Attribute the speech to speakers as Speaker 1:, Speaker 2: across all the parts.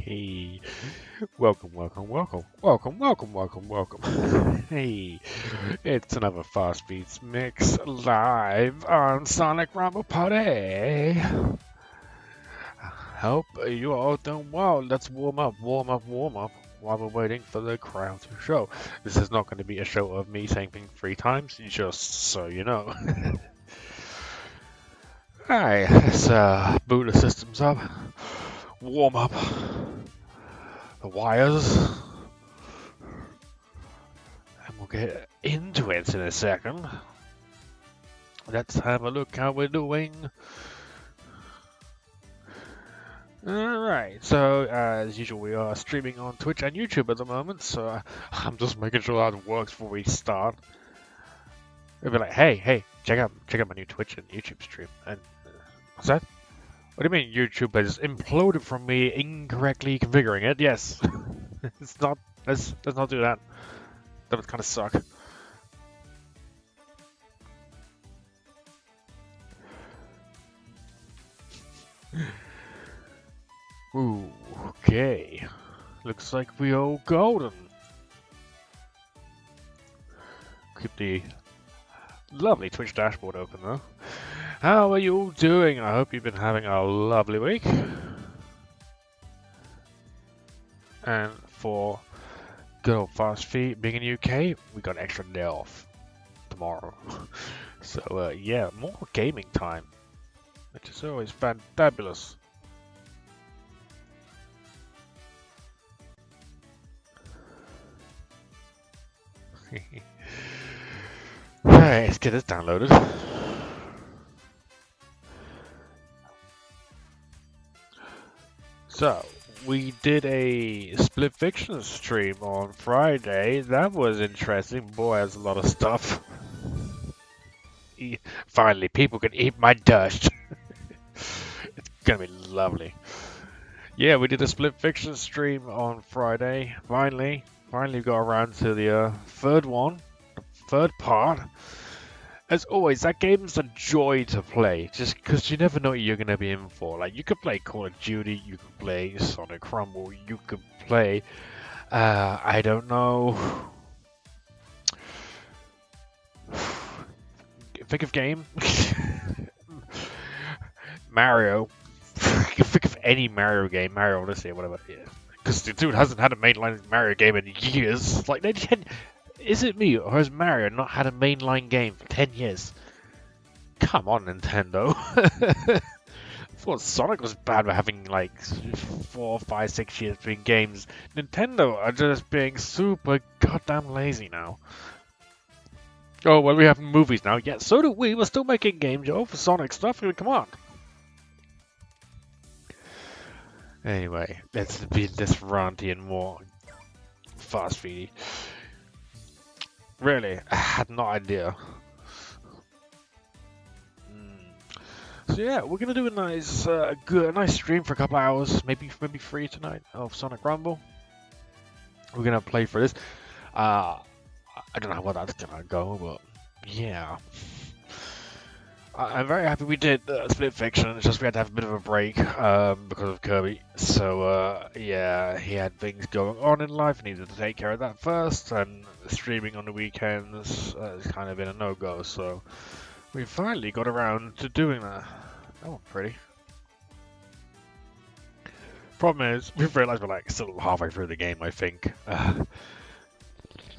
Speaker 1: Hey, welcome. Hey, it's another Fast Beats mix live on Sonic Rumble Party. Hope you all doing well. Let's warm up while we're waiting for the crowd to show. This is not going to be a show of me saying things 3 times, just so you know. Alright, let's boot the systems up, warm up the wires, and we'll get into it in a second. Let's have a look how we're doing. Alright, so as usual we are streaming on Twitch and YouTube at the moment, so I'm just making sure that works before we start. It'll be like, hey, check out my new Twitch and YouTube stream. And what's that? What do you mean YouTube has imploded from me incorrectly configuring it? Yes. It's not. Let's not do that. That would kind of suck. Ooh, okay. Looks like we all golden. Keep the lovely Twitch dashboard open though. How are you all doing? I hope you've been having a lovely week. And for good old Fast Feet being in UK, we got an extra day off tomorrow. So yeah, more gaming time, which is always fantabulous. Alright, let's get this downloaded. So, we did a Split Fiction stream on Friday. That was interesting. Boy, has a lot of stuff. Finally, people can eat my dust. It's gonna be lovely. Yeah, we did a Split Fiction stream on Friday. Finally got around to the third part. As always, that game's a joy to play, just because you never know what you're going to be in for. Like, you could play Call of Duty, you could play Sonic Rumble, you could play, I don't know, think of game, Mario, think of any Mario game, Mario Odyssey or whatever, yeah. Because the dude hasn't had a mainline Mario game in years. Like, is it me, or has Mario not had a mainline game for 10 years? Come on, Nintendo. I thought Sonic was bad for having like 4, 5, 6 years between games. Nintendo are just being super goddamn lazy now. Oh, well, we have movies now. Yeah, so do we. We're still making games, yo, for Sonic stuff. Come on. Anyway, let's be this ranty and more fast feedy. Really, I had no idea. So yeah, we're gonna do a nice, nice stream for a couple hours, maybe 3 tonight of Sonic Rumble. We're gonna play for this. I don't know how that's gonna go, but yeah. I'm very happy we did Split Fiction. It's just we had to have a bit of a break because of Kirby. So yeah, he had things going on in life. Needed to take care of that first, and streaming on the weekends has kind of been a no-go. So we finally got around to doing that. Oh, pretty. Problem is, we've realized we're like still halfway through the game, I think.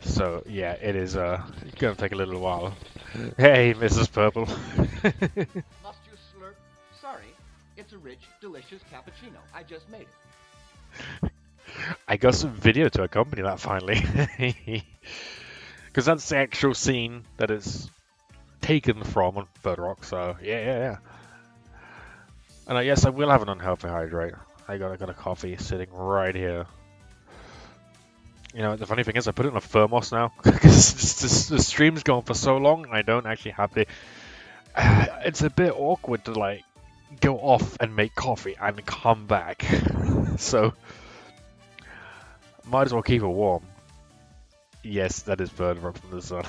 Speaker 1: So yeah, it is gonna take a little while. Hey, Mrs. Purple.
Speaker 2: Must you slurp? Sorry, it's a rich, delicious cappuccino. I just made it.
Speaker 1: I got some video to accompany that finally. Because that's the actual scene that is taken from on Bird Rock, so yeah. And yes, I will have an unhealthy hydrate. I got a coffee sitting right here. You know, the funny thing is I put it in a thermos now, because the stream's going for so long and I don't actually have the... it's a bit awkward to, like, go off and make coffee and come back. So, might as well keep it warm. Yes, that is Bird Rock from the sun.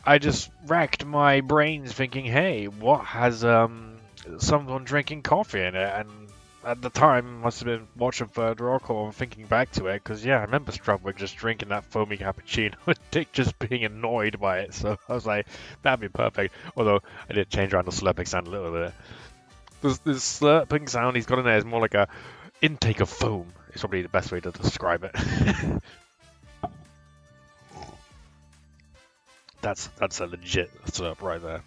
Speaker 1: I just racked my brains thinking, hey, what has someone drinking coffee in it? And at the time, must have been watching Third Rock or thinking back to it, because yeah, I remember Strumwick just drinking that foamy cappuccino and Dick just being annoyed by it, so I was like, that'd be perfect. Although, I did change around the slurping sound a little bit. This slurping sound he's got in there is more like a intake of foam. It's probably the best way to describe it. That's a legit slurp right there.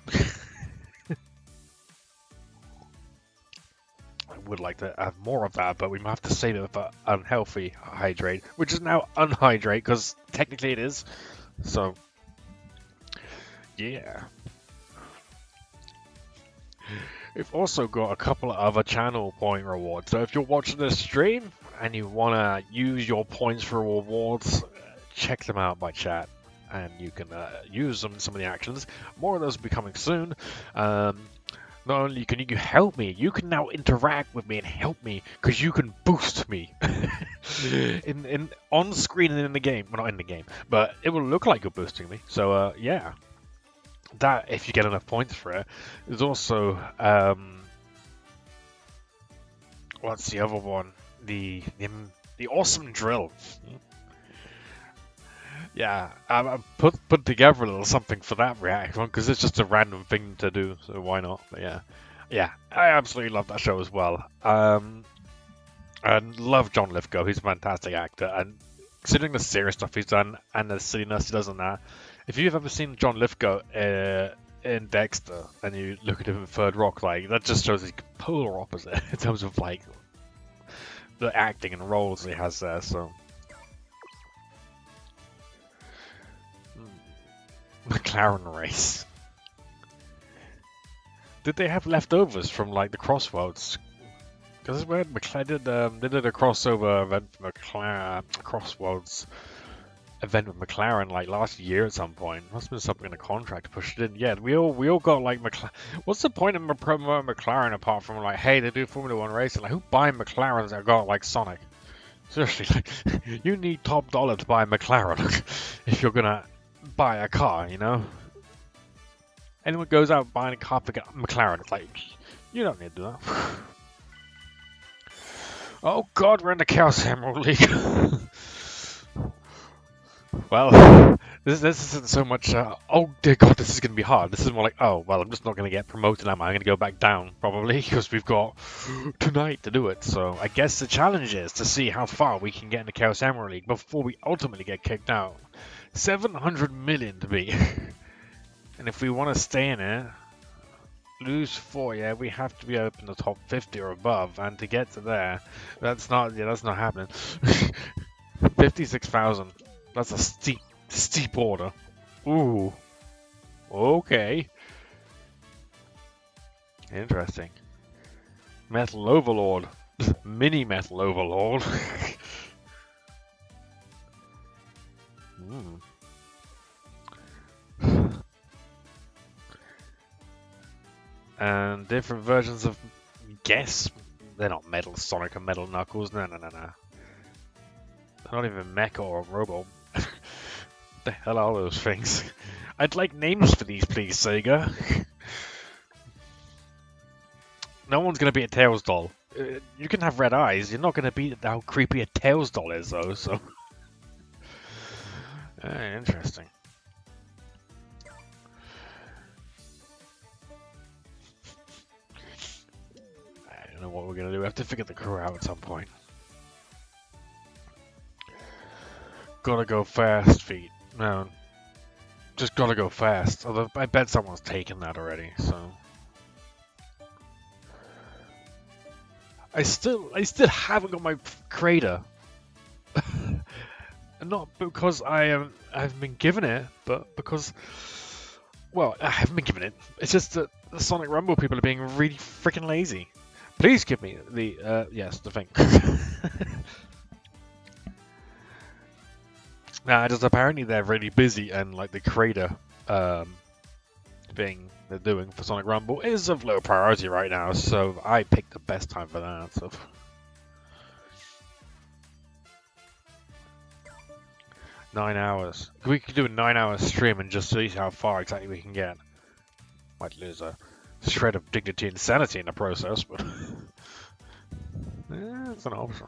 Speaker 1: I would like to have more of that, but we might have to save it for unhealthy hydrate, which is now unhydrate because technically it is. So, yeah. We've also got a couple of other channel point rewards. So if you're watching this stream and you want to use your points for rewards, check them out by chat. And you can use them in some of the actions. More of those will be coming soon. Not only can you help me, you can now interact with me and help me because you can boost me in on screen and in the game. Well, not in the game, but it will look like you're boosting me. So yeah, that if you get enough points for it. There's also what's the other one? The awesome drill. Yeah, I put together a little something for that reaction because it's just a random thing to do, so why not? But yeah, I absolutely love that show as well. And love John Lithgow. He's a fantastic actor, and considering the serious stuff he's done and the silliness he does in that, if you've ever seen John Lithgow in Dexter and you look at him in Third Rock, like that just shows he's polar opposite in terms of like the acting and roles he has there. So. McLaren race. Did they have leftovers from like the Crossroads? Because where McLaren they did a crossover event for McLaren, Crossroads event with McLaren like last year at some point. Must have been something in the contract to push it in. Yeah, we all got like McLaren. What's the point of promoting McLaren apart from like, hey, they do Formula One racing? Like, who buying McLarens that got like Sonic? Seriously, like, you need top dollar to buy a McLaren if you're gonna buy a car, you know? Anyone goes out buying a car for McLaren, it's like, you don't need to do that. Oh god, we're in the Chaos Emerald League. Well, this isn't so much, oh dear god, this is going to be hard. This is more like, oh, well, I'm just not going to get promoted, am I? I'm going to go back down, probably, because we've got tonight to do it. So I guess the challenge is to see how far we can get in the Chaos Emerald League before we ultimately get kicked out. 700 million to beat. And if we want to stay in it, lose 4, yeah, we have to be up in the top 50 or above. And to get to there, that's not happening. 56,000. That's a steep order. Ooh. Okay. Interesting. Metal Overlord. Mini Metal Overlord. And different versions of, guess, they're not Metal Sonic and Metal Knuckles, no. They're not even Mecha or Robo. The hell are those things? I'd like names for these, please, Sega. No one's gonna be a Tails doll. You can have red eyes, you're not gonna beat how creepy a Tails doll is, though, so... interesting. I don't know what we're gonna do. We have to figure the crew out at some point. Gotta go fast, feet. No. Just gotta go fast. Although I bet someone's taken that already, so. I still haven't got my crater. Not because I've been given it, but because, well, I haven't been given it. It's just that the Sonic Rumble people are being really freaking lazy. Please give me the, yes, the thing. Nah, just apparently they're really busy and like the crater thing they're doing for Sonic Rumble is of low priority right now, so I picked the best time for that, so. 9 hours. We could do a 9-hour stream and just see how far exactly we can get. Might lose a shred of dignity and sanity in the process, but... It's an option.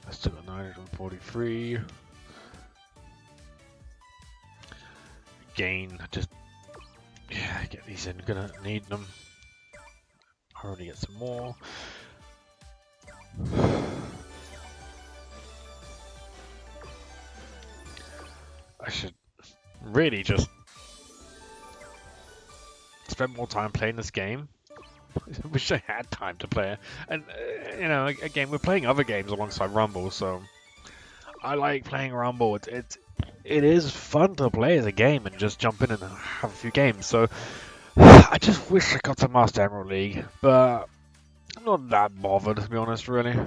Speaker 1: Let's do a 943. Again, just get these in. Gonna need them. Already get some more. I should really just spend more time playing this game. I wish I had time to play it. And, you know, again, we're playing other games alongside Rumble, so I like playing Rumble. It is fun to play as a game and just jump in and have a few games. So I just wish I got to Master Emerald League, but I'm not that bothered, to be honest, really.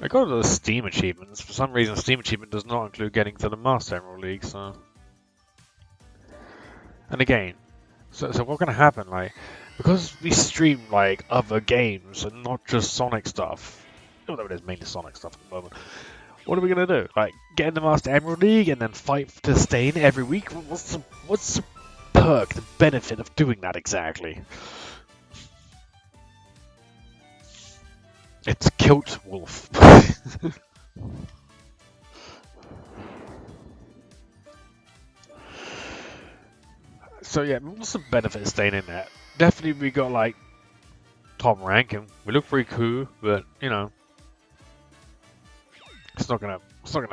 Speaker 1: I got the Steam achievements. For some reason, Steam achievement does not include getting to the Master Emerald League, so... And again, so what's gonna happen, like, because we stream, like, other games and not just Sonic stuff, although it is mainly Sonic stuff at the moment, what are we gonna do? Like, get in the Master Emerald League and then fight to stay in every week? What's the perk, the benefit of doing that exactly? It's Kilt Wolf. So yeah, what's the benefit of staying in there? Definitely we got like top rank and we look pretty cool, but you know, it's not gonna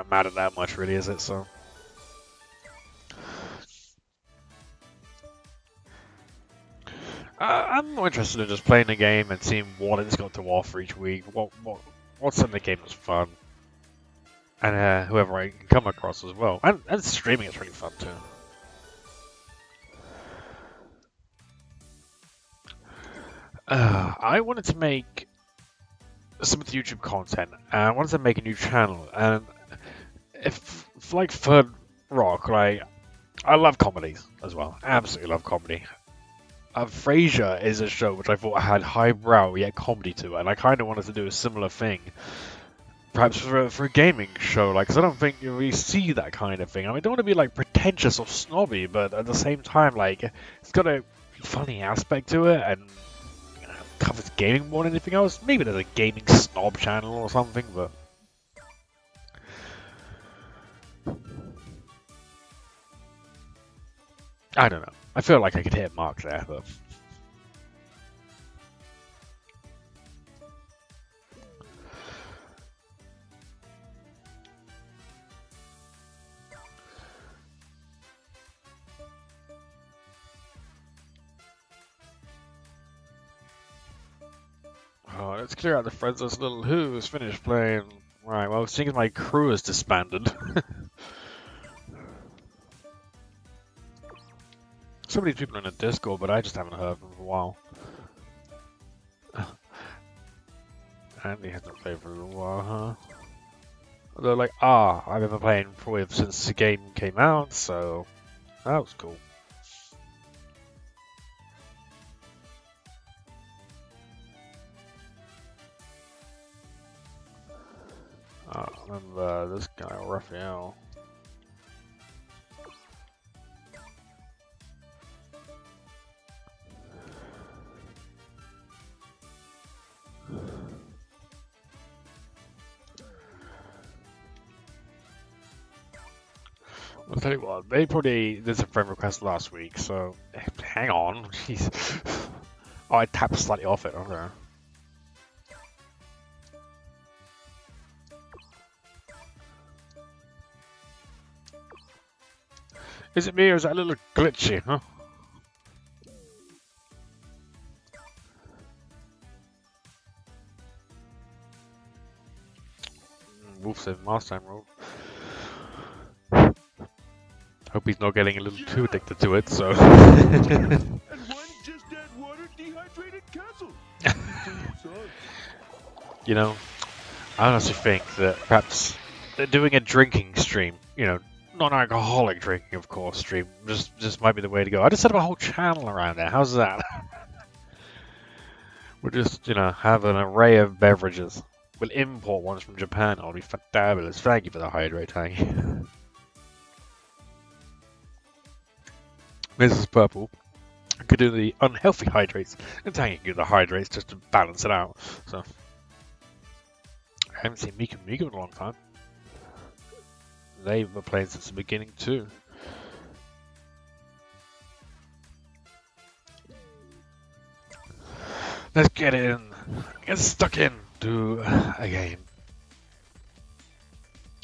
Speaker 1: matter that much, really, is it? So. I'm more interested in just playing the game and seeing what it's got to offer each week. What's in the game that's fun, and whoever I can come across as well. And streaming is really fun too. I wanted to make some of the YouTube content, and I wanted to make a new channel. And if like Third Rock, like I love comedies as well. Absolutely love comedy. Frasier is a show which I thought had highbrow yet comedy to it, and I kind of wanted to do a similar thing, perhaps for a gaming show, like, because I don't think you really see that kind of thing. I mean, I don't want to be like pretentious or snobby, but at the same time, like, it's got a funny aspect to it, and you know, covers gaming more than anything else. Maybe there's a gaming snob channel or something, but I don't know. I feel like I could hit a mark there, but... Oh, let's clear out the friendless little who's finished playing. Right, well, seeing as my crew is disbanded... So many people in the Discord, but I just haven't heard from them for a while. Andy hasn't played for a little while, huh? They're like, I've been playing with since the game came out, so that was cool. I remember this guy, Raphael. I'll tell you what, they probably did some friend request last week, so hang on. Jeez. Oh, I tapped slightly off it, okay. Is it me or is that a little glitchy, huh? Wolf said last time, Roll. Hope he's not getting a little too addicted to it, so...
Speaker 3: And one just add water, dehydrated castle.
Speaker 1: You know, I honestly think that perhaps they're doing a drinking stream, you know, non-alcoholic drinking, of course, stream, just might be the way to go. I just set up a whole channel around there, how's that? We'll just, you know, have an array of beverages. We'll import ones from Japan. It'll be fabulous. Thank you for the hydrate, thank you. Mrs. Purple could do the unhealthy hydrates, and Tangy could do the hydrates just to balance it out. So I haven't seen Mika and Mika in a long time. They were playing since the beginning too. Let's get in. Get stuck in to a game.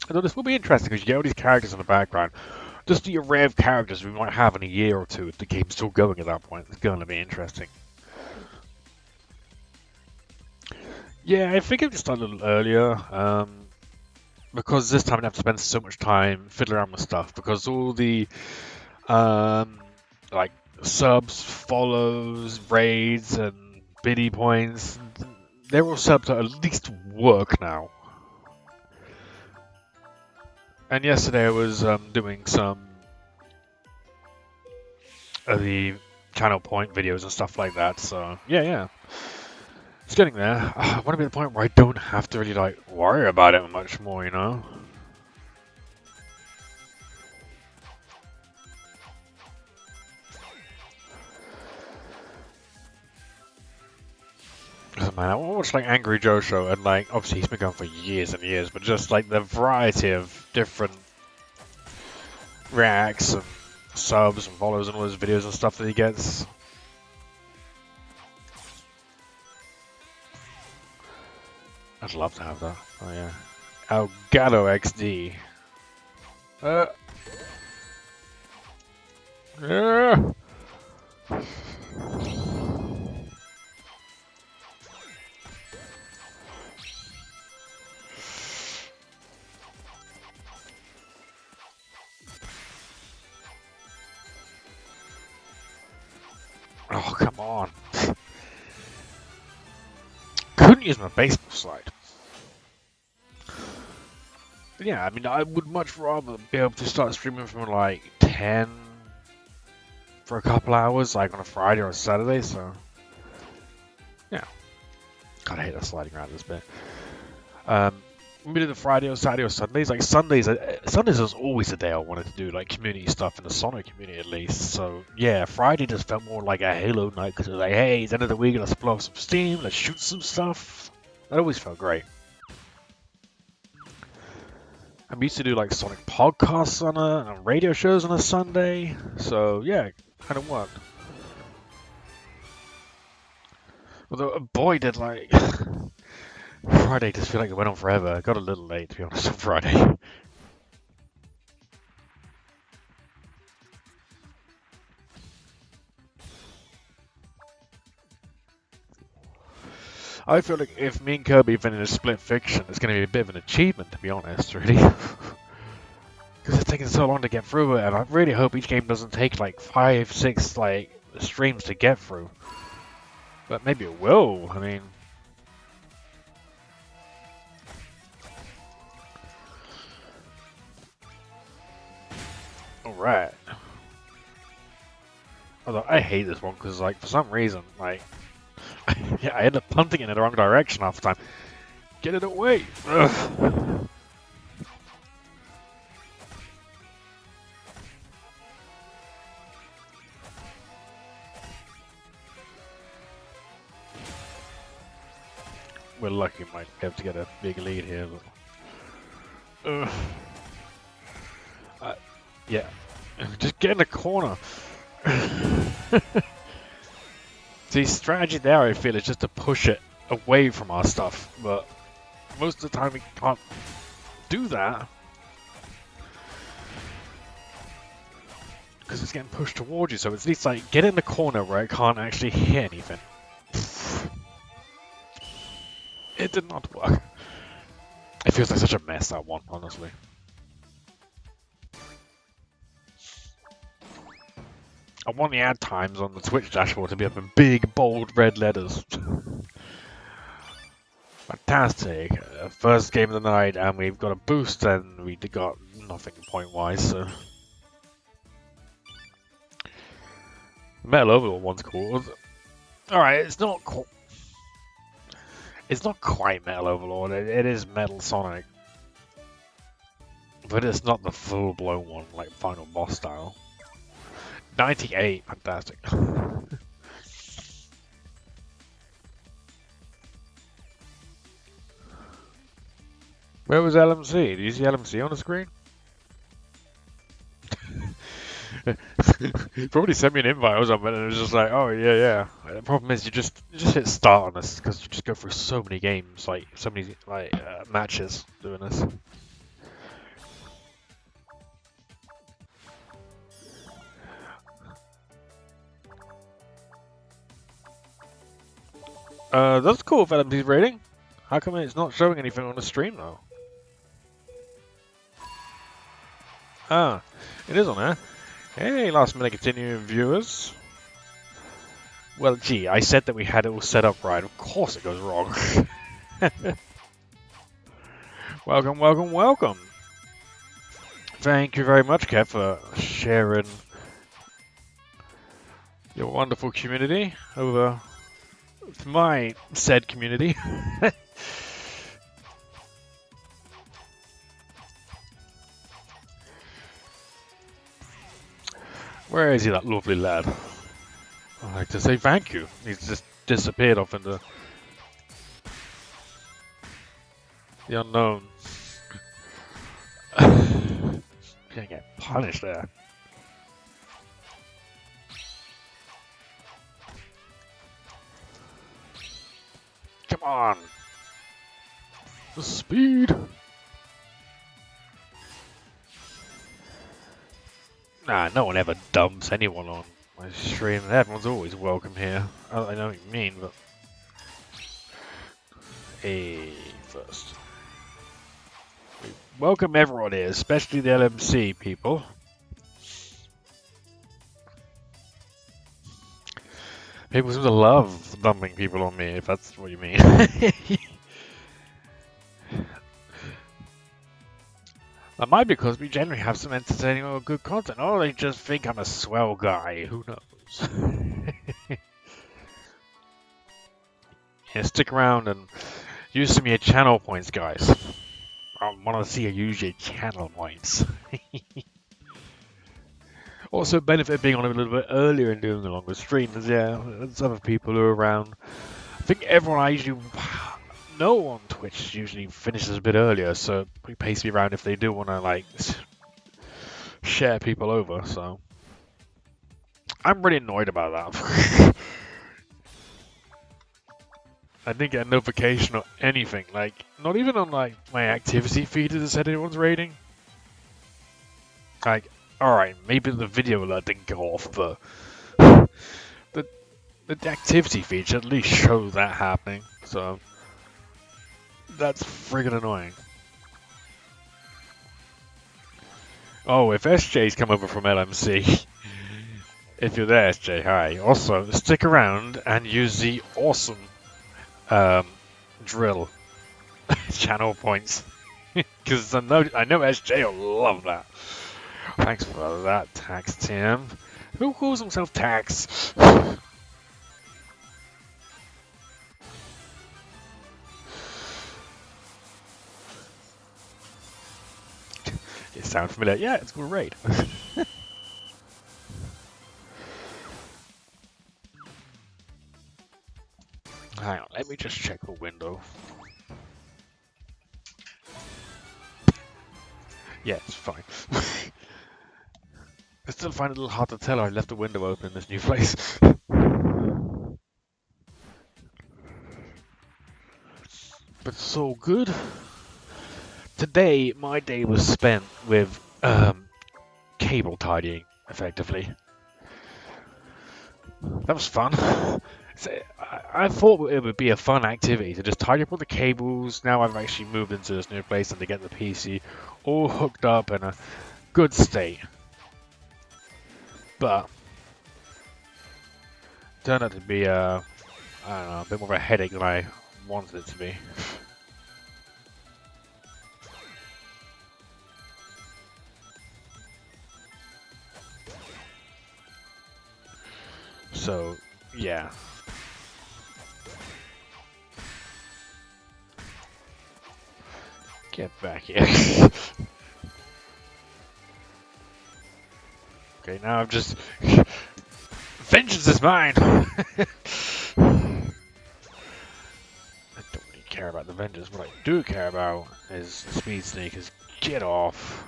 Speaker 1: Although this will be interesting because you get all these characters in the background. Just the array of characters we might have in a year or two if the game's still going at that point. It's going to be interesting. Yeah, I think I've just done a little earlier. Because this time I have to spend so much time fiddling around with stuff. Because all the like subs, follows, raids, and biddy points, they're all set up to at least work now. And yesterday I was doing some of the channel point videos and stuff like that, so yeah. It's getting there. I want to be at the point where I don't have to really like worry about it much more, you know? Man, I watched like Angry Joe show, and like obviously he's been going for years and years, but just like the variety of different reacts and subs and follows and all those videos and stuff that he gets. I'd love to have that. Oh yeah. Elgato XD. Yeah. Oh, come on. Couldn't use my baseball slide. But yeah, I mean, I would much rather be able to start streaming from like 10 for a couple hours, like on a Friday or a Saturday, so yeah. God, I hate that sliding around this bit. We did the Friday or Saturday or Sundays. Like Sundays was always a day I wanted to do like community stuff in the Sonic community at least. So yeah, Friday just felt more like a Halo night because it was like, hey, it's end of the week, let's blow off some steam, let's shoot some stuff. That always felt great. I used to do like Sonic podcasts and radio shows on a Sunday. So yeah, it kind of worked. Although boy did like. Friday just feel like it went on forever. I got a little late, to be honest, on Friday. I feel like if me and Kirby finish a split fiction, it's going to be a bit of an achievement, to be honest, really. Because it's taking so long to get through it, and I really hope each game doesn't take like 5, 6 like streams to get through. But maybe it will. I mean. Alright. Although I hate this one because, like, for some reason, like, yeah, I end up punting it in the wrong direction half the time. Get it away! Ugh. We're lucky we might be able to get a big lead here, but. Yeah. Just get in the corner. See, strategy there, I feel, is just to push it away from our stuff, but most of the time we can't do that because it's getting pushed towards you. So it's at least like get in the corner where it can't actually hit anything. It did not work. It feels like such a mess, that one, honestly. I want the ad times on the Twitch dashboard to be up in big, bold, red letters. Fantastic. First game of the night, and we've got a boost, and we got nothing point-wise, so. Metal Overlord one's cool. Alright, it's not cool. It's not quite Metal Overlord. It is Metal Sonic, but it's not the full-blown one like Final Boss style. 98, fantastic. Where was LMC? Do you see LMC on the screen? Probably sent me an invite or something, and it was just like, oh yeah. The problem is you just hit start on this because you just go through so many games, like so many matches doing this. That's cool for LMC's rating. How come it's not showing anything on the stream though? Ah, it is on there. Hey, last minute continuing viewers. Well, gee, I said that we had it all set up right. Of course it goes wrong. Welcome. Thank you very much, Kev, for sharing your wonderful community over to my said community. Where is he, that lovely lad? I'd like to say thank you. He's just disappeared off into the unknown. Gonna get punished there. Come on! The speed! Nah, no one ever dumps anyone on my stream. Everyone's always welcome here. I know what you mean, but... Hey, first. Welcome everyone here, especially the LMC people. People seem to love dumping people on me, if that's what you mean. That might be because we generally have some entertaining or good content, or they just think I'm a swell guy, who knows. Yeah, stick around and use some of your channel points, guys. I want to see you use your channel points. Also benefit of being on a little bit earlier and doing a longer stream, as yeah, there's other people who are around. I think everyone I usually know on Twitch usually finishes a bit earlier, so it pace me around if they do want to like share people over. So I'm really annoyed about that. I didn't get a notification or anything, like not even on like my activity feed that said anyone's rating. Like, alright, maybe the video alert didn't go off, but the activity feed should at least show that happening. So that's friggin' annoying. Oh, if SJ's come over from LMC, if you're there, SJ, hi. Also, stick around and use the awesome drill channel points, because I know SJ will love that. Thanks for that, Tax Tim. Who calls himself Tax? It sounds familiar. Yeah, it's great. Hang on, let me just check the window. Yeah, it's fine. I still find it a little hard to tell I left the window open in this new place. But it's all good. Today, my day was spent with cable tidying, effectively. That was fun. So, I thought it would be a fun activity to just tidy up all the cables. Now I've actually moved into this new place and to get the PC all hooked up in a good state. But turned out to be I don't know, a bit more of a headache than I wanted it to be. So yeah. Get back here. Okay, now I'm just... Vengeance is mine! I don't really care about the vengeance. What I do care about is the speed sneakers. Get off.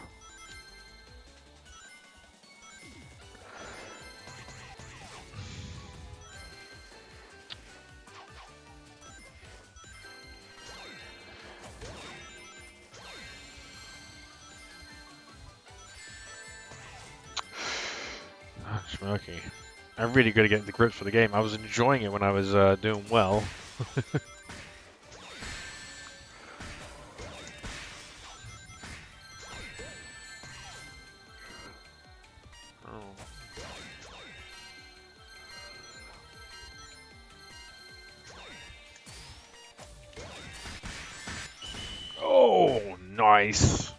Speaker 1: Smoky. I'm really good at getting the grips for the game. I was enjoying it when I was doing well. Oh, nice.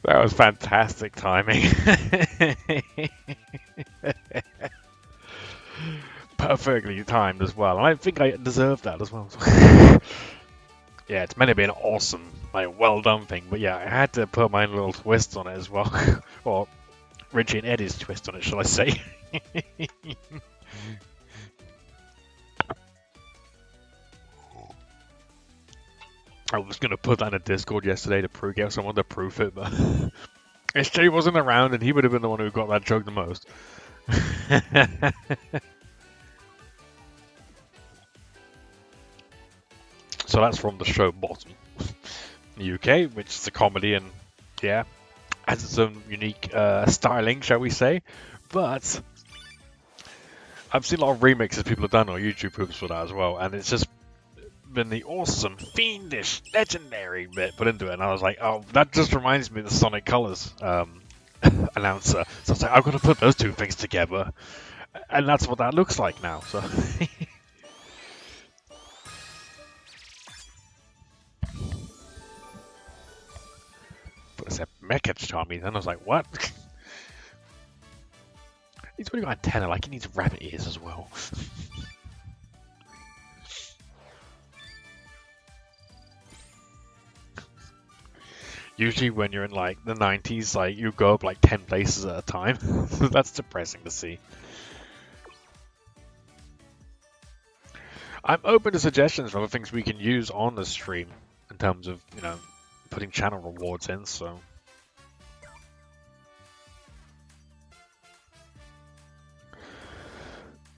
Speaker 1: That was fantastic timing. Perfectly timed as well. And I think I deserved that as well. Yeah, it's meant to be an awesome, like, well done thing, but yeah, I had to put my own little twist on it as well. Or Richie and Eddie's twist on it, shall I say. I was going to put that in a Discord yesterday to get someone to proof it, but if Jay wasn't around, and he would have been the one who got that joke the most. So that's from the show Bottom, UK, which is a comedy and, yeah, has its own unique styling, shall we say. But I've seen a lot of remixes people have done on YouTube hoops for that as well, and it's just been the awesome, fiendish, legendary bit put into it, and I was like, oh, that just reminds me of the Sonic Colors announcer. So I was like, I've got to put those two things together, and that's what that looks like now. So. But it said Mecha Charmy, and I was like, what? He's already got antenna, like he needs rabbit ears as well. Usually when you're in like the 90s, like you go up like 10 places at a time. That's depressing to see. I'm open to suggestions for other things we can use on the stream in terms of, you know, putting channel rewards in, so.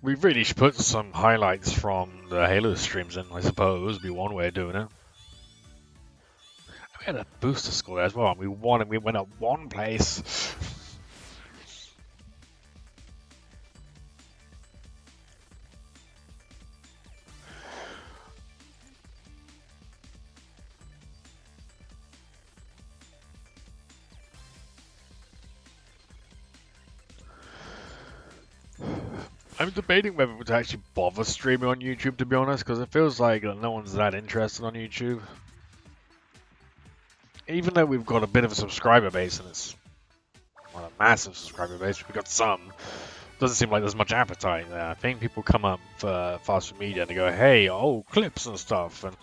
Speaker 1: We really should put some highlights from the Halo streams in, I suppose, would be one way of doing it. We had a booster score there as well, and we won, and we went up one place. I'm debating whether to actually bother streaming on YouTube, to be honest, because it feels like no one's that interested on YouTube. Even though we've got a bit of a subscriber base, and it's not a massive subscriber base, we've got some. Doesn't seem like there's much appetite there. I think people come up for fast food media and they go, hey, oh, clips and stuff, and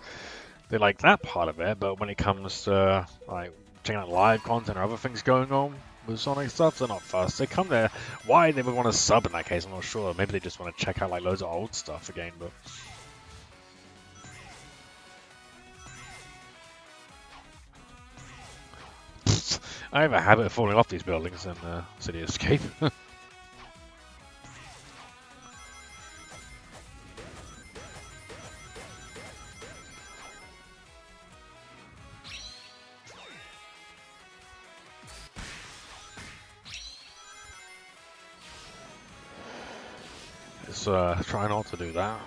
Speaker 1: they like that part of it, but when it comes to like checking out live content or other things going on with Sonic stuff, they're not fussed. They come there. Why they would want to sub in that case, I'm not sure. Maybe they just want to check out like loads of old stuff again, but... I have a habit of falling off these buildings in City Escape. Let's try not to do that.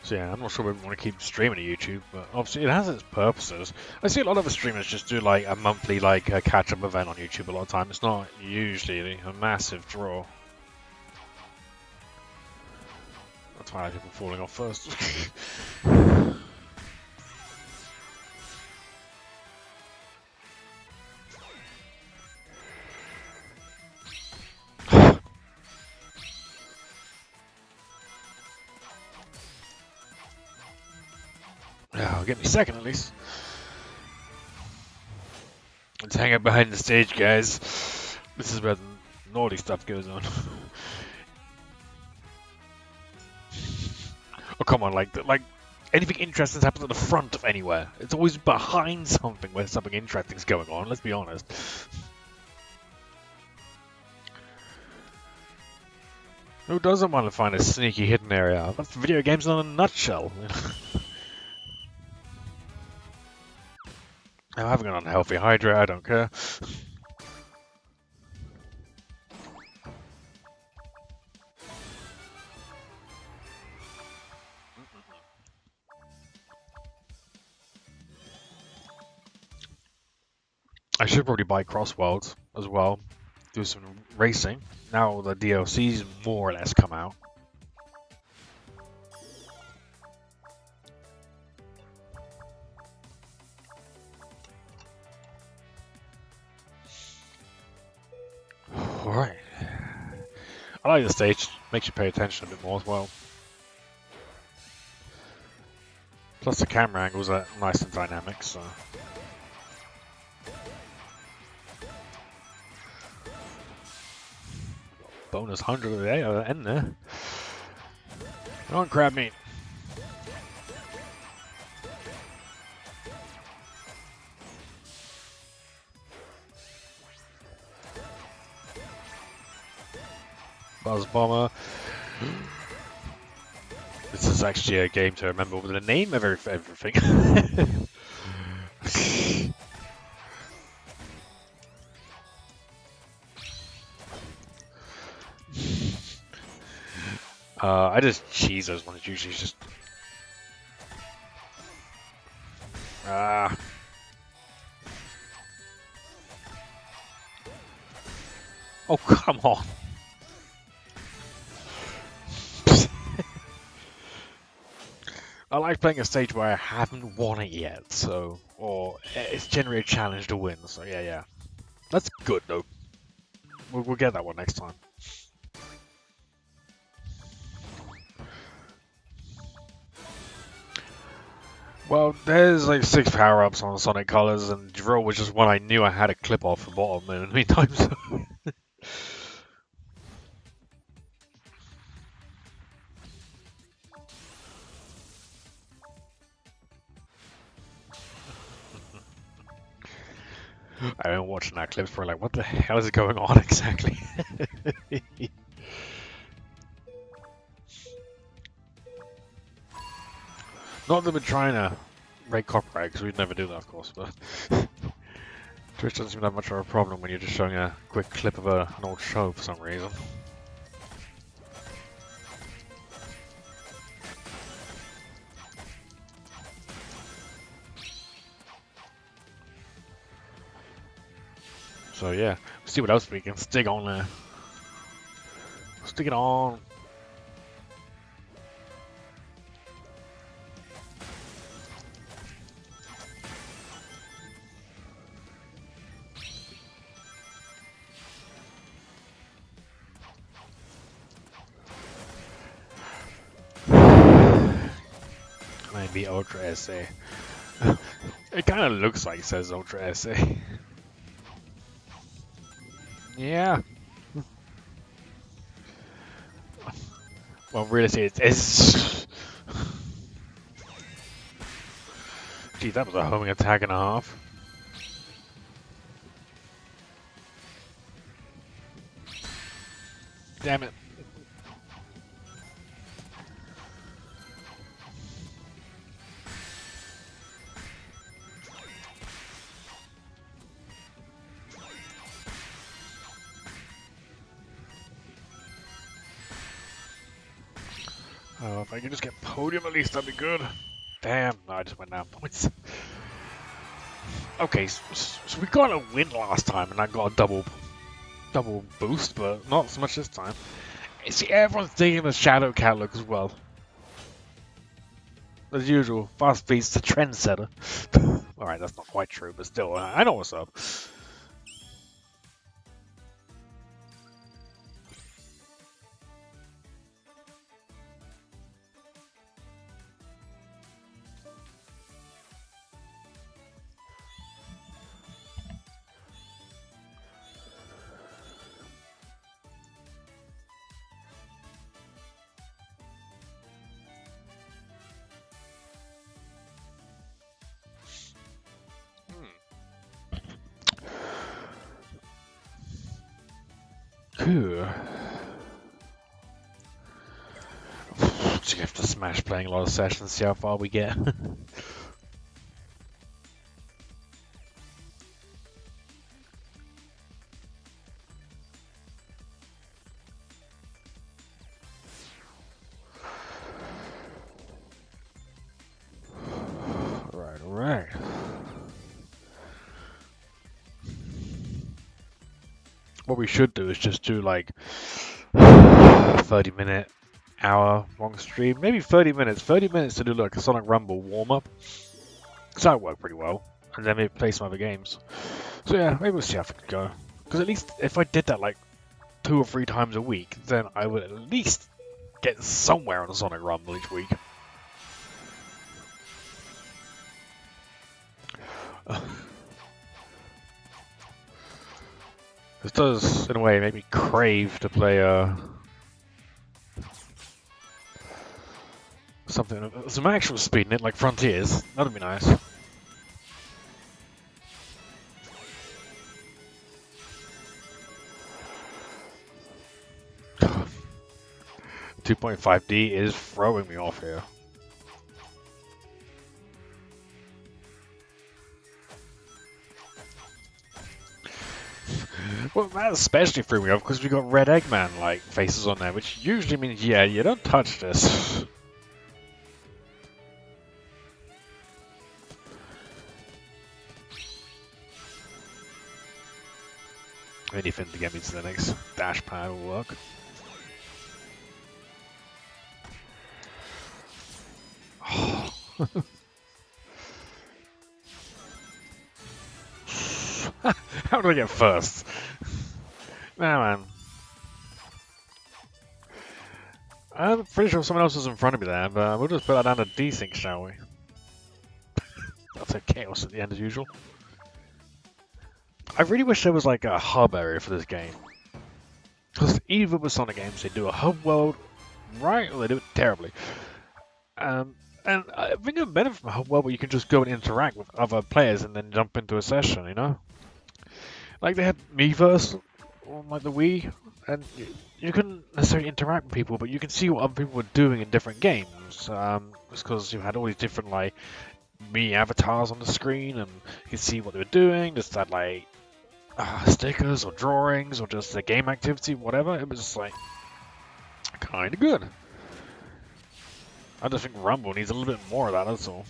Speaker 1: So yeah, I'm not sure we want to keep streaming to YouTube, but obviously it has its purposes. I see a lot of the streamers just do like a monthly catch-up event on YouTube a lot of time. It's not usually a massive draw. That's why I have people falling off first. I'll get me second at least. Let's hang out behind the stage, guys. This is where the naughty stuff goes on. Oh, come on, like anything interesting happens at the front of anywhere. It's always behind something where something interesting's going on, let's be honest. Who doesn't want to find a sneaky hidden area? That's video games in a nutshell. I'm having an unhealthy Hydra, I don't care. I should probably buy Crossworlds as well. Do some racing. Now the DLC's more or less come out. Alright. I like the stage. Makes you pay attention a bit more as well. Plus the camera angles are nice and dynamic, so... Bonus 100 of the day at the end there. Come on, crab meat. Buzz Bomber. This is actually a game to remember with the name of everything. I just cheese those ones. Usually just oh, come on. I like playing a stage where I haven't won it yet, so or it's generally a challenge to win. So yeah. That's good though. We'll get that one next time. Well, there's like 6 power-ups on Sonic Colors, and Drill was just one I knew I had a clip off the bottom in the meantime. So. I've been watching that clip for like, what the hell is going on exactly? Not that we're trying to break copyright, because we'd never do that, of course, but Twitch doesn't seem to have much of a problem when you're just showing a quick clip of an old show for some reason. So yeah, let's see what else we can stick on there. Stick it on. Maybe Ultra Essay. It kind of looks like it says Ultra Essay. Yeah. Well, really, it's. Gee, that was a homing attack and a half. Damn it. Oh, if I could just get podium at least, that'd be good. Damn, no, I just went down points. Okay, so we got a win last time, and I got a double boost, but not so much this time. See, everyone's digging the Shadow catalog as well. As usual, Fast Beat's the trendsetter. Alright, that's not quite true, but still, I know what's up. Cool. Just have to smash playing a lot of sessions, see how far we get. Alright. What we should do is just do like 30-minute, hour long stream, maybe 30 minutes. 30 minutes to do like a Sonic Rumble warm up. Because that worked pretty well. And then maybe play some other games. So yeah, maybe we'll see how it can go. Because at least if I did that like 2 or 3 times a week, then I would at least get somewhere on a Sonic Rumble each week. This does, in a way, make me crave to play something, some actual speed in it, like Frontiers. That'd be nice. .5D is throwing me off here. Well, that especially threw me off because we got red Eggman like faces on there, which usually means, yeah, you don't touch this. Anything to get me to the next dash pad will work. How did I get first? Nah, man. I'm pretty sure someone else was in front of me there, but we'll just put that down to desync, shall we? That's a chaos at the end as usual. I really wish there was like a hub area for this game. Because either with Sonic games, they do a hub world right, or they do it terribly. And I think it would benefit from a hub world where you can just go and interact with other players and then jump into a session, you know? Like they had Miiverse on like the Wii, and you couldn't necessarily interact with people, but you can see what other people were doing in different games. It's because you had all these different like Mii avatars on the screen, and you could see what they were doing. Just had like stickers or drawings or just a game activity, whatever. It was just like kind of good. I just think Rumble needs a little bit more of that. That's all.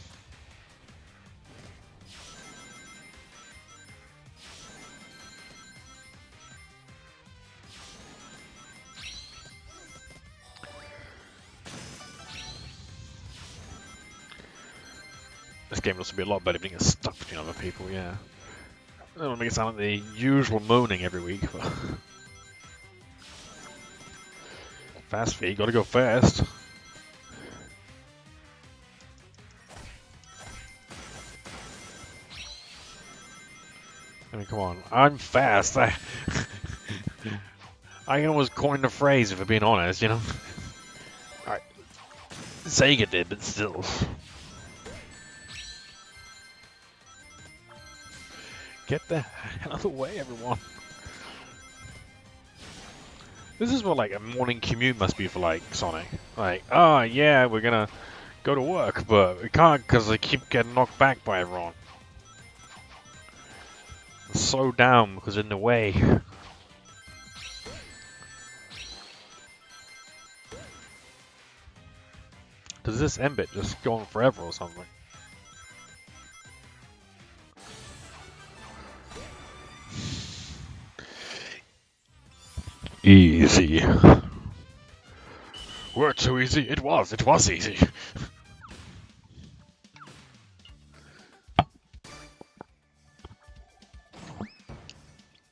Speaker 1: This game must be a lot better being stuck between other people, yeah. I don't want to make it sound like the usual moaning every week, but... Fast feet, gotta go fast. I mean, come on, I'm fast. I can almost coin the phrase if I'm being honest, you know? Alright. Sega did, but still. Get the hell out of the way, everyone. This is what like a morning commute must be for like Sonic. Like, oh yeah, we're gonna go to work, but we can't because they keep getting knocked back by everyone. Slow down because in the way. Does this end bit just go on forever or something? Easy. Weren't too easy. It was easy.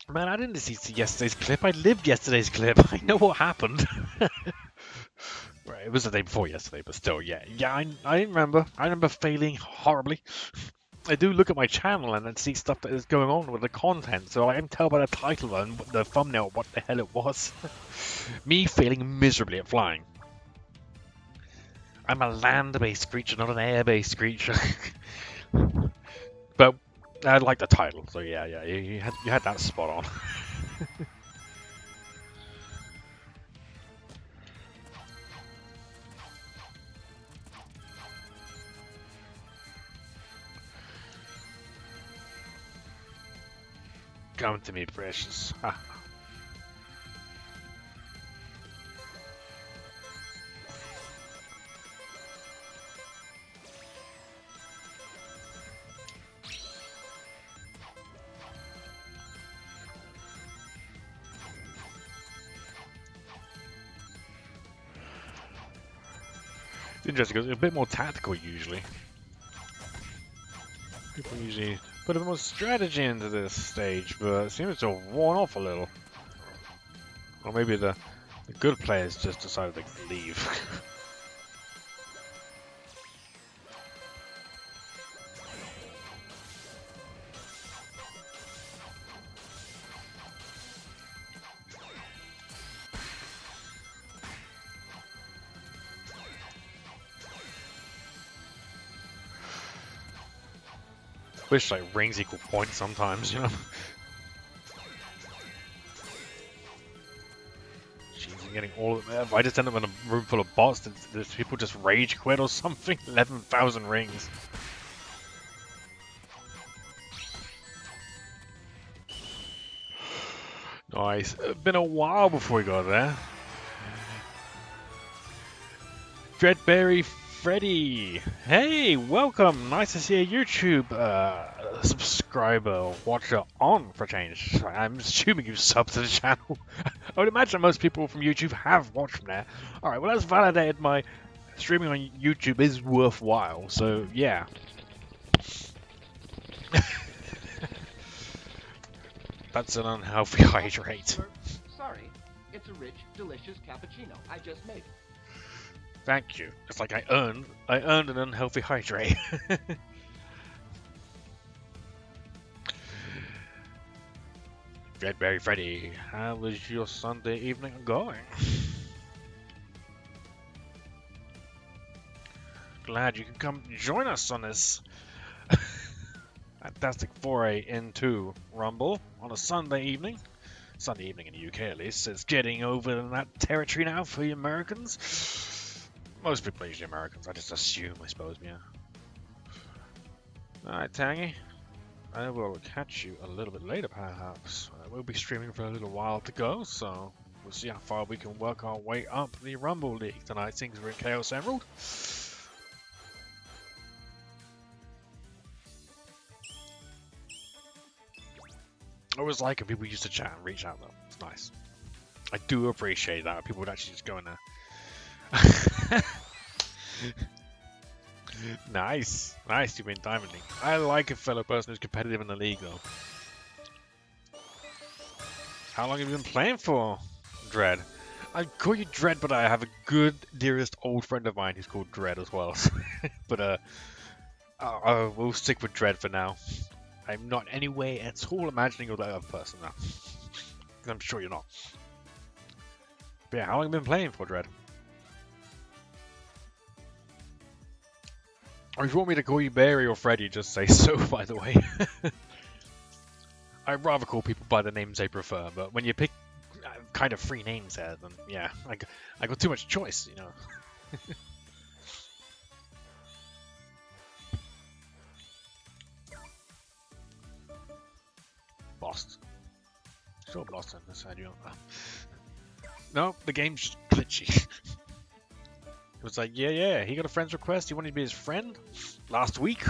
Speaker 1: Man, I didn't see yesterday's clip. I lived yesterday's clip. I know what happened. Right, it was the day before yesterday, but still, yeah. Yeah, I remember. I remember failing horribly. I do look at my channel and then see stuff that is going on with the content, so I can tell by the title and the thumbnail what the hell it was. Me failing miserably at flying. I'm a land-based creature, not an air-based creature. But I like the title, so yeah, you had that spot on. Come to me, precious. Ha. It's interesting because it's a bit more tactical usually. People usually put a bit more strategy into this stage, but it seems to have worn off a little. Or maybe the good players just decided to leave. Wish like rings equal points sometimes, you know. Jeez, I'm getting all of them. If I just end up in a room full of bots, does people just rage quit or something? 11,000 rings. Nice. Been a while before we got there. Dreadberry Freddy. Hey, welcome. Nice to see a YouTube subscriber, watcher on for change. I'm assuming you've subbed to the channel. I would imagine most people from YouTube have watched from there. Alright, well that's validated my streaming on YouTube is worthwhile, so yeah. That's an unhealthy hydrate.
Speaker 2: Sorry, it's a rich, delicious cappuccino. I just made it.
Speaker 1: Thank you. It's like I earned an unhealthy hydrate. Dreadberry Freddy, how was your Sunday evening going? Glad you can come join us on this fantastic foray into Rumble on a Sunday evening. Sunday evening in the UK at least. It's getting over in that territory now for the Americans. Most people are usually Americans, I just assume, I suppose, yeah. Alright, Tangy. I will catch you a little bit later, perhaps. We'll be streaming for a little while to go, so we'll see how far we can work our way up the Rumble League tonight, since we're in Chaos Emerald. I always like when people used to chat and reach out, though. It's nice. I do appreciate that. People would actually just go in there. Nice, you've been diamonding. I like a fellow person who's competitive in the league, though. How long have you been playing for, Dread? I call you Dread, but I have a good, dearest old friend of mine who's called Dread as well. But we'll stick with Dread for now. I'm not any way at all imagining you're that other person now. I'm sure you're not. But yeah, how long have you been playing for, Dread? Or if you want me to call you Barry or Freddy, just say so, by the way. I'd rather call people by the names they prefer, but when you pick kind of free names there, then yeah, I got too much choice, you know. Lost. Sure, lost on this side, you know. No, the game's just glitchy. It was like, yeah, he got a friend's request. He wanted to be his friend last week,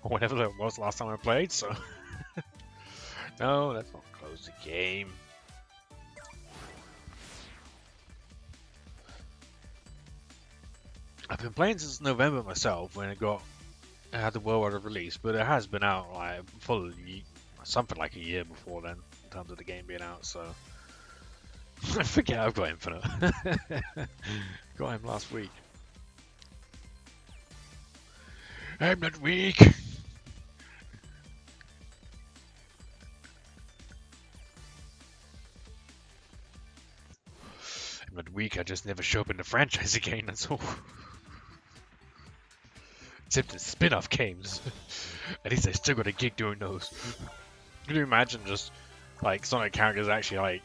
Speaker 1: or whatever that was last time I played. So, no, let's not close the game. I've been playing since November myself when it had the worldwide release, but it has been out like something like a year before then in terms of the game being out. So. I forget I've got Infinite. Got him last week. I'm not weak. I'm not weak, I just never show up in the franchise again, that's all. Except in spin-off games. At least I still got a gig doing those. Can you imagine just like Sonic characters actually like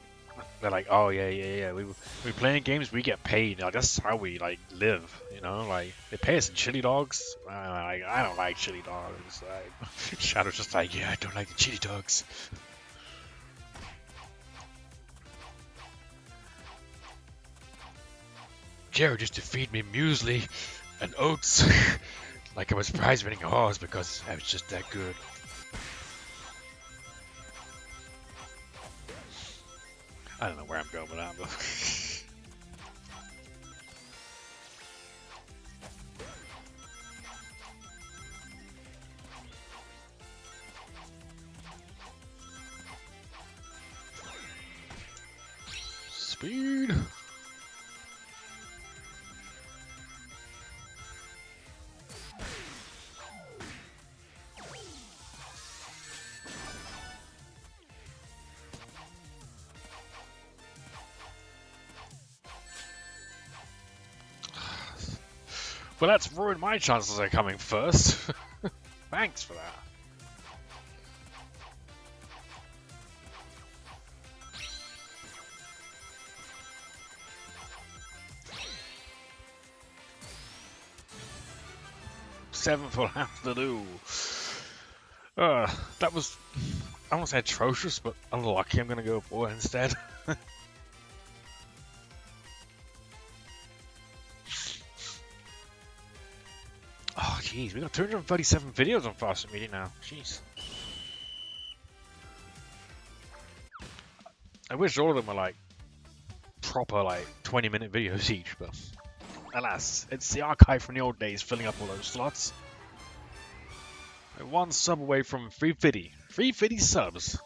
Speaker 1: They're like, oh yeah. We playing games, we get paid. Like that's how we like live, you know. Like they pay us in chili dogs. I don't like chili dogs. Like, Shadow's just like, yeah, I don't like the chili dogs. Jared used to feed me muesli and oats like I was prize winning a horse because I was just that good. I don't know where I'm going with that, but speed. Well, that's ruined my chances of coming first. Thanks for that. Seventh will have to do. That was, I won't say atrocious, but unlucky. I'm going to go for instead. Oh, jeez, we got 237 videos on Fast Media now. Jeez. I wish all of them were like proper, like 20-minute videos each, but alas, it's the archive from the old days filling up all those slots. We're one sub away from 350. 350 subs.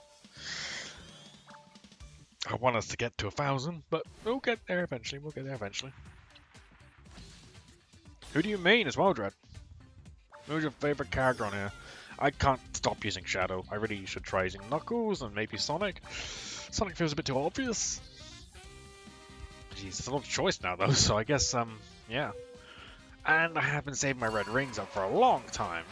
Speaker 1: I want us to get to 1,000, but we'll get there eventually. Who do you mean as well, Dread? Who's your favorite character on here? I can't stop using Shadow. I really should try using Knuckles and maybe Sonic. Sonic feels a bit too obvious. Jeez, there's a lot of choice now though, so I guess, yeah. And I have been saving my red rings up for a long time.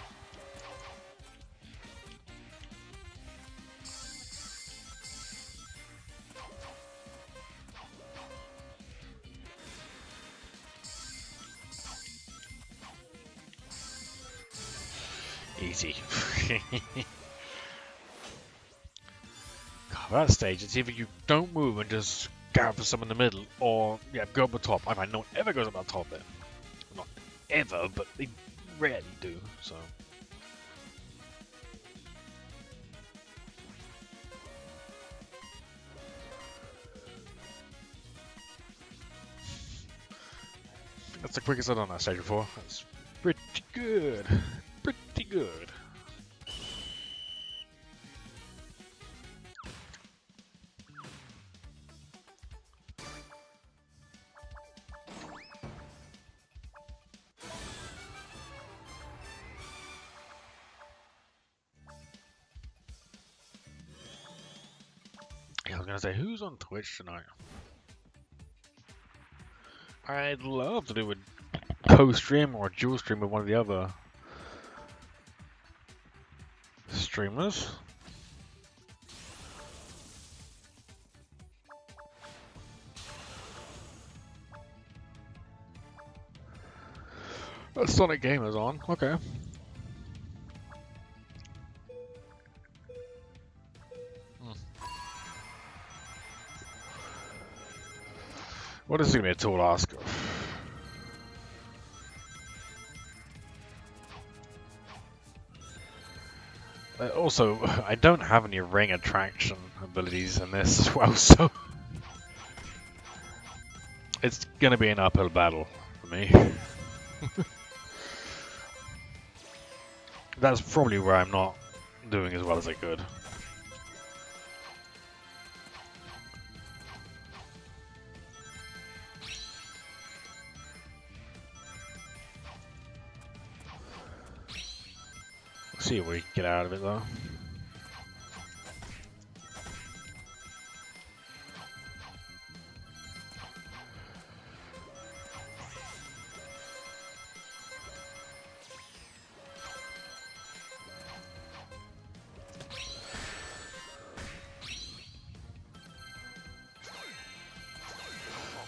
Speaker 1: Easy. God, that stage, it's either you don't move and just go for some in the middle, or yeah, go up the top. I find no one ever goes up the top there. Not ever, but they rarely do, so. That's the quickest I've done that stage before. That's pretty good. Pretty good. Yeah, I was gonna say, who's on Twitch tonight? I'd love to do a co-stream or a dual stream with one of the other streamers. Sonic Gamer's on, okay. What is gonna be a tall ask? Also, I don't have any ring attraction abilities in this as well, so it's gonna be an uphill battle for me. That's probably where I'm not doing as well as I could. We'll see if we can get out of it though.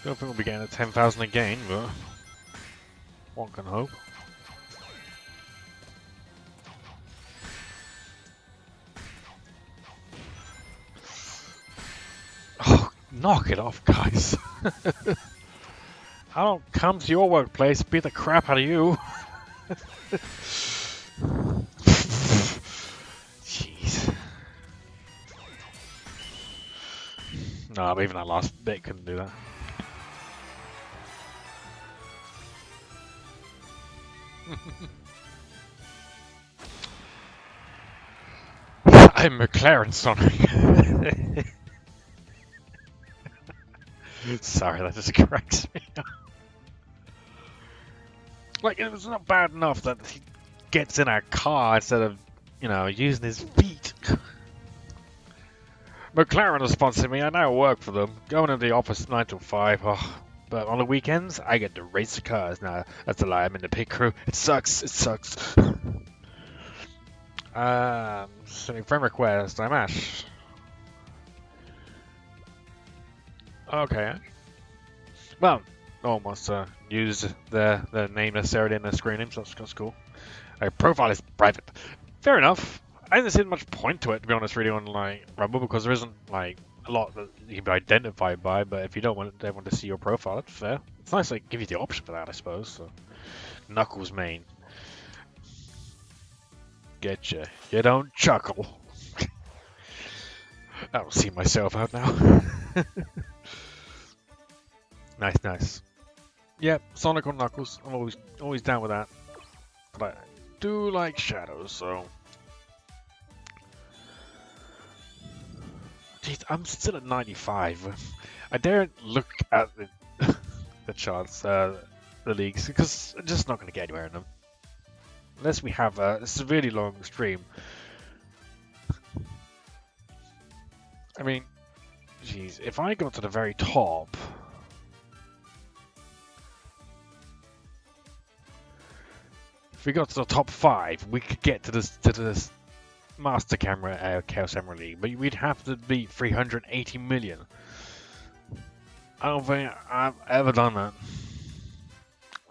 Speaker 1: Don't think we'll be getting a 10,000 again, but one can hope. Oh, knock it off, guys. I don't come to your workplace, beat the crap out of you. Jeez. No, even that last bit couldn't do that. I'm McLaren Sonic. Sorry, that just cracks me up. Like, it was not bad enough that he gets in our car instead of, you know, using his feet. McLaren has sponsored me. I now work for them. Going into the office 9 to 5. Oh, but on the weekends, I get to race cars. Now, that's a lie. I'm in the pit crew. It sucks. It sucks. Sending friend request. I'm Ash. Okay. Well, no one wants to use their name necessarily in their screen names. That's cool. My profile is private. Fair enough. I didn't see much point to it, to be honest, really, on like Rumble, because there isn't like a lot that you can be identified by. But if you don't want everyone to see your profile, that's fair. It's nice to give you the option for that, I suppose. So. Knuckles main. Getcha. You don't chuckle. I'll see myself out now. Nice, nice. Yep, Sonic or Knuckles. I'm always down with that. But I do like Shadows, so. Jeez, I'm still at 95. I daren't look at the the charts, the leagues, because I'm just not going to get anywhere in them. Unless we have a severely long stream. I mean, jeez, if I go to the very top. If we got to the top 5, we could get to this Master Camera Chaos Emerald League, but we'd have to beat 380 million. I don't think I've ever done that.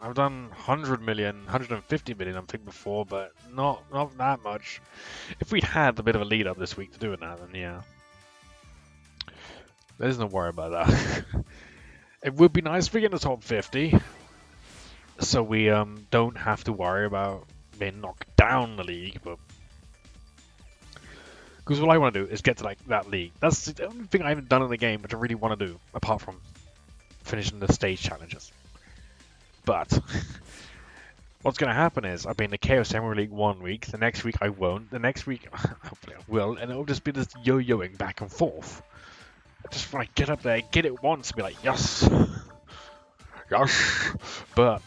Speaker 1: I've done 100 million, 150 million, I think before, but not that much. If we'd had a bit of a lead up this week to doing that, then yeah. There's no worry about that. It would be nice if we get in the top 50. So we don't have to worry about being knocked down the league, but because what I want to do is get to like that league. That's the only thing I haven't done in the game, which I really want to do, apart from finishing the stage challenges. But what's going to happen is I'll be in the Chaos Emerald League 1 week. The next week I won't. The next week hopefully I will, and it'll just be this yo-yoing back and forth. Just when I get up there, get it once, and be like, yes, yes, but.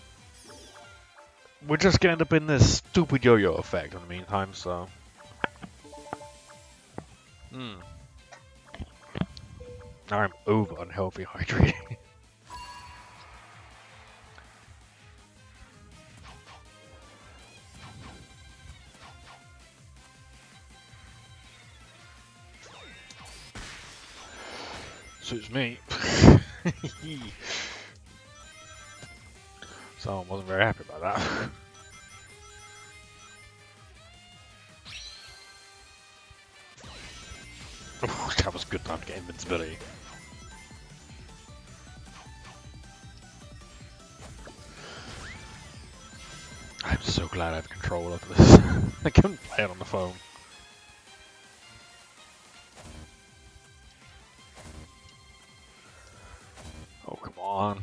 Speaker 1: We're just gonna end up in this stupid yo-yo effect in the meantime, so. Now I'm over unhealthy hydrating. Suits me. So I wasn't very happy about that. Oh, that was a good time to get invincibility. I'm so glad I have control over this. I couldn't play it on the phone. Oh, come on.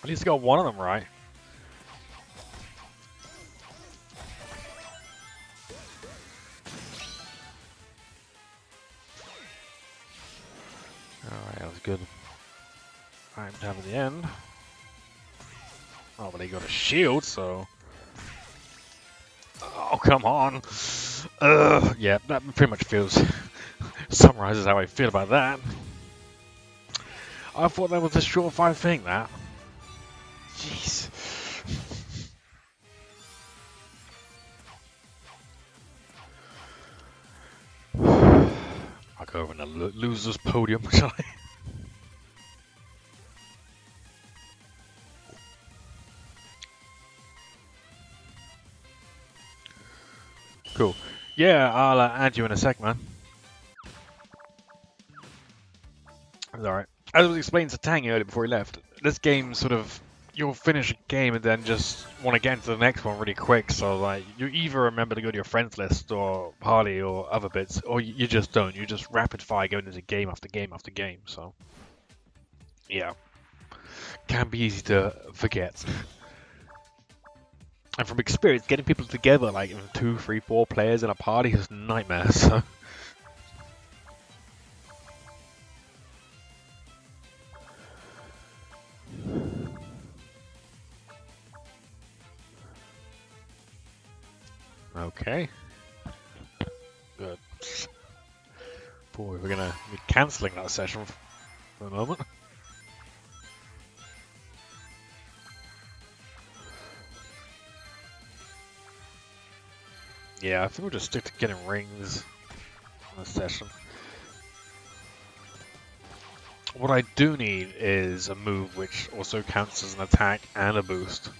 Speaker 1: At least I got one of them right. Alright, that was good. I'm down at the end. Oh, but he got a shield, so. Oh, come on. Yeah, that pretty much summarizes how I feel about that. I thought that was a surefire thing, that. Jeez. Back over in the losers podium, shall I? Cool. Yeah, I'll add you in a sec, man. Alright. As I was explaining to Tang earlier before he left, this game sort of, you'll finish a game and then just want to get into the next one really quick, so like, you either remember to go to your friends list or party or other bits, or you just don't. You just rapid fire going into game after game after game, so. Yeah. Can be easy to forget. And from experience, getting people together, like 2, 3, 4 players in a party is a nightmare, so. Okay. Good. Boy, we're gonna be cancelling that session for a moment. Yeah, I think we'll just stick to getting rings on this session. What I do need is a move which also counts as an attack and a boost.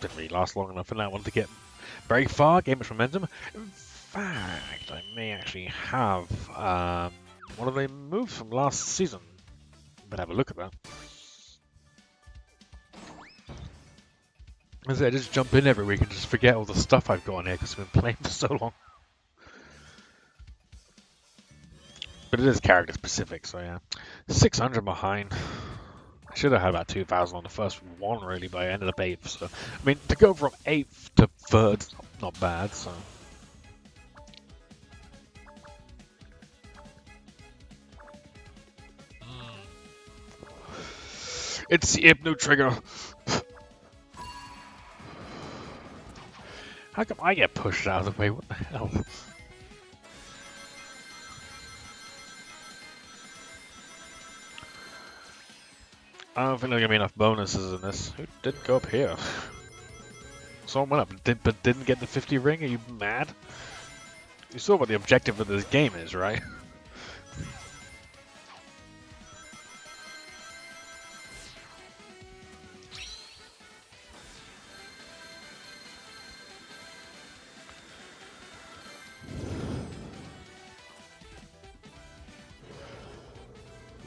Speaker 1: Didn't really last long enough in that one to get very far, gain much momentum. In fact, I may actually have one of the moves from last season. Better have a look at that. As I say, I just jump in every week and just forget all the stuff I've got on here because I've been playing for so long. But it is character specific, so yeah. 600 behind. I should have had about 2,000 on the first one, really, but I ended up 8th. So, I mean, to go from 8th to 3rd, not bad, so. It's the Hypno Trigger. How come I get pushed out of the way? What the hell? I don't think there's gonna be enough bonuses in this. Who didn't go up here? Someone went up but didn't get the 50 ring? Are you mad? You saw what the objective of this game is, right?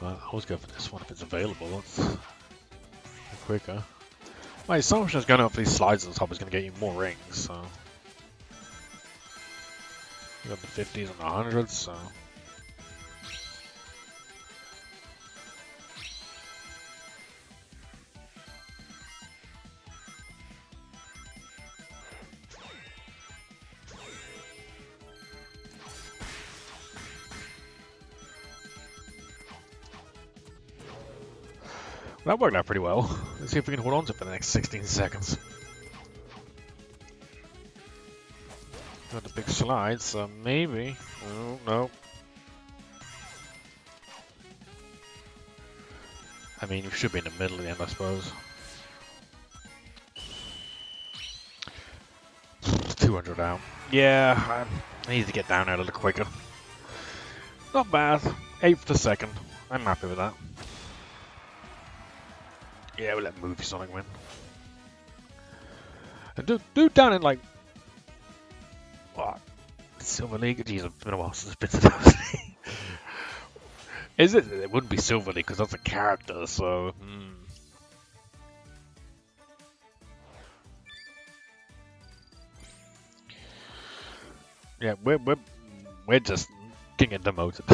Speaker 1: Well, I always go for this one if it's available. That's quicker. My assumption is going up for these slides on the top is going to get you more rings, so. You got the 50s and the 100s, so. That worked out pretty well. Let's see if we can hold on to it for the next 16 seconds. Got the big slide, so maybe. Oh, no. I mean, you should be in the middle of the end, I suppose. 200 out. Yeah, I need to get down there a little quicker. Not bad. 8th to 2nd. I'm happy with that. Yeah, we'll let Movie Sonic win. And do down in like what? Silver League? Jeez, it's been a while since it's been to those. Is it? It wouldn't be Silver League because that's a character, so. Yeah, we're just getting demoted.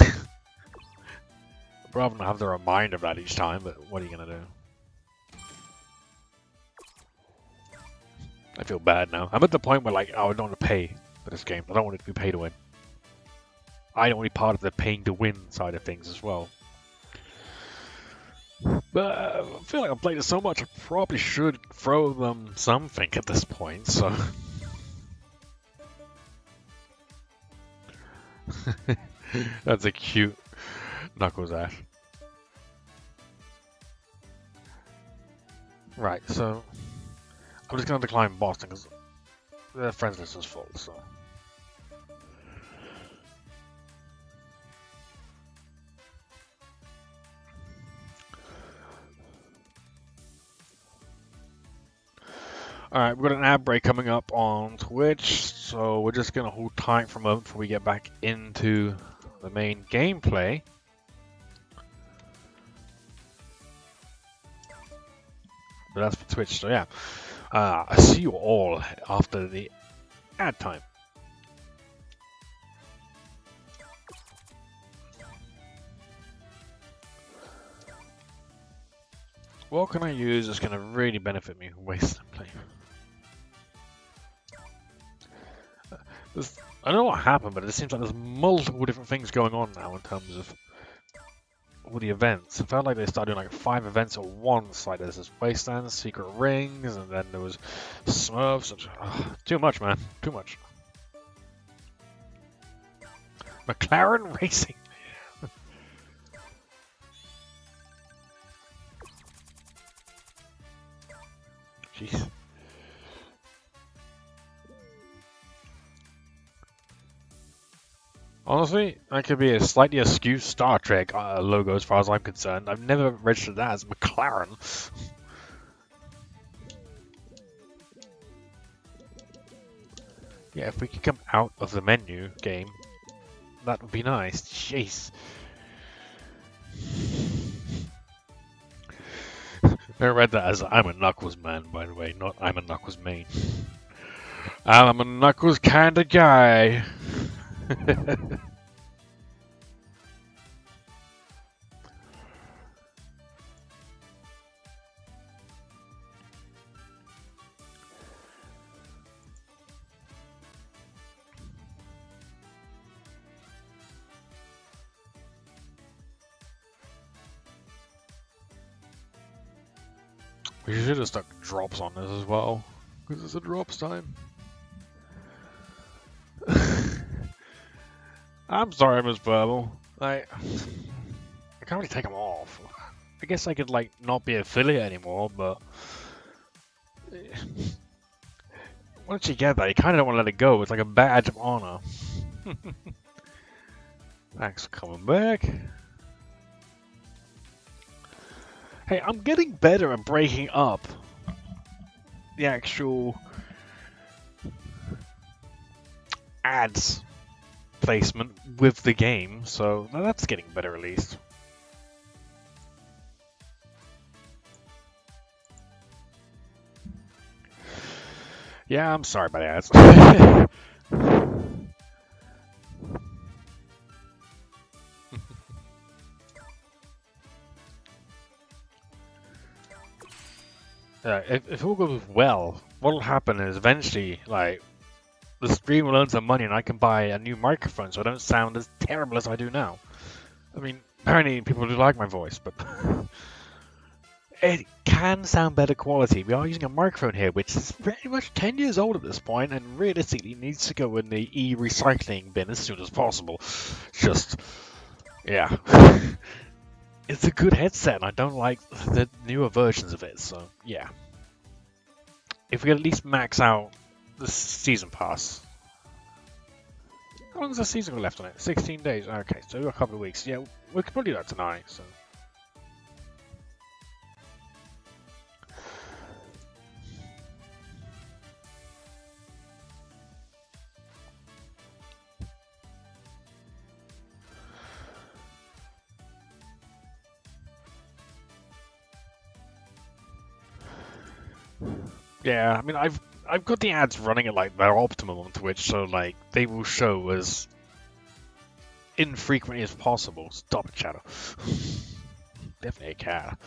Speaker 1: Rather than have the reminder of that each time, but what are you gonna do? I feel bad now. I'm at the point where, like, oh, I don't want to pay for this game. I don't want it to be pay to win. I don't want to be part of the paying to win side of things as well. But I feel like I've played it so much, I probably should throw them something at this point, so. That's a cute Knuckles Ash. Right, so I'm just gonna decline Boston because their friends list is full. So. Alright, we've got an ad break coming up on Twitch, so we're just going to hold tight for a moment before we get back into the main gameplay. But that's for Twitch, so yeah. I see you all after the ad time. What can I use that's going to really benefit me from wasting play? I don't know what happened, but it seems like there's multiple different things going on now in terms of all the events. It felt like they started doing like 5 events at once. Like there's this Wastelands, Secret Rings, and then there was Smurfs. And, too much, man. Too much. McLaren Racing. Jeez. Honestly, that could be a slightly askew Star Trek logo as far as I'm concerned. I've never registered that as McLaren. Yeah, if we could come out of the menu game, that would be nice. Jeez. I read that as I'm a Knuckles man, by the way, not I'm a Knuckles main. I'm a Knuckles kinda guy. We should have stuck drops on this as well, because it's a drops time. I'm sorry, Miss Purple. I can't really take them off. I guess I could like not be affiliate anymore, but once you get that, you kind of don't want to let it go. It's like a badge of honor. Thanks for coming back. Hey, I'm getting better at breaking up the actual ads placement with the game, so that's getting better at least. Yeah, I'm sorry about ads. If all goes well, what'll happen is eventually, like, the stream will earn some money and I can buy a new microphone so I don't sound as terrible as I do now. I mean, apparently people do like my voice, but it can sound better quality. We are using a microphone here which is pretty much 10 years old at this point and realistically needs to go in the e-recycling bin as soon as possible. Just, yeah. It's a good headset and I don't like the newer versions of it, so yeah. If we could at least max out the season pass. How long is the season got left on it? 16 days. Okay, so we've got a couple of weeks. Yeah, we could probably do that tonight. So. Yeah, I mean, I've got the ads running at like their optimum on Twitch, so like they will show as infrequently as possible. Stop it, Shadow. Definitely a cat.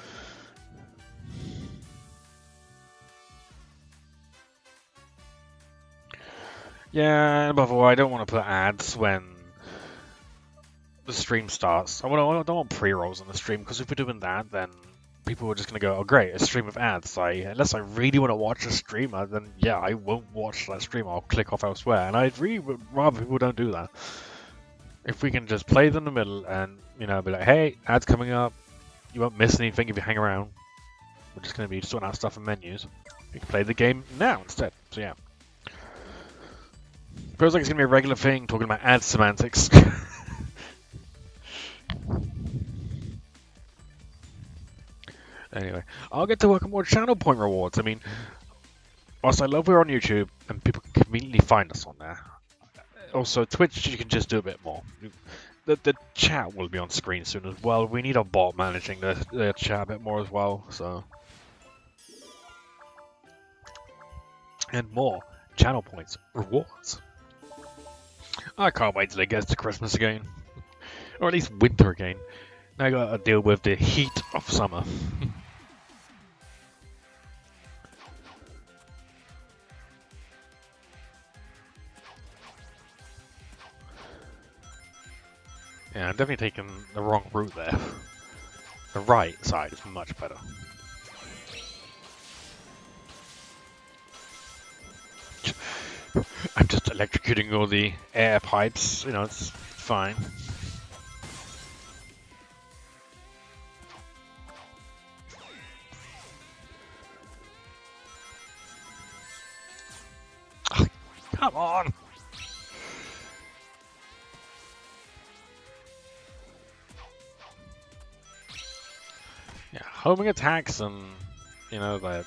Speaker 1: Yeah, and above all, I don't want to put ads when the stream starts. I don't want pre-rolls on the stream because if we're doing that, then people are just going to go, oh great, a stream of ads. Unless I really want to watch a streamer, then yeah, I won't watch that stream. I'll click off elsewhere. And I'd really would rather people don't do that. If we can just play them in the middle and, you know, be like, hey, ads coming up. You won't miss anything if you hang around. We're just going to be sorting out stuff in menus. We can play the game now instead. So yeah. Feels like it's gonna be a regular thing talking about ad semantics. Anyway, I'll get to work on more channel point rewards. I mean, whilst I love we're on YouTube and people can conveniently find us on there. Also, Twitch, you can just do a bit more. The chat will be on screen soon as well. We need a bot managing the chat a bit more as well. So, and more channel points rewards. I can't wait till it gets to Christmas again, or at least winter again. Now I gotta deal with the heat of summer. Yeah, I'm definitely taking the wrong route there. The right side is much better. I'm just electrocuting all the air pipes, you know, it's fine. Oh, come on! Yeah, homing attacks and, you know, that.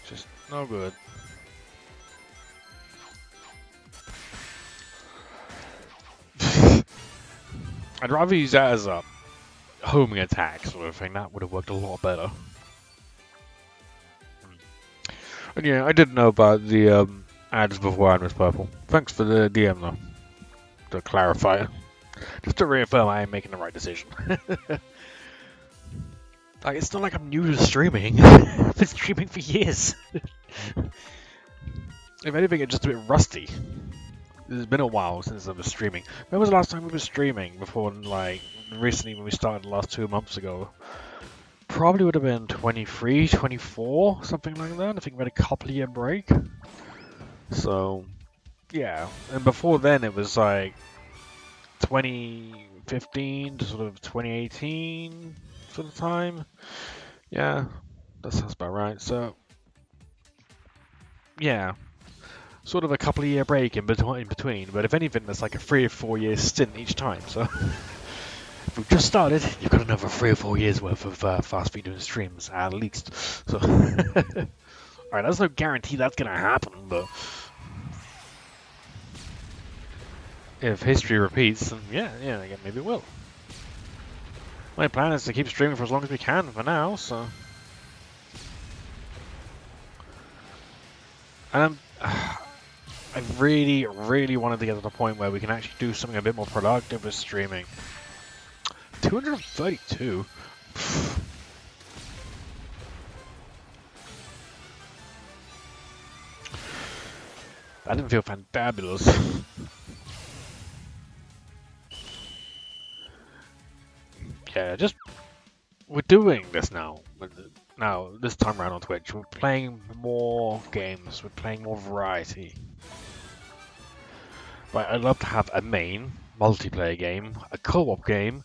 Speaker 1: Just no good. I'd rather use that as a homing attack sort of thing. That would have worked a lot better. And yeah, I didn't know about the ads before Miss Purple. Thanks for the DM though, to clarify. Just to reaffirm I am making the right decision. Like, it's not like I'm new to streaming. I've been streaming for years. If anything, it's just a bit rusty. It's been a while since I was streaming. When was the last time we were streaming? Before, like, recently when we started the last 2 months ago. Probably would have been 23, 24, something like that. I think we had a couple year break. So, yeah. And before then it was like 2015 to sort of 2018 sort of time. Yeah, that sounds about right. So, yeah. Sort of a couple of year break in between, but if anything, that's like a 3 or 4 year stint each time. So if we've just started, you've got another 3 or 4 years worth of fast feed doing streams at least. So, alright, there's no guarantee that's gonna happen, but if history repeats, then yeah, maybe it will. My plan is to keep streaming for as long as we can for now. So, and I really, really wanted to get to the point where we can actually do something a bit more productive with streaming. 232? That didn't feel fantabulous. Yeah, just... We're doing this now. Now, this time around on Twitch, we're playing more games, we're playing more variety. But I'd love to have a main multiplayer game, a co-op game,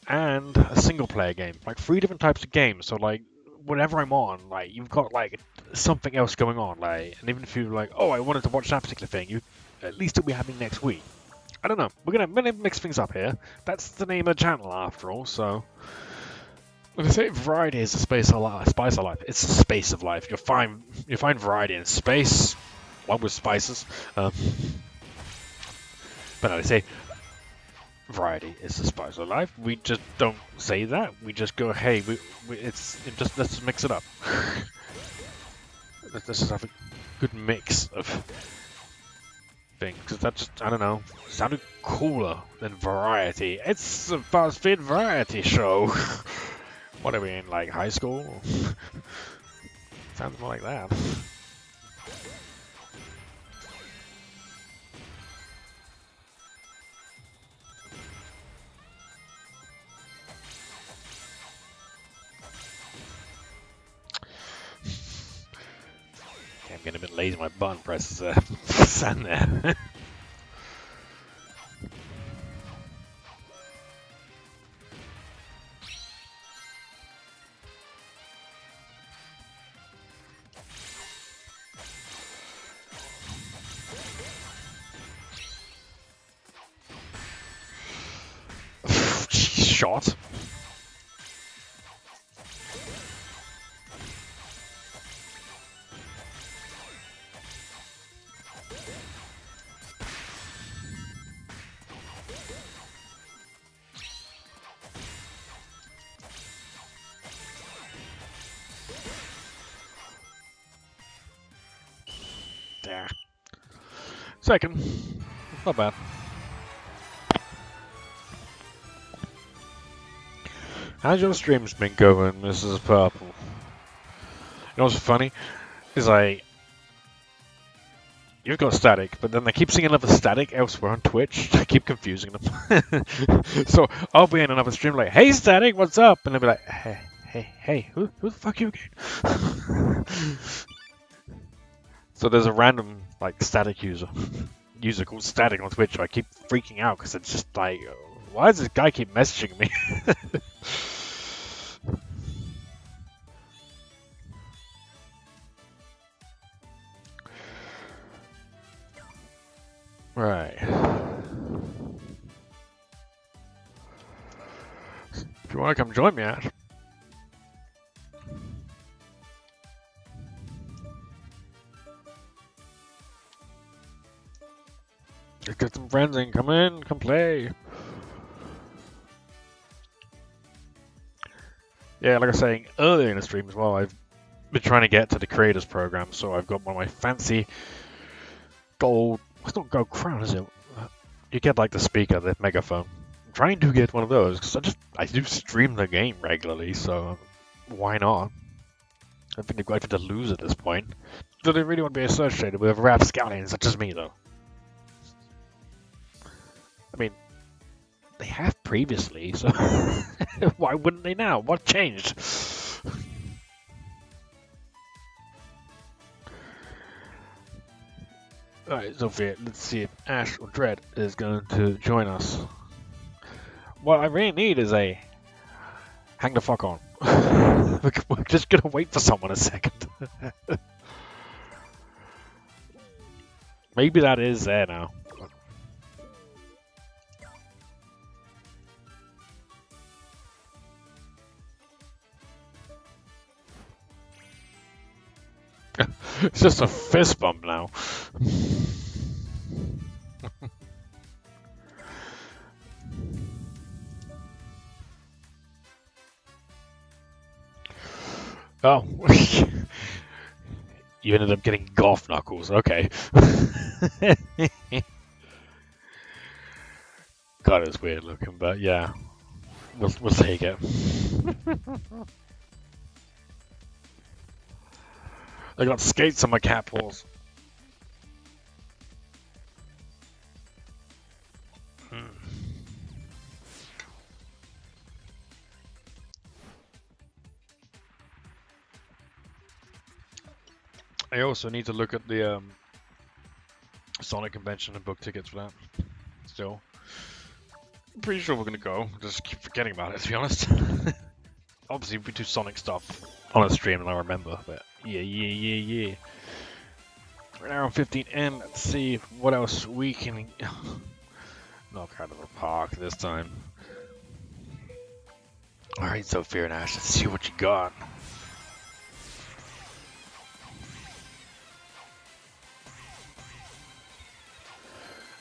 Speaker 1: and a single-player game. Like 3 different types of games. So like, whenever I'm on, like you've got like something else going on. Like, and even if you're like, oh, I wanted to watch that particular thing, you at least it'll be happening next week. I don't know. We're gonna mix things up here. That's the name of the channel after all. So. When I say variety is a spice of life, it's a space of life. You'll find variety in space, along with spices. But no, I say variety is the spice of life. We just don't say that. We just go, hey, let's just mix it up. Let's just have a good mix of things. Because that just, I don't know, sounded cooler than variety. It's a fast food variety show. What are we in, like high school? Sounds more like that. Okay, I'm getting a bit lazy. My button presses stand there. shot. There. Second. Not bad. How's your streams been going, Mrs. Purple? You know what's funny? Is you've got static, but then they keep singing another static elsewhere on Twitch. I keep confusing them. So I'll be in another stream like, hey static, what's up? And they'll be like, hey, who the fuck you again? So there's a random like static user called Static on Twitch. I keep freaking out because it's just like, why does this guy keep messaging me? Right. If you want to come join me, Ash. Let's get some friends in. Come in, come play. Yeah, like I was saying earlier in the stream as well, I've been trying to get to the creators program, so I've got one of my fancy gold. It's not gold crown, is it? You get like the speaker, the megaphone. I'm trying to get one of those because I do stream the game regularly, so why not? I think they're going to lose at this point. Do they really want to be associated with a rapscallion such as me, though? I mean, they have previously, so why wouldn't they now? What changed? Alright, Sophia, let's see if Ash or Dread is going to join us. What I really need is a hang the fuck on. We're just gonna wait for someone a second. Maybe that is there now. It's just a fist bump now. Oh. You ended up getting golf knuckles. Okay. God, it's weird looking, but yeah. We'll take it. I got skates on my cat paws. I also need to look at the Sonic convention and book tickets for that. Still. I'm pretty sure we're gonna go. Just keep forgetting about it, to be honest. Obviously, we do Sonic stuff on a stream and I remember, but yeah. We're now on 15 in. Let's see what else we can knock out of the park this time. Alright, Sophia and Ash, let's see what you got.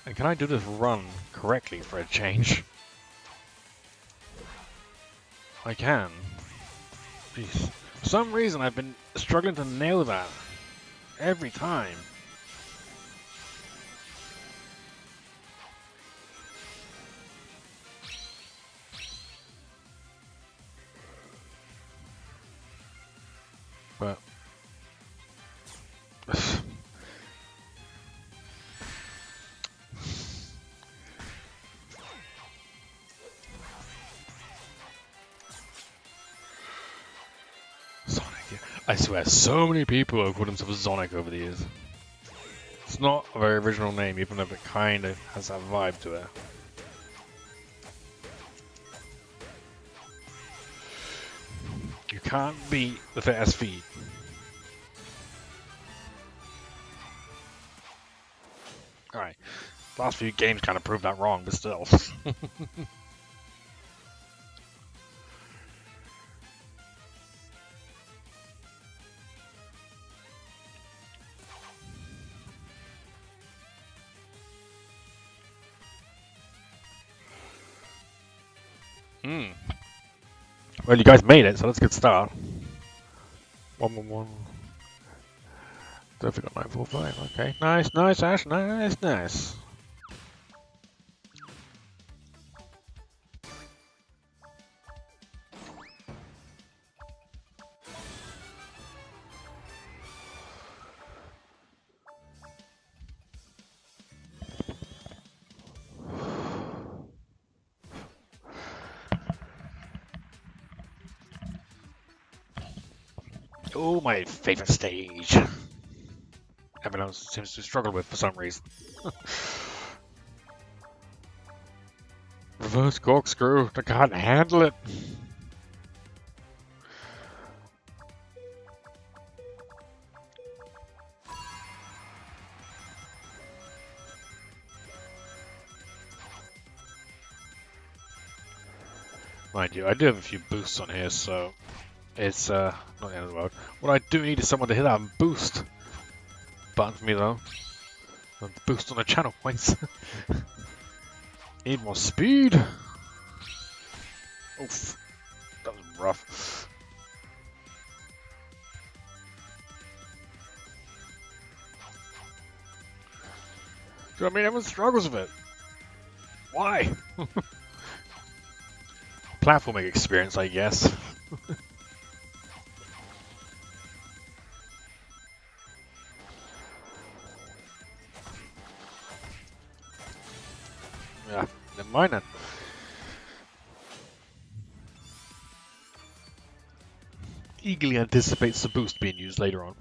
Speaker 1: And can I do this run correctly for a change? I can. Jeez. For some reason I've been struggling to nail that every time. But I swear, so many people have called themselves Sonic over the years. It's not a very original name, even though it kind of has that vibe to it. You can't beat the fast feet. Alright, last few games kind of proved that wrong, but still. Well, you guys made it, so that's a good start. 111. Definitely got 945. Okay, nice, nice, Ash, nice, nice. Oh, my favorite stage. Everyone else seems to struggle with for some reason. Reverse corkscrew. I can't handle it. Mind you, I do have a few boosts on here, so it's not the end of the world. What I do need is someone to hit that boost button for me, though. And boost on the channel points. Need more speed. Oof, that was rough. Do you know what I mean? Everyone struggles with it. Why? Platforming experience, I guess. Yeah, never mind then. Eagerly anticipates the boost being used later on.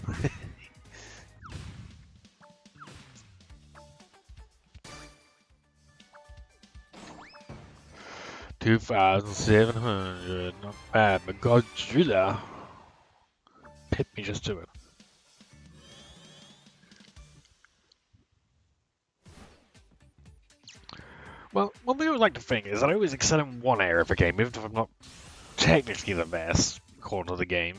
Speaker 1: 2,700, not bad, but Godzilla hit me just to it. Well, one thing I would like to think is that I always excel in one area of a game, even if I'm not technically the best, according to the game.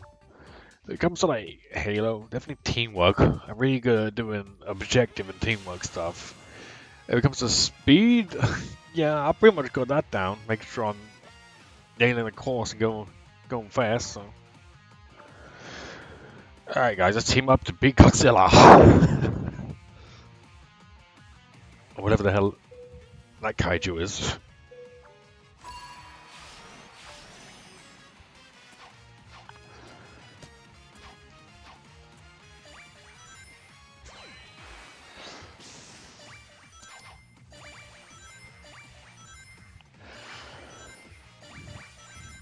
Speaker 1: When it comes to like Halo, definitely teamwork. I'm really good at doing objective and teamwork stuff. When it comes to speed, yeah, I pretty much got that down. Make sure I'm nailing the course and going fast. So, all right, guys, let's team up to beat Godzilla. Or whatever the hell that kaiju is.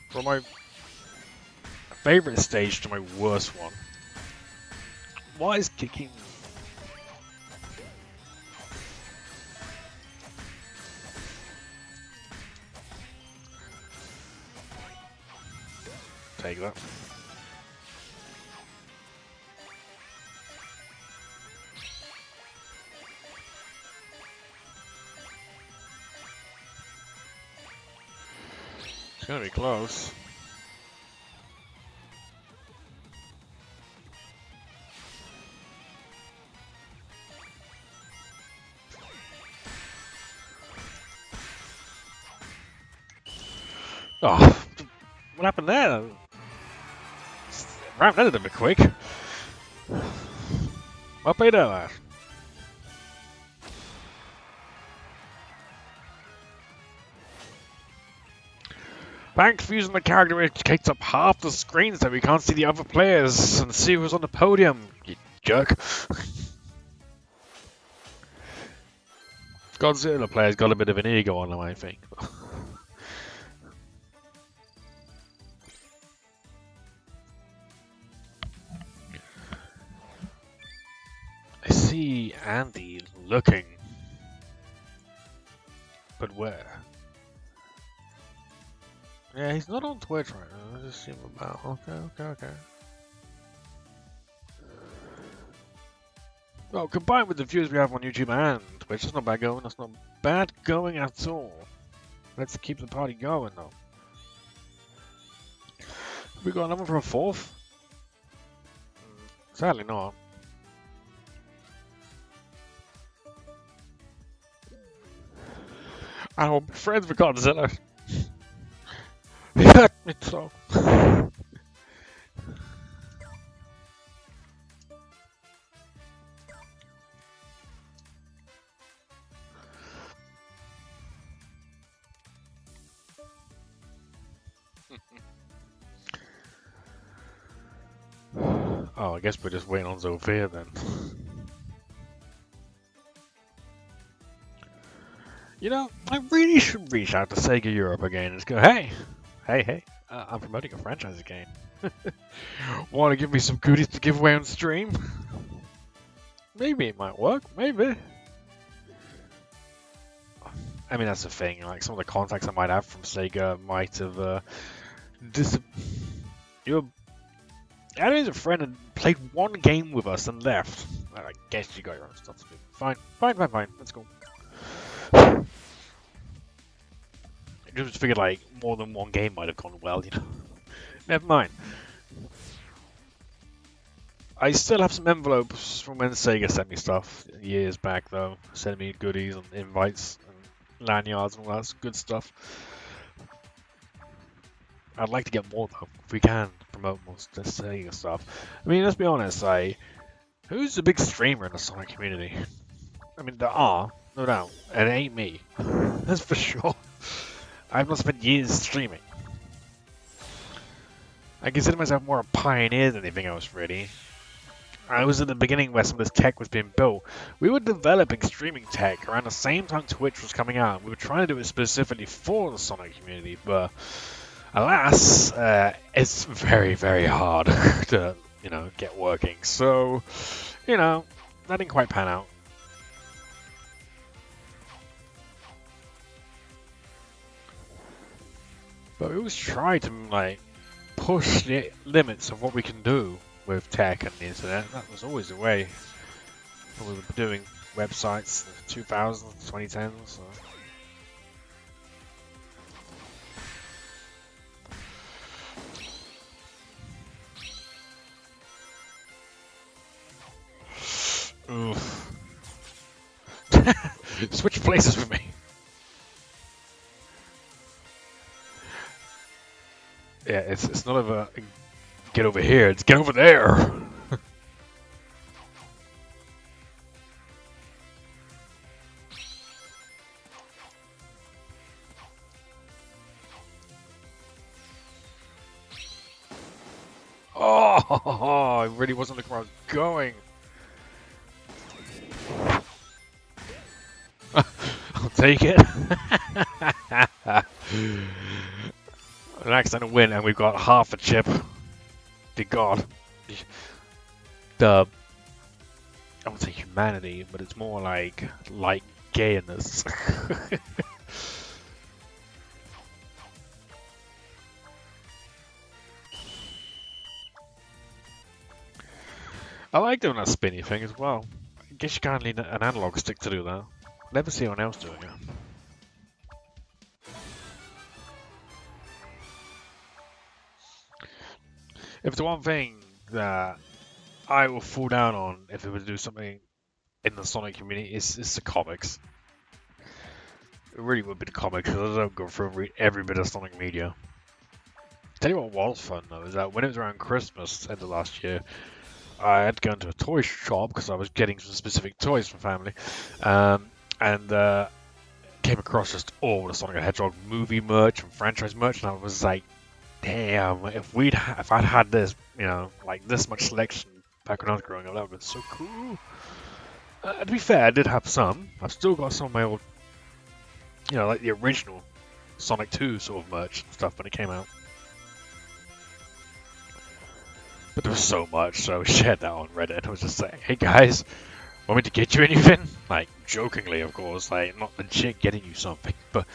Speaker 1: From my favorite stage to my worst one. Why is kicking? Take that. It's gonna be close. Oh, what happened there? Ramp ended a bit quick. Well played there, lad. Thanks for using the character which takes up half the screen so we can't see the other players and see who's on the podium, you jerk. Godzilla player's got a bit of an ego on him, I think. I see Andy looking. But where? Yeah, he's not on Twitch right now. I just see him about. Okay. Well, combined with the views we have on YouTube and Twitch, that's not bad going. That's not bad going at all. Let's keep the party going, though. We got another for a fourth? Sadly not. I will be friends with Godzilla. It's so. Oh, I guess we're just waiting on Zofia then. You know, I really should reach out to Sega Europe again and just go, hey, I'm promoting a franchise again. Want to give me some goodies to give away on stream? Maybe it might work, maybe. I mean, that's the thing, like, some of the contacts I might have from Sega might have, Your Adam's a friend and played one game with us and left. I guess you got your own stuff to do. Fine. Let's go. I just figured, like, more than one game might have gone well, you know. Never mind. I still have some envelopes from when Sega sent me stuff years back, though. Sent me goodies and invites and lanyards and all that good stuff. I'd like to get more, though, if we can promote more Sega stuff. I mean, let's be honest, who's the big streamer in the Sonic community? I mean, there are, no doubt, and it ain't me. That's for sure. I've not spent years streaming. I consider myself more a pioneer than anything else, really. I was at the beginning where some of this tech was being built. We were developing streaming tech around the same time Twitch was coming out. We were trying to do it specifically for the Sonic community, but alas, it's very, very hard to, get working. So, that didn't quite pan out. But we always try to, push the limits of what we can do with tech and the internet. That was always the way when we were doing websites in the 2000s, 2010s. So. Oof. Switch places with me. Yeah, it's not a get over here, it's get over there. Oh, I really wasn't looking where I was going. I'll take it. An accidental win, and we've got half a chip. Dear God. I won't say humanity, but it's more like gayness. I like doing that spinny thing as well. I guess you kind of need an analog stick to do that. Never see anyone else doing it. If the one thing that I will fall down on if it were to do something in the Sonic community is the comics. It really would be the comics, because I don't go through and read every bit of Sonic media. Tell you what was fun though, is that when it was around Christmas, end of last year, I had to go into a toy shop because I was getting some specific toys for family, and came across just all the Sonic the Hedgehog movie merch and franchise merch, and I was like, damn, if I'd had this, like this much selection back when I was growing up, that would have been so cool. To be fair, I did have some. I've still got some of my old, like the original Sonic 2 sort of merch and stuff when it came out. But there was so much, so I shared that on Reddit. I was just like, hey guys, want me to get you anything? Like, jokingly, of course, like, not legit getting you something. But,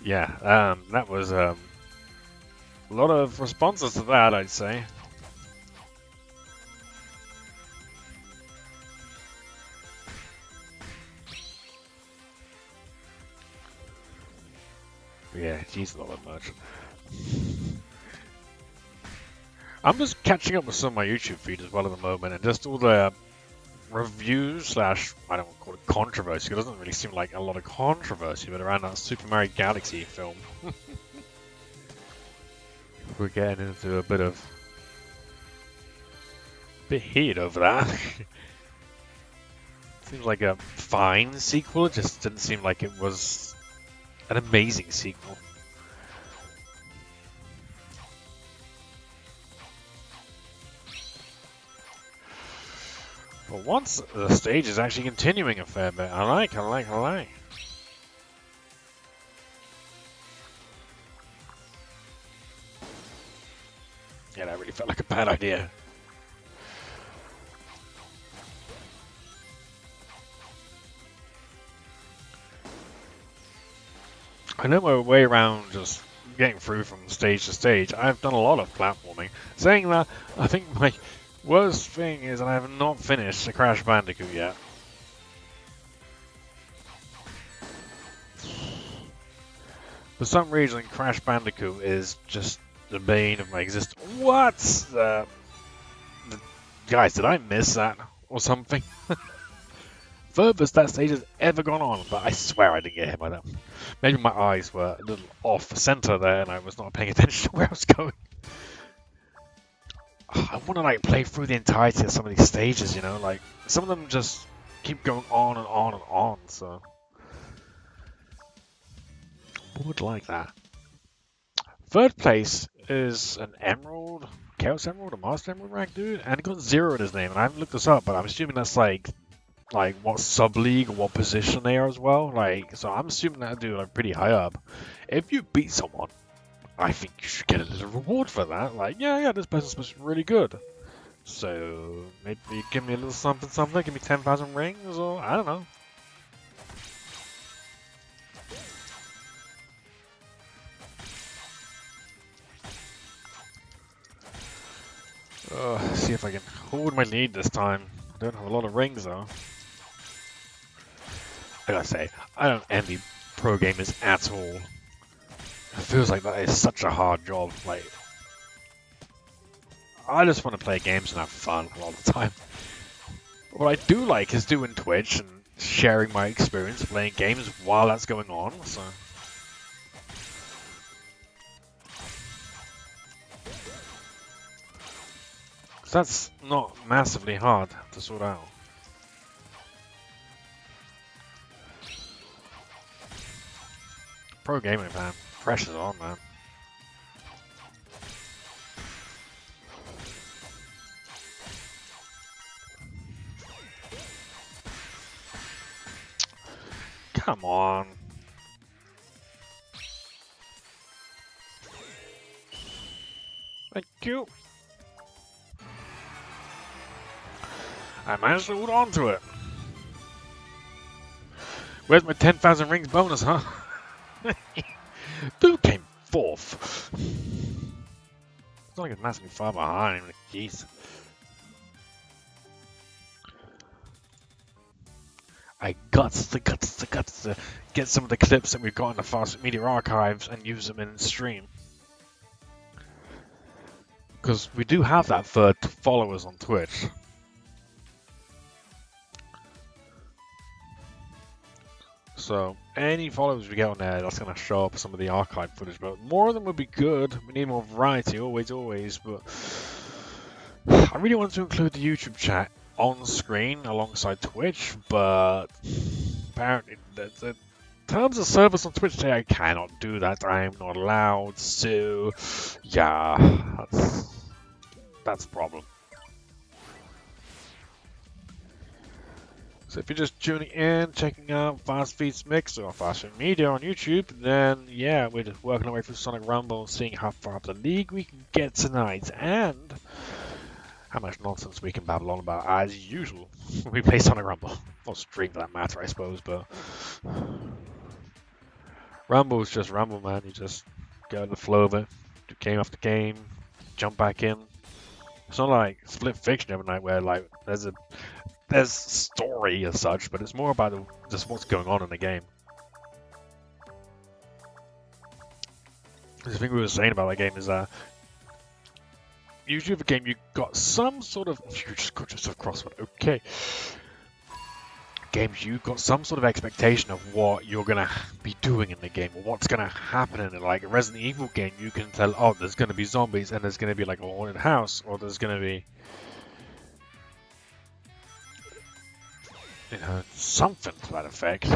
Speaker 1: yeah, that was, a lot of responses to that, I'd say. Yeah, geez, a lot of much. I'm just catching up with some of my YouTube feed as well at the moment, and just all the reviews / I don't call it controversy. It doesn't really seem like a lot of controversy, but around that Super Mario Galaxy film. We're getting into a bit heated over that. Seems like a fine sequel, it just didn't seem like it was an amazing sequel. But once the stage is actually continuing a fair bit, I like. Yeah, that really felt like a bad idea. I know my way around just getting through from stage to stage. I've done a lot of platforming. Saying that, I think my worst thing is that I have not finished the Crash Bandicoot yet. For some reason, Crash Bandicoot is just the bane of my existence. What? Guys, did I miss that or something? Furthest that stage has ever gone on, but I swear I didn't get hit by that. Maybe my eyes were a little off center there and I was not paying attention to where I was going. I want to like play through the entirety of some of these stages, you know, like some of them just keep going on and on and on, so I would like that. Third place is an Emerald, Chaos Emerald, a Master Emerald rank dude, and it got 0 in his name, and I haven't looked this up, but I'm assuming that's like what sub-league or what position they are as well. Like, so I'm assuming that dude like pretty high up. If you beat someone, I think you should get a little reward for that. Like, yeah, this person's supposed to be really good. So maybe give me a little something, give me 10,000 rings, or I don't know. See if I can hold my lead this time. I don't have a lot of rings though. I gotta say, I don't envy pro gamers at all. It feels like that is such a hard job. Like, I just want to play games and have fun a lot of the time. What I do like is doing Twitch and sharing my experience playing games while that's going on. So. That's not massively hard to sort out. Pro gaming, man. Pressure's on, man. Come on. Thank you. I managed to hold on to it. Where's my 10,000 rings bonus, huh? Dude came fourth. It's not like it's massively far behind. Jeez. I guts to get some of the clips that we've got in the Fast Media archives and use them in stream. Because we do have that for followers on Twitch. So, any followers we get on there, that's going to show up some of the archive footage. But more of them would be good. We need more variety, always. But I really wanted to include the YouTube chat on screen alongside Twitch. But apparently, the terms of service on Twitch say I cannot do that. I am not allowed. So, yeah, that's a problem. So if you're just tuning in, checking out Fast Feeds Mix or Fast Food Media on YouTube, then yeah, we're just working our way through Sonic Rumble and seeing how far up the league we can get tonight, and how much nonsense we can babble on about as usual when we play Sonic Rumble. Or stream for that matter, I suppose, but Rumble is just Rumble, man. You just go in the flow of it, do game after game, jump back in. It's not like Split Fiction every night where like there's story as such, but it's more about just what's going on in the game. The thing we were saying about that game is that usually with a game you've got some sort of... You just got yourself crossword, okay. games, you've got some sort of expectation of what you're gonna be doing in the game, or what's gonna happen in it. Like a Resident Evil game, you can tell, oh, there's gonna be zombies, and there's gonna be like a haunted house, or there's gonna be, you know, something to that effect.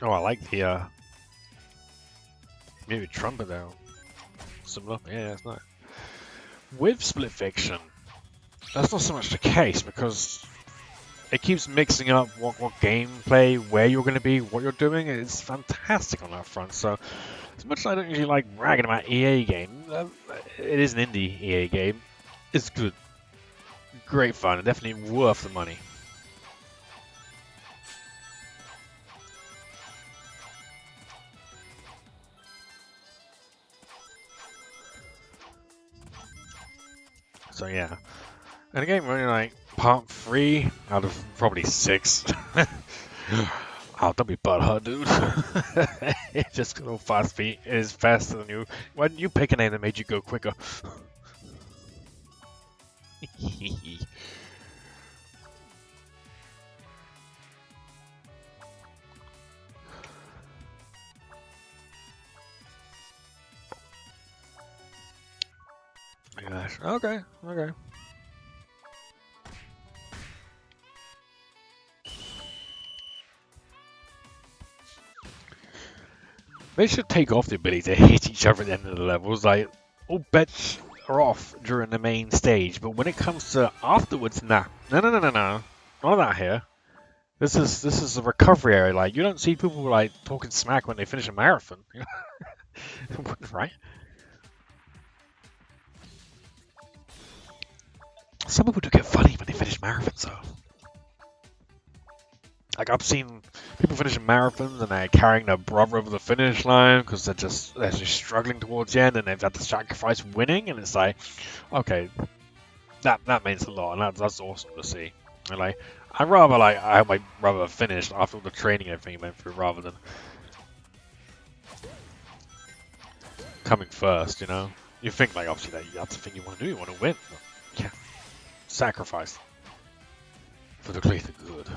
Speaker 1: Oh, I like the maybe trumpet there. Similar, yeah, that's nice. With Split Fiction, that's not so much the case because it keeps mixing up what gameplay, where you're going to be, what you're doing. It's fantastic on that front. So, as much as I don't usually like bragging about EA game, it is an indie EA game. It's good, great fun, and definitely worth the money. So yeah, and again, we're in like part 3 out of probably 6. Oh, don't be butthurt, dude. It's just go fast feet is faster than you. Why didn't you pick a name that made you go quicker? Gosh. Okay, okay. They should take off the ability to hit each other at the end of the levels. Like, all bets are off during the main stage, but when it comes to afterwards, nah. No. None of that here. This is a recovery area. Like, you don't see people like talking smack when they finish a marathon. Right? Some people do get funny when they finish marathons, though. Like, I've seen people finishing marathons and they're carrying their brother over the finish line because they're just struggling towards the end and they've had to sacrifice winning, and it's like, okay, that means a lot, and that's awesome to see. And like, I hope my brother finished after all the training and everything he went through, rather than coming first. You know, you think like obviously that's the thing you want to do. You want to win. But, yeah, sacrifice for the greater good.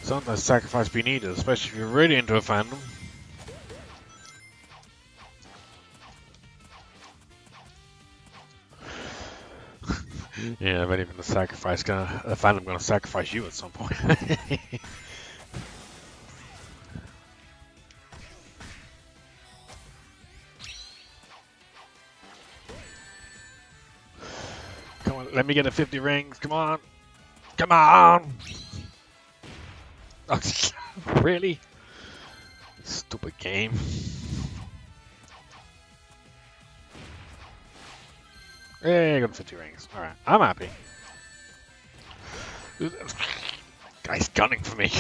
Speaker 1: Sometimes sacrifice be needed, especially if you're really into a fandom. Yeah, I bet even the fandom gonna sacrifice you at some point. Come on, let me get the 50 rings. Come on, come on. Oh, really? Stupid game. Hey, I got 50 rings. Alright, I'm happy. Guy's gunning for me.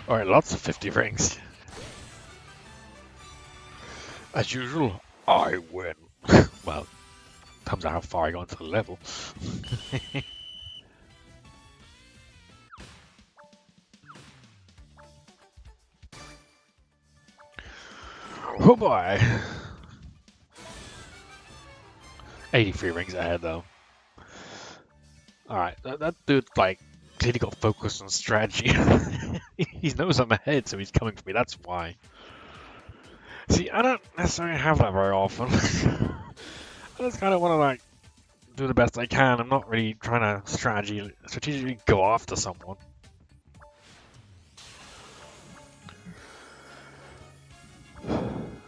Speaker 1: Alright, lots of 50 rings. As usual, I win. Well, comes out how far I got into the level. Oh boy! 83 rings ahead though. Alright, that dude like clearly got focused on strategy. He knows I'm ahead, so he's coming for me, that's why. See, I don't necessarily have that very often. I just kind of want to like do the best I can. I'm not really trying to strategically go after someone.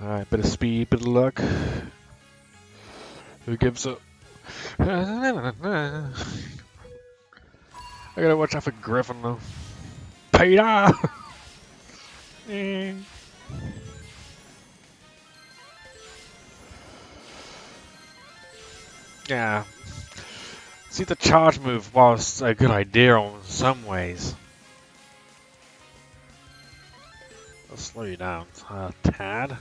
Speaker 1: Alright, bit of speed, bit of luck. Who gives up? I gotta watch out for Griffin though. Peter! Yeah. See, the charge move was a good idea in some ways. I'll slow you down a tad.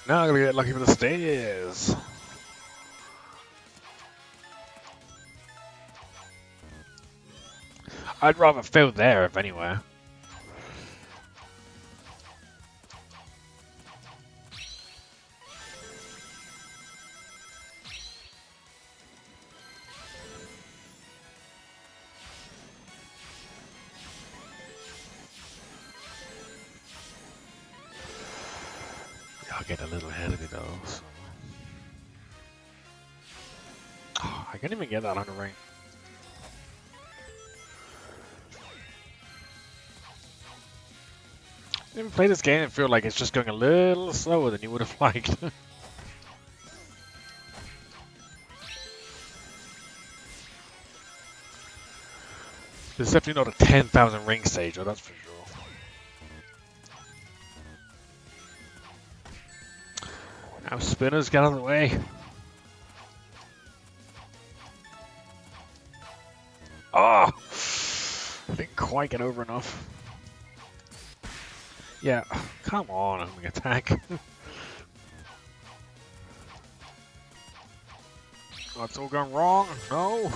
Speaker 1: Now I'm gonna get lucky for the stairs. I'd rather fail there if anywhere. I'll get a little ahead of me though. So. Oh, I can't even get that on the ring. Even play this game and feel like it's just going a little slower than you would have liked. It's definitely not a 10,000 ring stage, though, that's for sure. Now spinners, get out of the way. Oh! Didn't quite get over enough. Yeah, come on, I'm gonna attack. Oh, it's all gone wrong. No.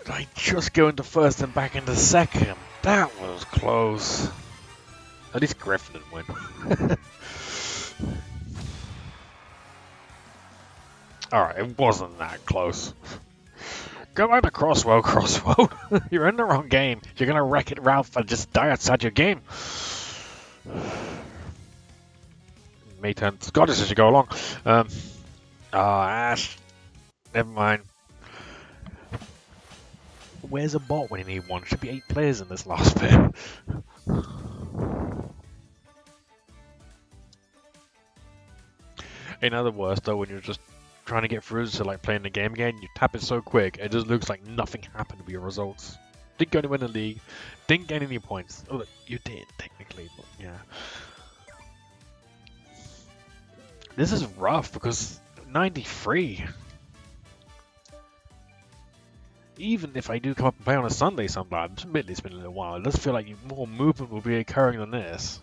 Speaker 1: Did I just go into first and back into second? That was close. At least Griffin didn't win. Alright, it wasn't that close. Go back to Crosswell, Crosswell. You're in the wrong game. You're gonna wreck it, Ralph, and just die outside your game. May turn Scottish as you go along. Ash. Never mind. Where's a bot when you need one? Should be 8 players in this last bit. In other words, though, when you're just trying to get through to like playing the game again, you tap it so quick, it just looks like nothing happened with your results. Didn't go anywhere in the league, didn't get any points. Oh, look, you did technically, but yeah. This is rough because 93. Even if I do come up and play on a Sunday sometimes, admittedly it's been a little while, it does feel like more movement will be occurring than this.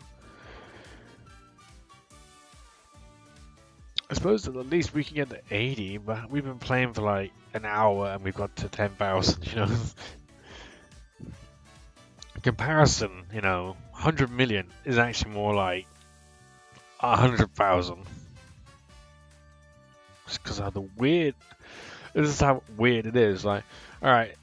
Speaker 1: I suppose that at least we can get to 80, but we've been playing for like an hour and we've got to 10,000, you know. In comparison, you know, 100 million is actually more like 100,000. Just because of the weird, this is how weird it is. Like, alright,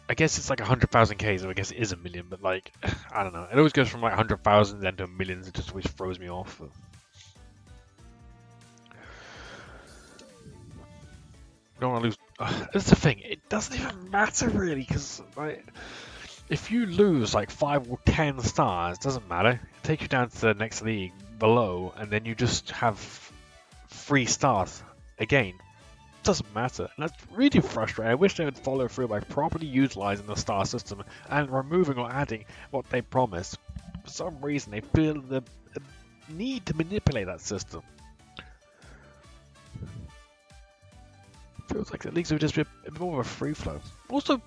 Speaker 1: I guess it's like 100,000 K, so I guess it is a million, but like, I don't know. It always goes from like 100,000 then to millions, it just always throws me off. Don't want to lose. That's the thing. It doesn't even matter really, because like, if you lose like 5 or 10 stars, it doesn't matter. It takes you down to the next league below, and then you just have 3 stars again. It doesn't matter. And that's really frustrating. I wish they would follow through by properly utilizing the star system and removing or adding what they promised. For some reason, they feel the need to manipulate that system. Feels like the leagues would just be a bit more of a free flow. Also,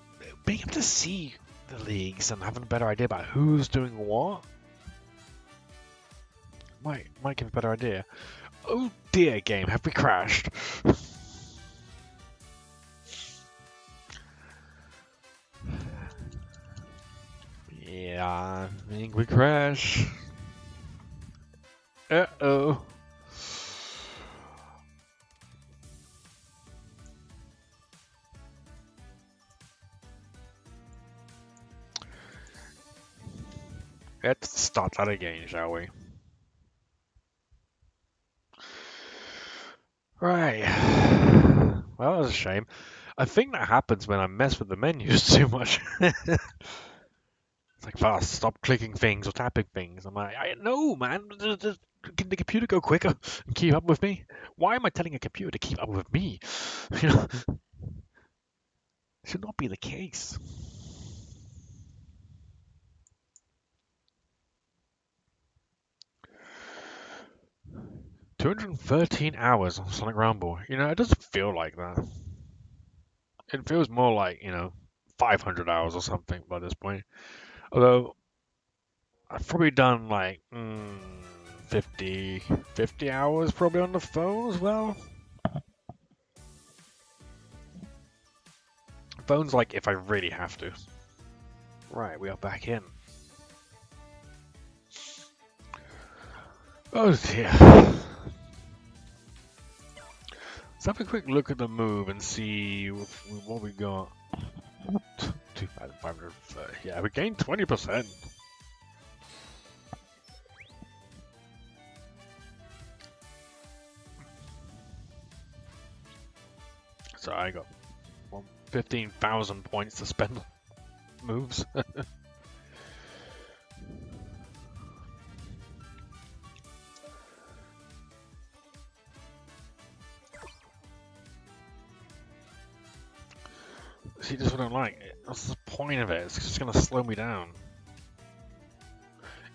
Speaker 1: being able to see the leagues and having a better idea about who's doing what might give a better idea. Oh dear, game, have we crashed? Yeah, I think we crashed. Uh-oh. Let's start that again, shall we? Right. Well, that was a shame. I think that happens when I mess with the menus too much. It's like, fast, stop clicking things or tapping things. I'm like, no, man. Just, can the computer go quicker and keep up with me? Why am I telling a computer to keep up with me? You know, should not be the case. 213 hours on Sonic Rumble. You know, it doesn't feel like that. It feels more like, 500 hours or something by this point. Although, I've probably done like 50 hours probably on the phone as well. Phone's like if I really have to. Right, we are back in. Oh dear. Let's have a quick look at the move and see what we got. 2,530. Yeah, we gained 20%. So I got 15,000 points to spend on moves. See, this is what I don't like. What's the point of it? It's just gonna slow me down.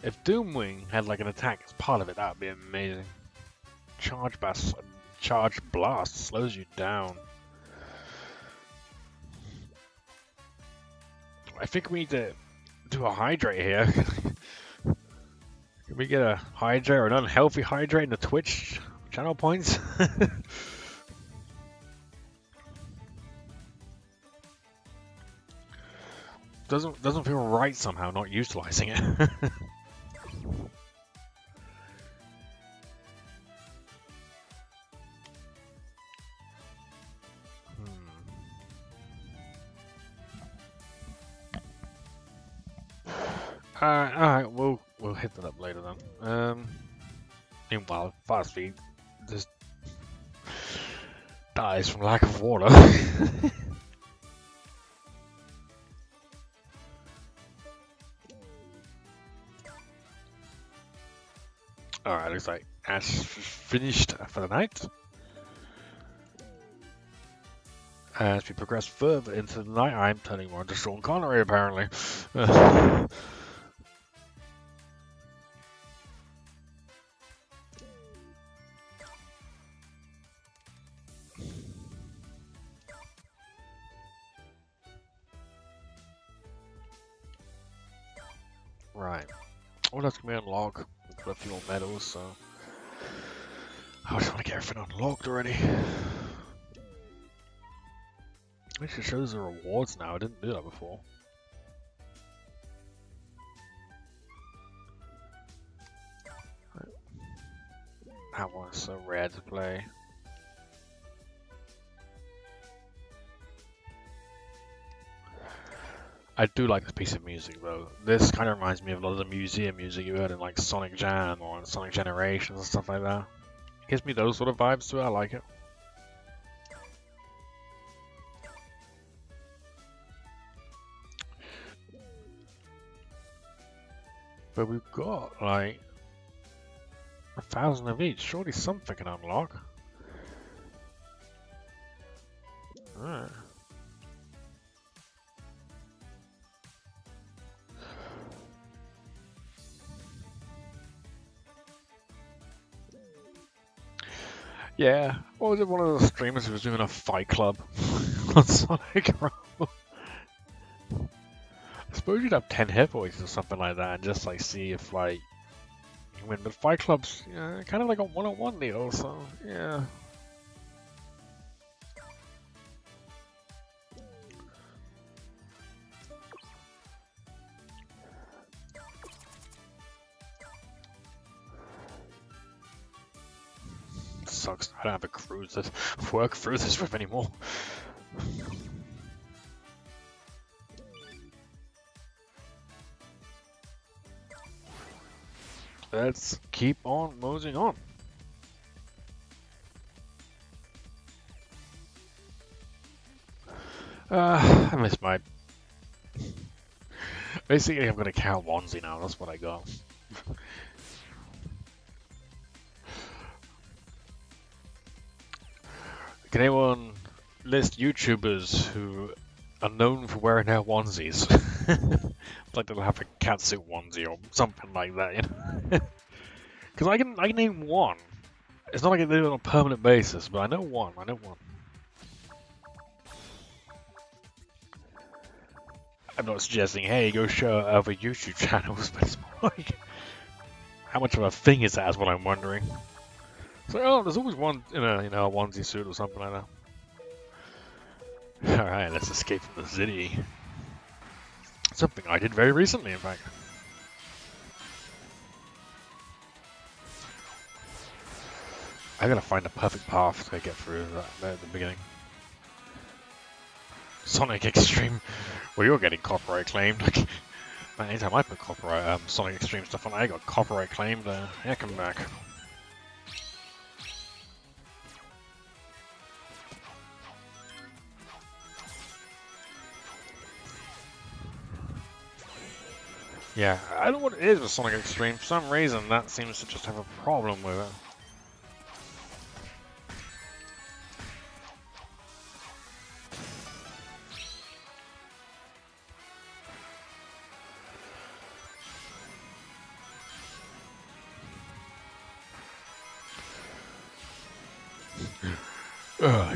Speaker 1: If Doomwing had like an attack as part of it, that would be amazing. Charge blast slows you down. I think we need to do a hydrate here. Can we get a hydrate or an unhealthy hydrate in the Twitch channel points? Doesn't feel right somehow not utilizing it. Alright, we'll hit that up later then. Meanwhile, Fast Feed just dies from lack of water. Alright, looks like Ash finished for the night. As we progress further into the night, I'm turning more into Sean Connery apparently. Right. What else can we unlock? We've got a few more medals, so I just want to get everything unlocked already. Actually shows the rewards now, I didn't do that before. That one's so rare to play. I do like this piece of music though. This kind of reminds me of a lot of the museum music you heard in like Sonic Jam or in Sonic Generations and stuff like that. It gives me those sort of vibes to it, I like it. But we've got like 1,000 of each. Surely something can unlock. Alright. Yeah, what was it? One of the streamers who was doing a fight club on Sonic Rumble. I suppose you'd have 10 hit points or something like that, and just like see if like you win. But fight clubs, yeah, kind of like a one-on-one deal. So yeah. Sucks. I don't have a cruise to work through this with anymore. Let's keep on moseying on. I miss my... Basically, I've got a cow onesie now, that's what I got. Can anyone list YouTubers who are known for wearing their onesies? Like they'll have a catsuit onesie or something like that, you know? Because I can name one. It's not like they do it on a permanent basis, but I know one. I know one. I'm not suggesting, hey, go show other YouTube channels, but it's more like, how much of a thing is that? Is what I'm wondering. So, oh, there's always one in a a onesie suit or something like that. All right, let's escape from the city. Something I did very recently, in fact. I gotta find the perfect path to get through that at the beginning. Sonic Extreme. Well, you're getting copyright claimed. Anytime I put copyright Sonic Extreme stuff on, I got copyright claimed. Yeah, come back. Yeah, I don't know what it is with Sonic Extreme. For some reason, that seems to just have a problem with it.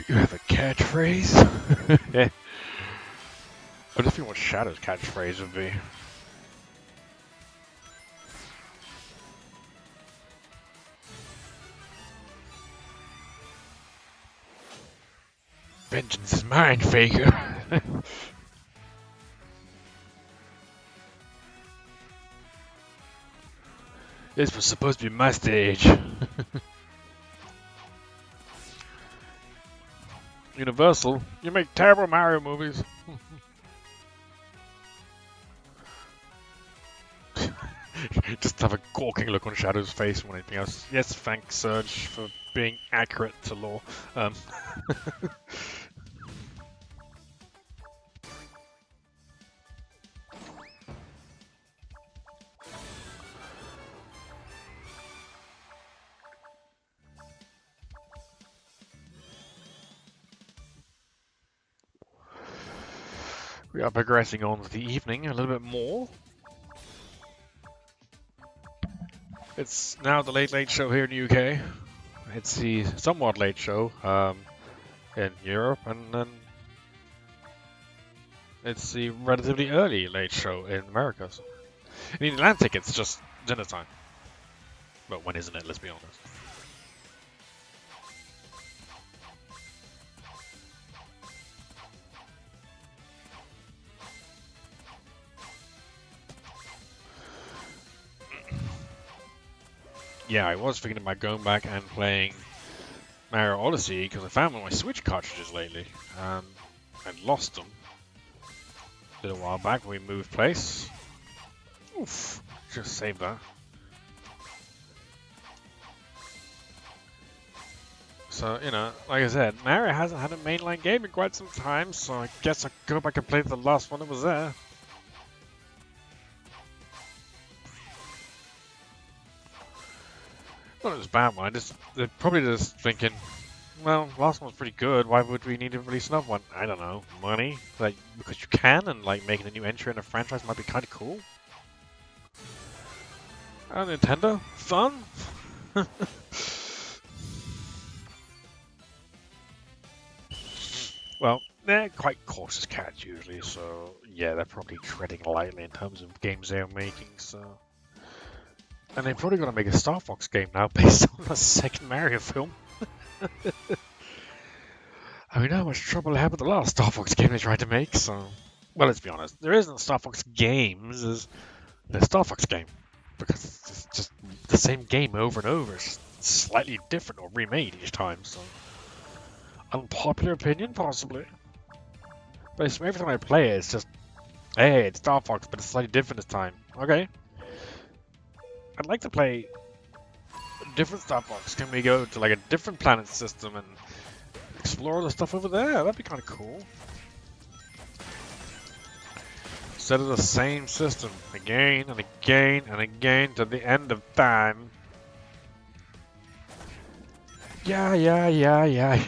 Speaker 1: You have a catchphrase? Yeah. I just feel what Shadow's catchphrase would be. Vengeance is mine, Faker. This was supposed to be my stage. Universal, you make terrible Mario movies. Just have a gawking look on Shadow's face more than anything else. Yes, thanks, Surge, for being accurate to lore. We are progressing on to the evening a little bit more. It's now the late show here in the UK. It's the somewhat late show in Europe, and then it's the relatively early late show in America. So in the Atlantic, it's just dinner time. But when isn't it? Let's be honest. Yeah, I was thinking about going back and playing Mario Odyssey because I found one of my Switch cartridges lately. I lost them a little while back when we moved place. Oof, just saved that. So, you know, like I said, Mario hasn't had a mainline game in quite some time, so I guess I'll go back and play the last one that was there. Not as bad one, they're probably just thinking, well, last one was pretty good, why would we need to release another one? I don't know, money? Like, because you can, and like making a new entry in a franchise might be kind of cool. Nintendo? Fun? Well, they're quite cautious cats usually, so yeah, they're probably treading lightly in terms of games they're making, so... And they're probably going to make a Star Fox game now based on the second Mario film. I mean, how much trouble they had with the last Star Fox game they tried to make, so... Well, let's be honest, there isn't Star Fox games, there's Star Fox game. Because it's just the same game over and over, it's just slightly different or remade each time, so... Unpopular opinion, possibly. But every time I play it, it's just... Hey, it's Star Fox, but it's slightly different this time. Okay. I'd like to play a different Star Fox. Can we go to like a different planet system and explore the stuff over there? That'd be kind of cool. Instead of the same system again and again and again to the end of time. Yeah.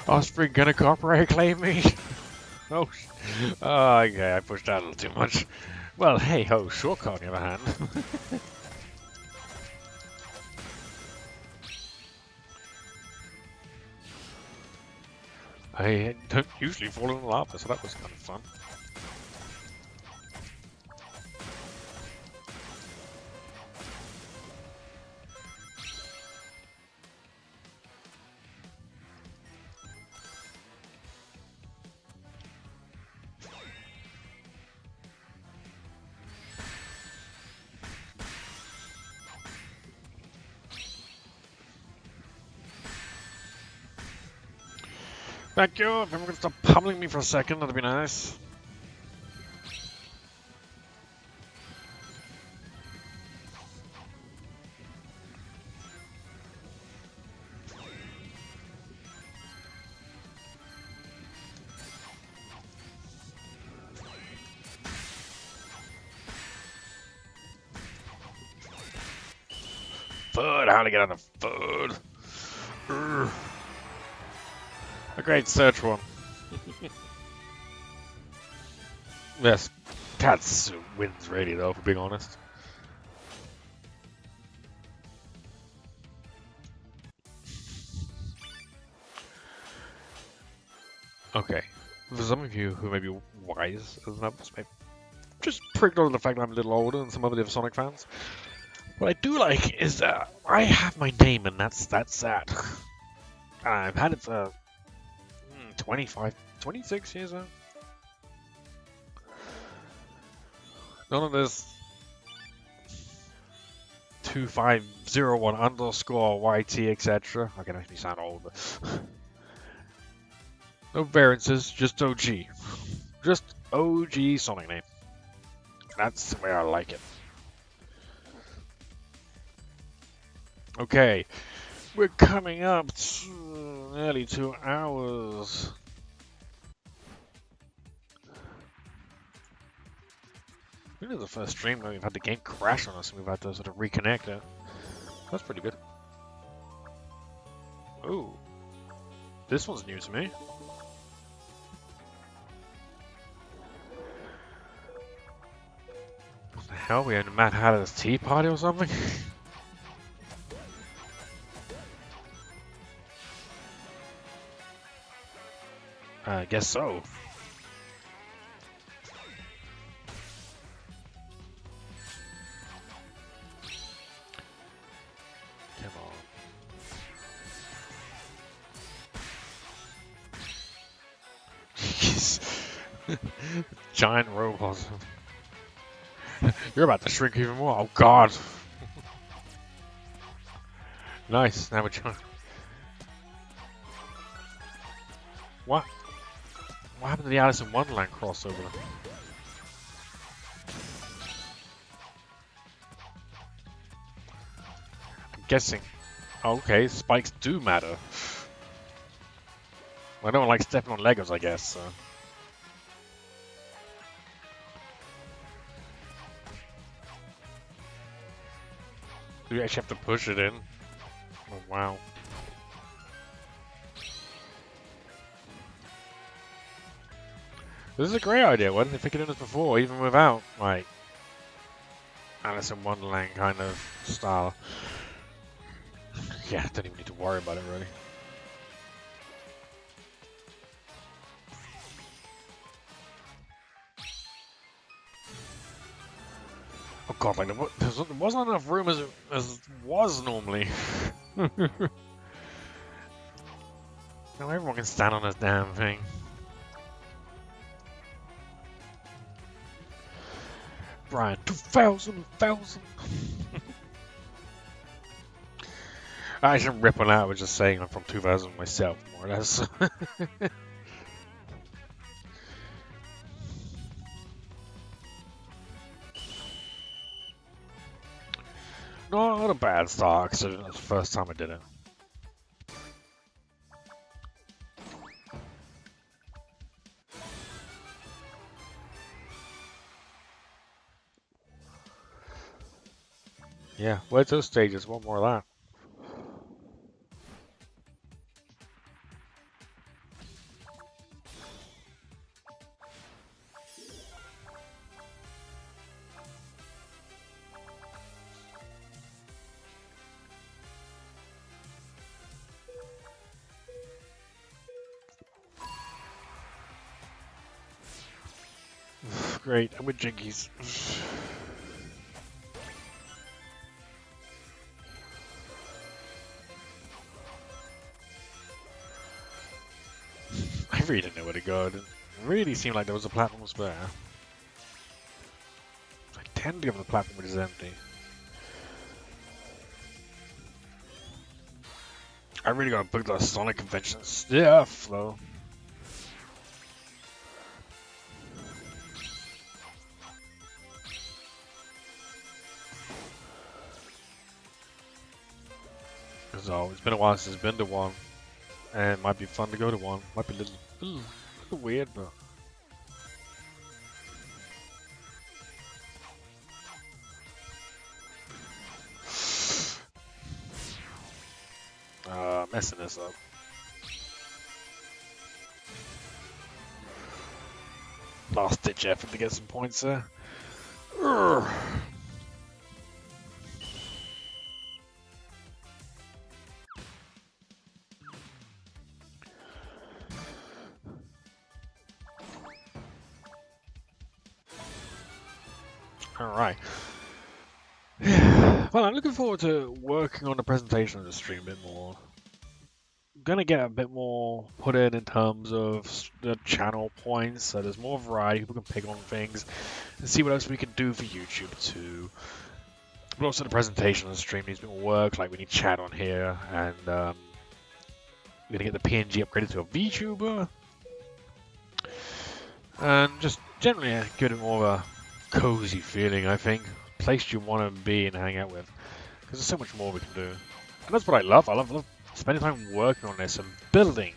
Speaker 1: Osprey gonna copyright claim me? Oh, okay, I pushed out a little too much. Well, hey ho, shortcut on the other hand. I don't usually fall in lava, so that was kind of fun. Thank you. If everyone can stop pummeling me for a second, that'd be nice. Food, how to get on the food. Urgh. A great search one. Yes, Cats wins really though, for being honest. Okay, for some of you who may be wise as others, may just pricked on the fact that I'm a little older than some other Sonic fans. What I do like is that I have my name, and that's that. I've had it for 25, 26 years now. None of this 2501 underscore YT etc. Okay, that makes me sound old, but no variances, just OG. Just OG Sonic name. That's the way I like it. Okay, we're coming up to nearly 2 hours. This is the first stream that we've had the game crash on us and we've had to sort of reconnect it. That's pretty good. Ooh. This one's new to me. What the hell? We had Mad Hatter's tea party or something? I guess so. Come on. Jeez. Giant robots. You're about to shrink even more. Oh god. Nice. Now we're trying. What? What happened to the Alice in Wonderland crossover? I'm guessing. Okay, spikes do matter. I don't like stepping on Legos, I guess. So. Do you actually have to push it in? Oh, wow. This is a great idea. Why didn't they think of this before, even without, like, Alice in Wonderland kind of style? Yeah, don't even need to worry about it, really. Oh god, like, there wasn't enough room as was normally. Now everyone can stand on this damn thing. Brian, 2,000. I shouldn't rip on that, I was just saying I'm from 2000 myself, more or less. No, not a bad start, because it was the first time I did it. Yeah, where's those stages? One more of that. Great, I'm with Jinkies. I really didn't know where to go. It really seemed like there was a platform spare. I tend to go for the platform which is empty. I really gotta book the Sonic convention stuff, though. So it's been a while since I've been to one, and it might be fun to go to one. Might be a little weird, but messing this up. Last ditch effort to get some points there. Urgh. Alright. Well, I'm looking forward to working on the presentation of the stream a bit more. I'm gonna get a bit more put in terms of the channel points, so there's more variety, people can pick on things, and see what else we can do for YouTube too. But also the presentation of the stream needs a bit more work, like we need chat on here, and we're gonna get the PNG upgraded to a VTuber. And just generally give it more of a cozy feeling, I think. Place you want to be and hang out with. Because there's so much more we can do. And that's what I love. I love spending time working on this and building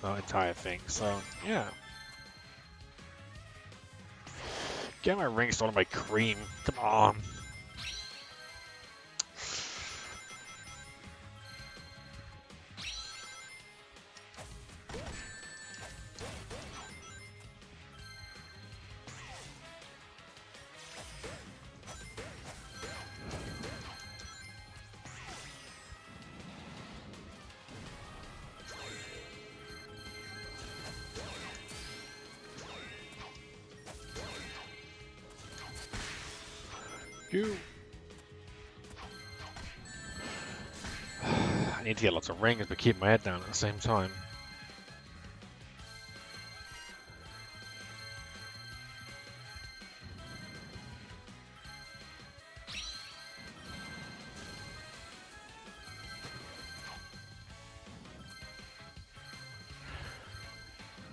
Speaker 1: the entire thing. So, yeah. Get my ring started by cream. Come on. I need to get lots of rings, but keep my head down at the same time.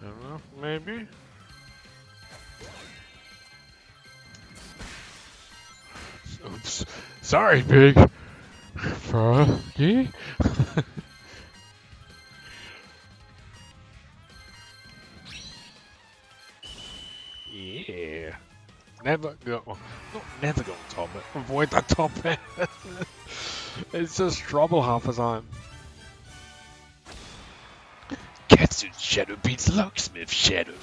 Speaker 1: I don't know, maybe? Oops. Sorry, pig. Froggy? Yeah. Never go. Not never go on top, but avoid that top end. It's just trouble half the time. Catsuit Shadow beats Locksmith Shadow.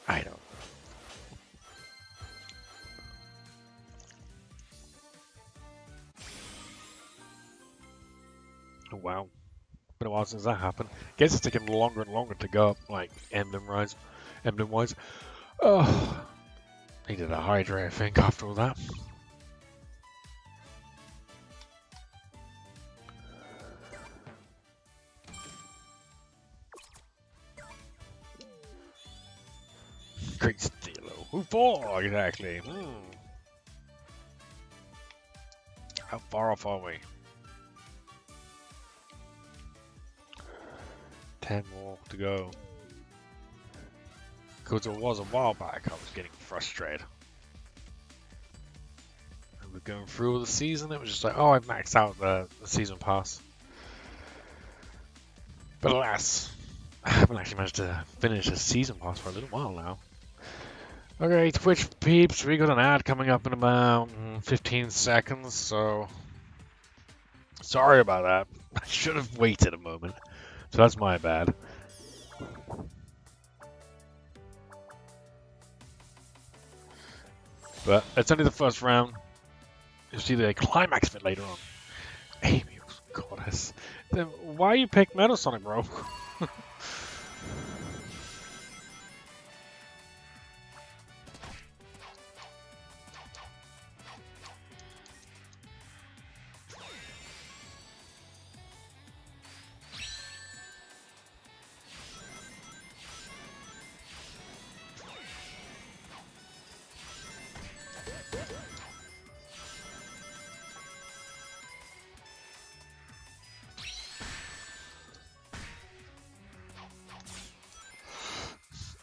Speaker 1: I don't. Oh wow. Been a while since that happened. Guess it's taking longer and longer to go up, like emblem wise. Oh, needed a hydrate, I think, after all that. Great Steelo. Who for exactly? How far off are we? 10 more to go. Because it was a while back, I was getting frustrated. And we're going through the season, it was just like, oh, I've maxed out the season pass. But alas, I haven't actually managed to finish the season pass for a little while now. Okay, Twitch peeps, we got an ad coming up in about 15 seconds, so sorry about that. I should have waited a moment. So that's my bad. But it's only the first round. You'll see the climax of it later on. Amy, goddess. Then why you pick Metal Sonic, bro?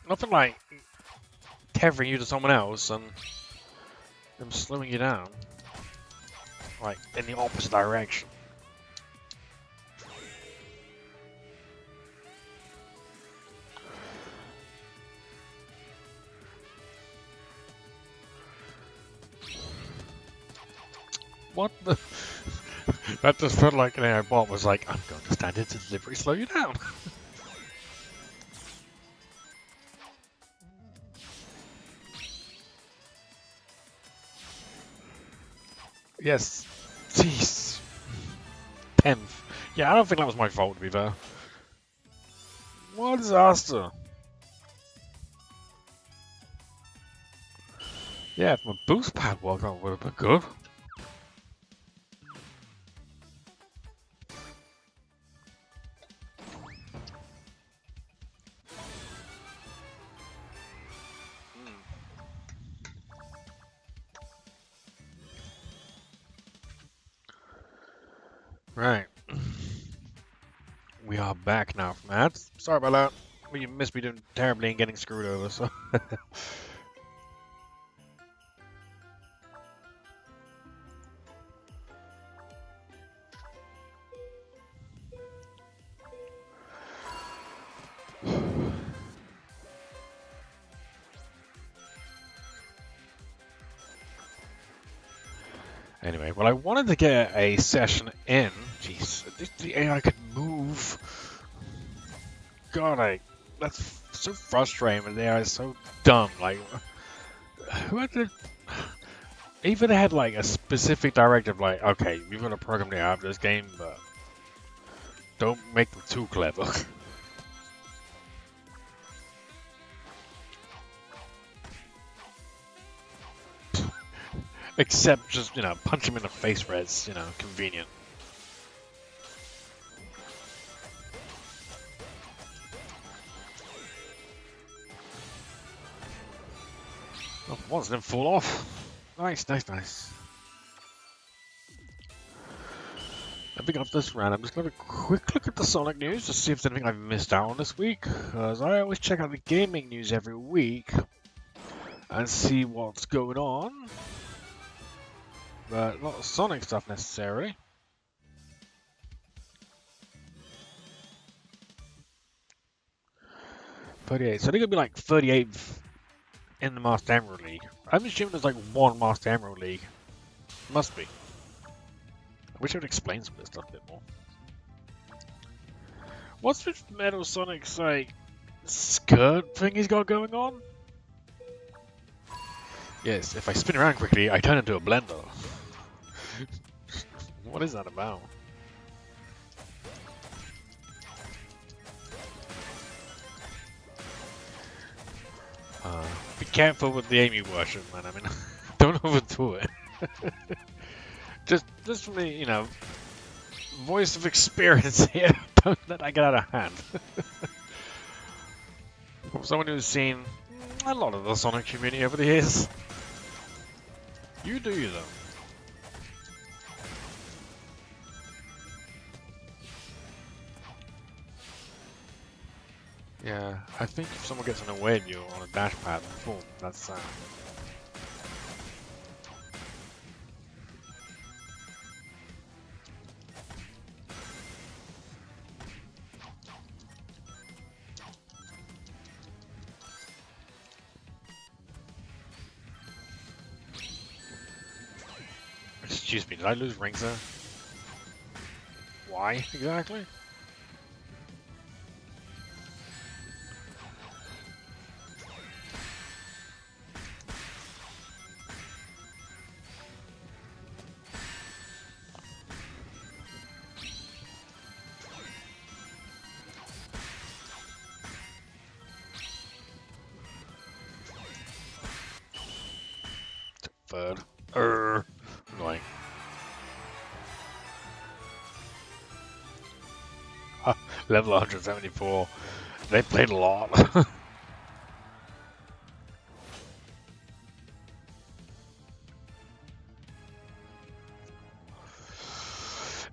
Speaker 1: Nothing like tethering you to someone else and them slowing you down, like in the opposite direction. What the? That just felt like an AI bot was like, I'm going to stand it to deliberately slow you down. Yes. Jeez. 10th. Yeah, I don't think that was my fault, to be fair. What a disaster. Yeah, if my boost pad worked, that would have been good. Right. We are back now from ads. Sorry about that. Well, you missed me doing terribly and getting screwed over, so. Anyway, well, I wanted to get a session in. Jeez, the AI could move. God, that's so frustrating when the AI is so dumb. Like, who had to? Even they had like a specific directive, like, okay, we've got a program to have this game, but don't make them too clever. Except just, punch him in the face where it's, convenient. Oh, once didn't fall off. Nice, nice, nice. I think after this round, I'm just going to quick look at the Sonic news to see if there's anything I've missed out on this week. Because I always check out the gaming news every week and see what's going on. But not Sonic stuff necessarily. So they're going to be like 38th in the Master Emerald League. I'm assuming there's like one Master Emerald League. Must be. I wish I would explain some of this stuff a bit more. What's with Metal Sonic's like skirt thing he's got going on? Yes, if I spin around quickly, I turn into a blender. What is that about? Be careful with the Amy version, man. I mean, don't overdo it. just for me, voice of experience here. Don't let that get out of hand. From someone who's seen a lot of the Sonic community over the years. You do you, though. Yeah, I think if someone gets in the way of you on a dash pad, boom, that's Excuse me, did I lose rings there? Why exactly? third. Annoying. Level 174. They played a lot.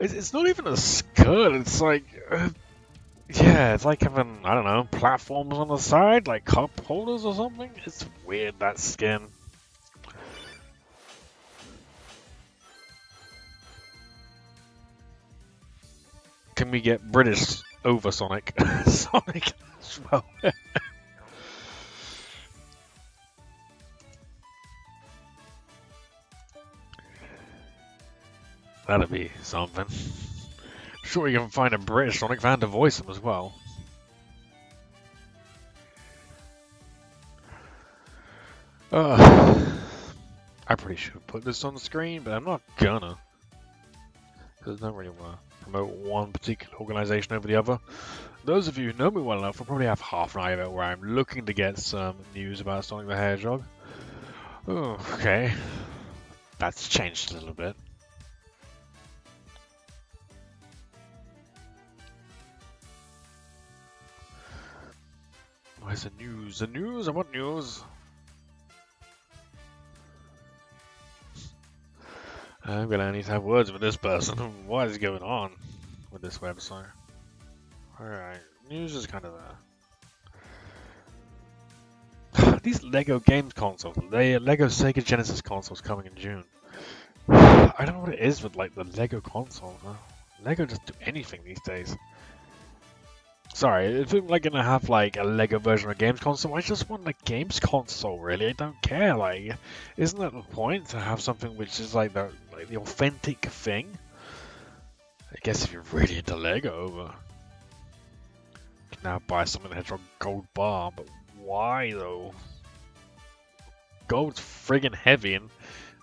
Speaker 1: It's not even a skirt, it's like... yeah, it's like having, I don't know, platforms on the side, like cup holders or something. It's weird, that skin. Can we get British over Sonic? Sonic as well. That'd be something. Sure, you can find a British Sonic fan to voice him as well. I probably should put this on the screen, but I'm not gonna. Because I don't really want to promote one particular organization over the other. Those of you who know me well enough will probably have half an eye of it where I'm looking to get some news about Sonic the Hedgehog. Oh, okay. That's changed a little bit. Where's the news? The news? I want news. I'm gonna need to have words with this person. What is going on with this website? Alright, news is kind of there. These Lego games consoles, the Lego Sega Genesis consoles coming in June. I don't know what it is with like the Lego console. Huh? Lego just do anything these days. Sorry, if I'm like gonna have like a Lego version of a games console, I just want a games console. Really, I don't care. Like, isn't that the point to have something which is like the authentic thing? I guess if you're really into Lego, but you can now buy Sonic the Hedgehog gold bar. But why though? Gold's friggin' heavy, and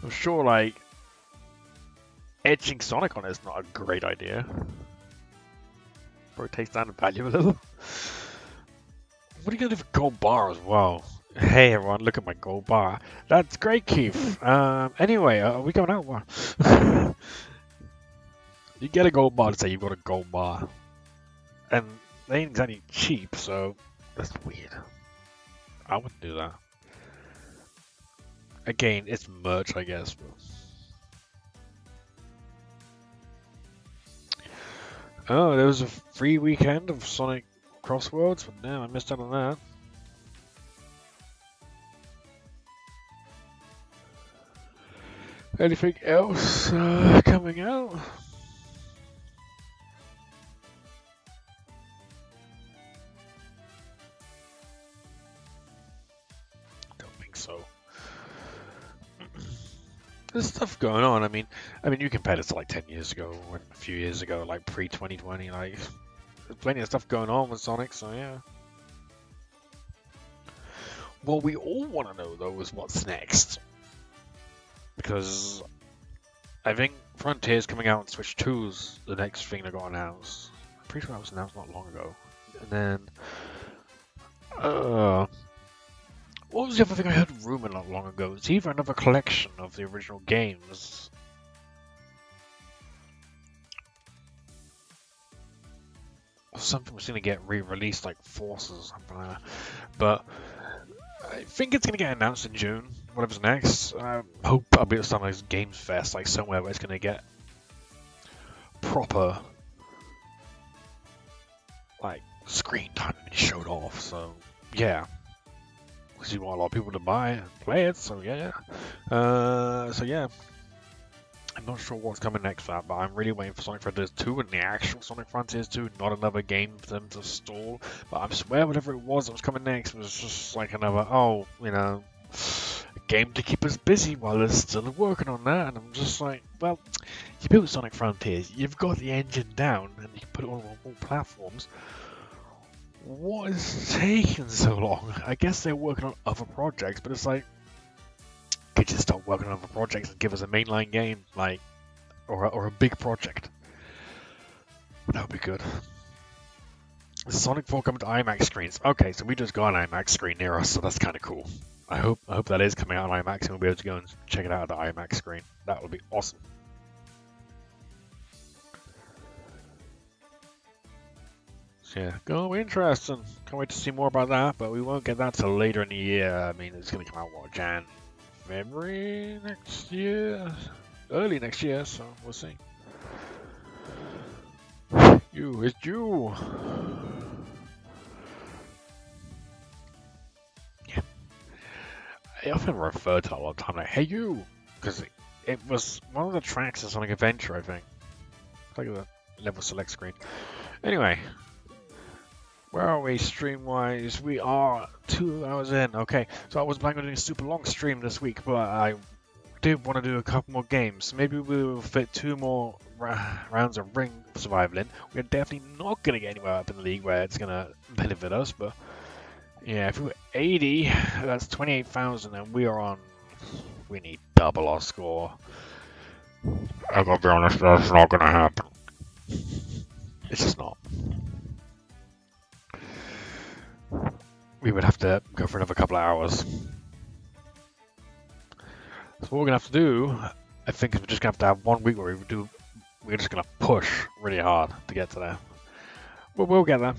Speaker 1: I'm sure like etching Sonic on it is not a great idea. Probably takes down the value a little. What are you gonna do for gold bar as well? Hey everyone, look at my gold bar. That's great, Keith. Anyway, are we going out? What? You get a gold bar to say you've got a gold bar, and they ain't exactly cheap, so that's weird. I wouldn't do that. Again, it's merch, I guess. But... oh, there was a free weekend of Sonic Crosswords, but damn, I missed out on that. Anything else coming out? Don't think so. There's stuff going on. I mean, you compare this to like 10 years ago, or a few years ago, like pre-2020. Like, there's plenty of stuff going on with Sonic. So yeah. What we all want to know though is what's next, because I think Frontier's coming out on Switch 2's the next thing that got announced. I'm pretty sure that was announced not long ago. And then, what was the other thing I heard rumored not long ago? It's either another collection of the original games. Or something was going to get re-released, like Forces or something like that. But I think it's going to get announced in June, whatever's next. I hope I'll be at some of those Games Fest, like somewhere where it's going to get proper, like, screen time and showed off. So, yeah. Because you want a lot of people to buy and play it, so yeah. I'm not sure what's coming next for that, but I'm really waiting for Sonic Frontiers 2 and the actual Sonic Frontiers 2, not another game for them to stall. But I swear whatever it was that was coming next was just like another, a game to keep us busy while they're still working on that. And I'm just like, well, you built Sonic Frontiers, you've got the engine down, and you can put it on all platforms. What is taking so long? I guess they're working on other projects, but it's like, could you start working on other projects and give us a mainline game, like, or a big project? That would be good. Is Sonic 4 coming to IMAX screens? Okay, so we just got an IMAX screen near us, so that's kind of cool. I hope that is coming out on IMAX and we'll be able to go and check it out at the IMAX screen. That would be awesome. So yeah, go interesting. Can't wait to see more about that, but we won't get that till later in the year. I mean, it's gonna come out what, February next year, early next year. So we'll see. It's you. Yeah, I often refer to that all the time, like, "Hey you," because it was one of the tracks in Sonic Adventure, I think. Like the level select screen. Anyway. Where are we stream-wise? We are 2 hours in. Okay, so I was planning on doing a super long stream this week, but I did want to do a couple more games. Maybe we will fit 2 more rounds of Ring Survival in. We're definitely not going to get anywhere up in the league where it's going to benefit us, but yeah, if we were 80, that's 28,000, and we are on... We need double our score. I gotta be honest, that's not going to happen. It's just not. We would have to go for another couple of hours. So what we're gonna have to do, I think, is we're just gonna have to have 1 week where we're just gonna push really hard to get to there. But we'll get there.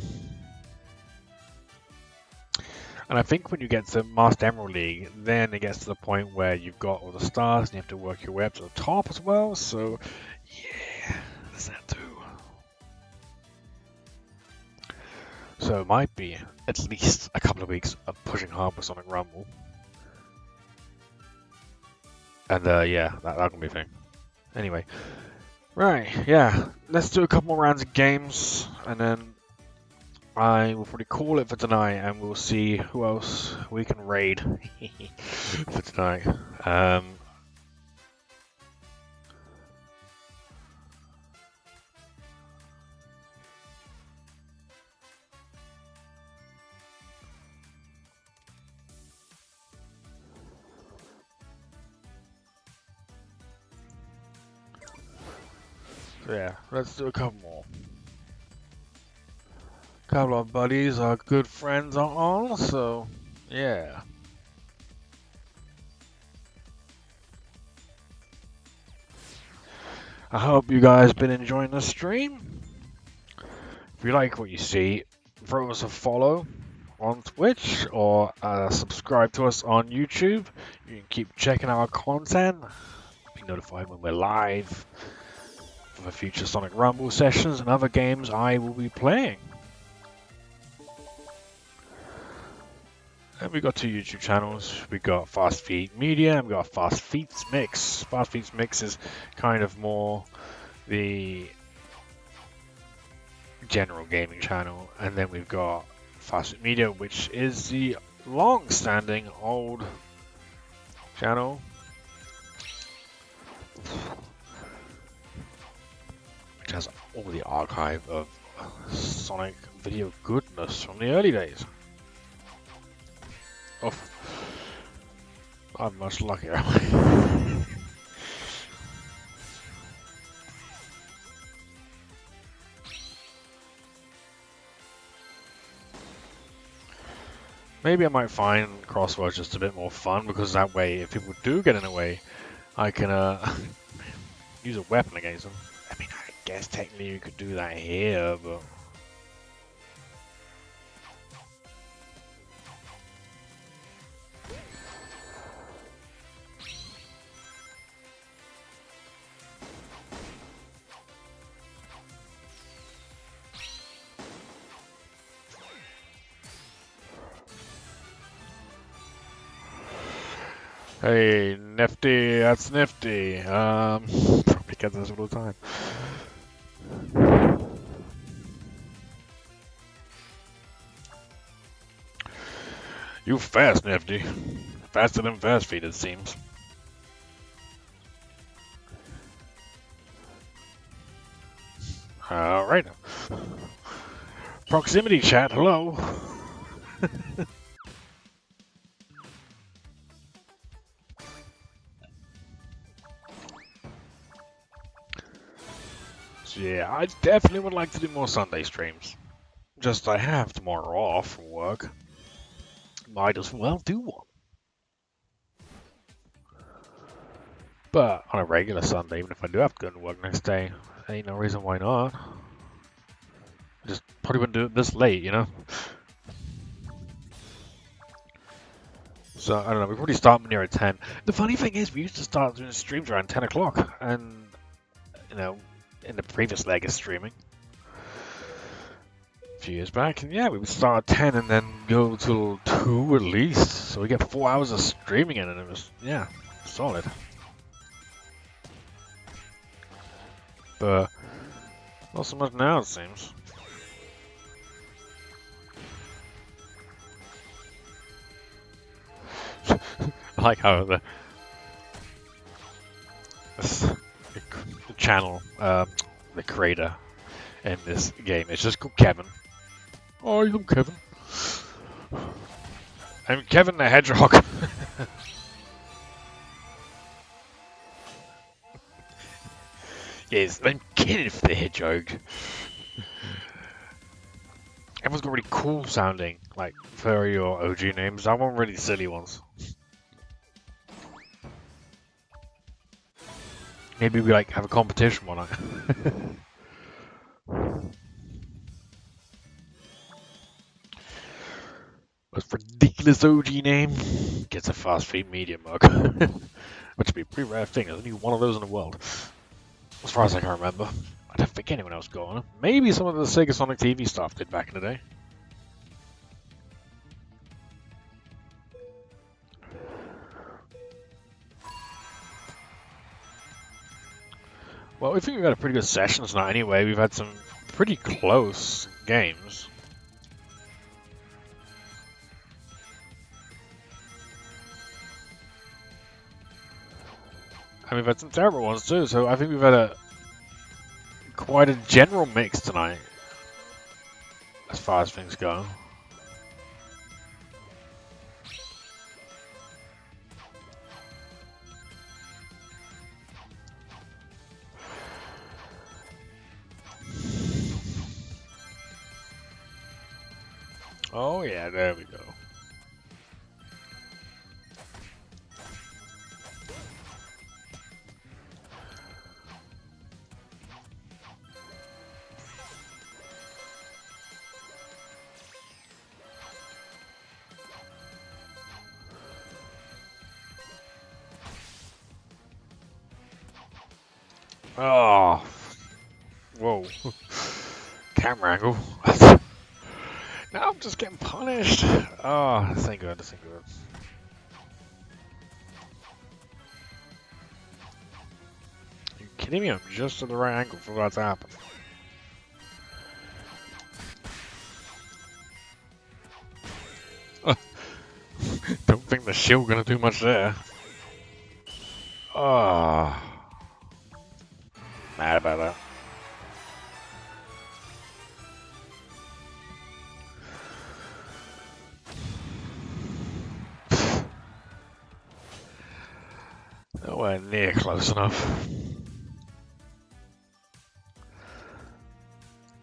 Speaker 1: And I think when you get to Master Emerald League, then it gets to the point where you've got all the stars and you have to work your way up to the top as well. So yeah, there's that too. So it might be at least a couple of weeks of pushing hard with Sonic Rumble. And yeah, that can be a thing. Anyway, right, yeah, let's do a couple more rounds of games, and then I will probably call it for tonight, and we'll see who else we can raid for tonight. So yeah, let's do a couple more. Couple of buddies, our good friends are on, so yeah. I hope you guys been enjoying the stream. If you like what you see, throw us a follow on Twitch or subscribe to us on YouTube. You can keep checking our content, be notified when we're live for future Sonic Rumble sessions and other games I will be playing. And we've got 2 YouTube channels. We've got Fast Feet Media and we've got Fast Feets Mix. Fast Feets Mix is kind of more the general gaming channel, and then we've got Fast Feet Media, which is the long-standing old channel. Which has all the archive of Sonic video goodness from the early days. Oh, I'm much luckier. Maybe I might find crosswords just a bit more fun, because that way, if people do get in the way, I can use a weapon against them. I mean, I guess technically you could do that here, but... Hey, nifty, that's nifty. Probably get this all the time. You fast, Nifty. Faster than Fast Feet, it seems. Alright. Proximity chat, hello. So yeah, I definitely would like to do more Sunday streams. Just I have tomorrow off from work. Might as well do one. But on a regular Sunday, even if I do have to go to work next day, ain't no reason why not. I just probably wouldn't do it this late, you know? So, I don't know, we probably start near at 10. The funny thing is, we used to start doing streams around 10 o'clock, and, you know, in the previous leg of streaming, a few years back, and yeah, we would start at 10 and then go till 2 at least, so we get 4 hours of streaming in, and it was, yeah, solid. But, not so much now, it seems. I like how the channel, the creator in this game is just called Kevin. Oh, I'm Kevin. I'm Kevin the Hedgehog. Yes, I'm Kenneth the Hedgehog. Everyone's got really cool sounding, like, furry or OG names. I want really silly ones. Maybe we like have a competition one night. Most ridiculous OG name gets a fast feed medium mug. Which would be a pretty rare thing. There's only one of those in the world. As far as I can remember. I don't think anyone else got one. Maybe some of the Sega Sonic TV stuff did back in the day. Well, we think we've had a pretty good session tonight anyway. We've had some pretty close games. And we've had some terrible ones too, so I think we've had quite a general mix tonight. As far as things go. Oh yeah, there we go. Oh, whoa. Camera angle. Now I'm just getting punished. Oh, this ain't good, this ain't good. Are you kidding me? I'm just at the right angle for that to happen. Don't think the shield gonna do much there. Oh. Mad about that. Nowhere near close enough.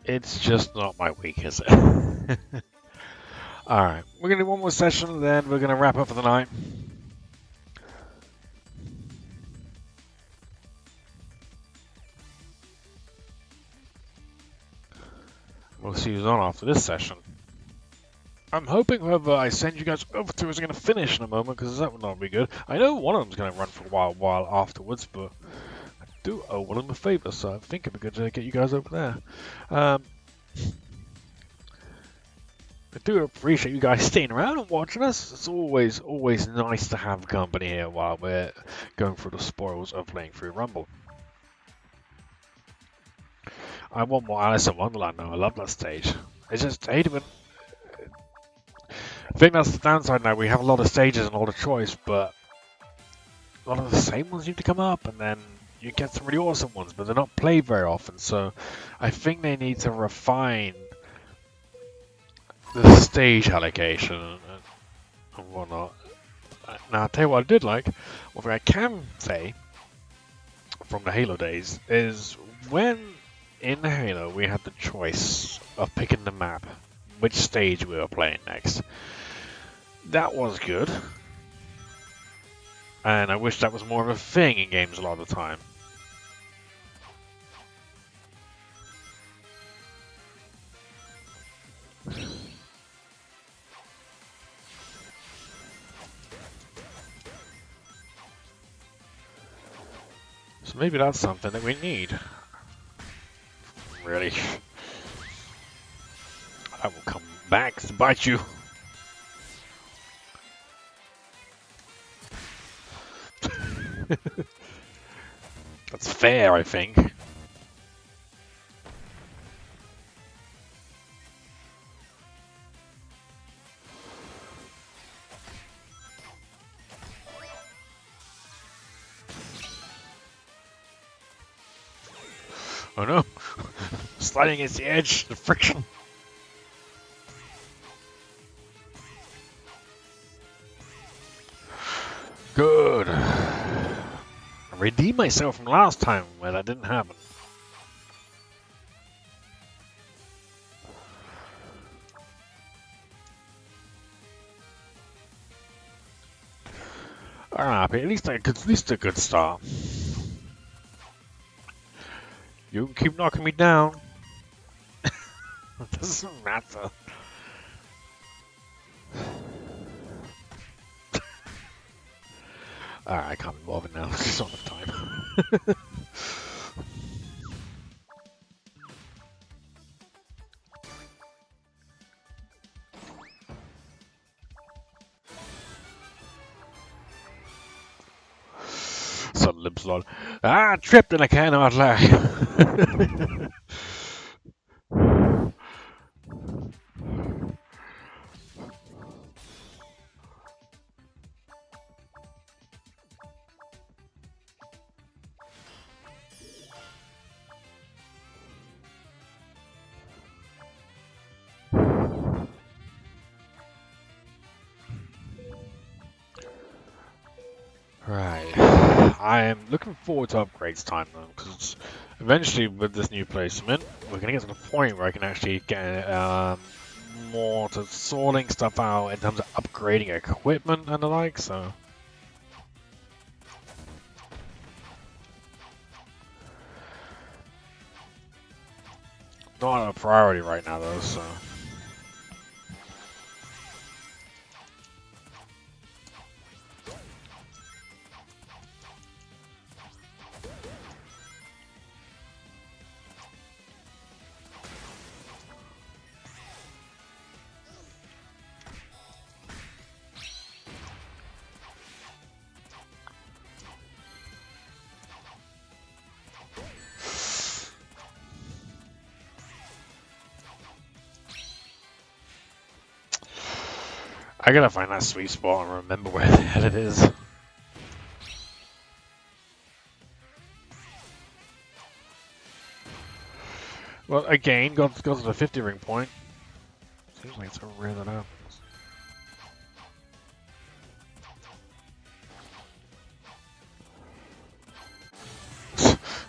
Speaker 1: It's just not my week, is it? Alright, we're gonna do one more session, then we're gonna wrap up for the night. We'll see who's on after this session. I'm hoping whoever I send you guys over to is going to finish in a moment, because that would not be good. I know one of them's going to run for a while afterwards, but I do owe one of them a favour, so I think it'd be good to get you guys over there. I do appreciate you guys staying around and watching us. It's always nice to have company here while we're going through the spoils of playing through Rumble. I want more Alice in Wonderland now. I love that stage. It's just hated. I think that's the downside now. We have a lot of stages and a lot of choice, but a lot of the same ones need to come up, and then you get some really awesome ones, but they're not played very often. So I think they need to refine the stage allocation and whatnot. Now, I'll tell you what I did like. What I can say from the Halo days is when in Halo we had the choice of picking the map, which stage we were playing next. That was good. And I wish that was more of a thing in games a lot of the time. So maybe that's something that we need. Really. I will come back to bite you. That's fair, I think. Oh no. Sliding against the edge, the friction. Good. I redeemed myself from last time where that didn't happen. Alright, at least a good start. You can keep knocking me down. It doesn't matter. Alright, I can't be bothered now. It's not enough time. Sudden lip slot. Ah, tripped and I cannot lie. Right. I am looking forward to upgrades time though, because eventually with this new placement, we're going to get to the point where I can actually get more to sorting stuff out in terms of upgrading equipment and the like, so... Not a priority right now though, so... I gotta find that sweet spot and remember where the hell it is. Well, again, got to the 50 ring point. Seems like it's so rare that happens.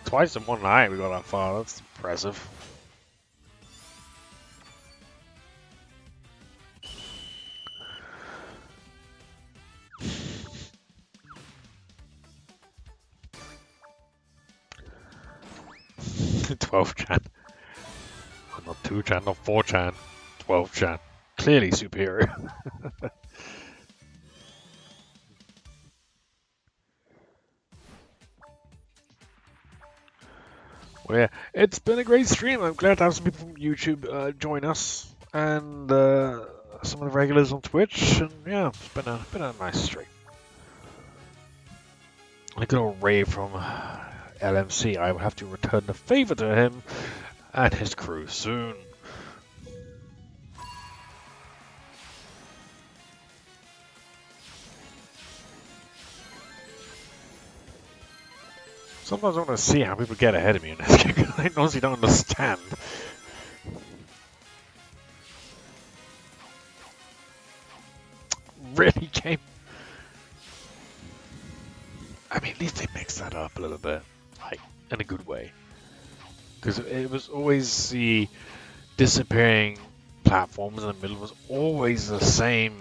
Speaker 1: Twice in one night we got that far, that's impressive. Twelve chan. Not 2 chan, not 4 chan. 12 chan. Clearly superior. Well, yeah, it's been a great stream. I'm glad to have some people from YouTube join us, and some of the regulars on Twitch. And yeah, it's been a nice stream. A good old rave from LMC. I will have to return the favor to him and his crew soon. Sometimes I want to see how people get ahead of me in this game, because I honestly don't understand. Really, game? I mean, at least they mixed that up a little bit, like, in a good way. Because it was always the disappearing platforms in the middle was always the same.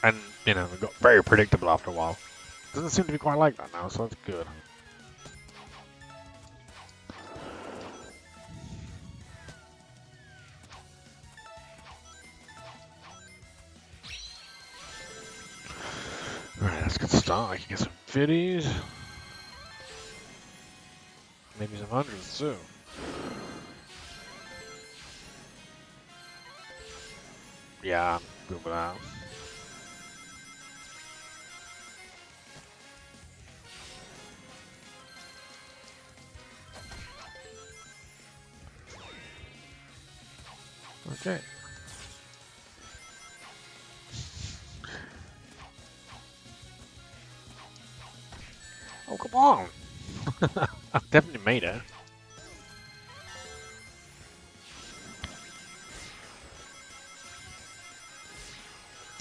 Speaker 1: And, you know, it got very predictable after a while. Doesn't seem to be quite like that now, so that's good. Alright, that's a good start. I can get some 50s. Maybe some 100s too. Yeah, I'm good with that. Okay. Oh, come on! I've definitely made it.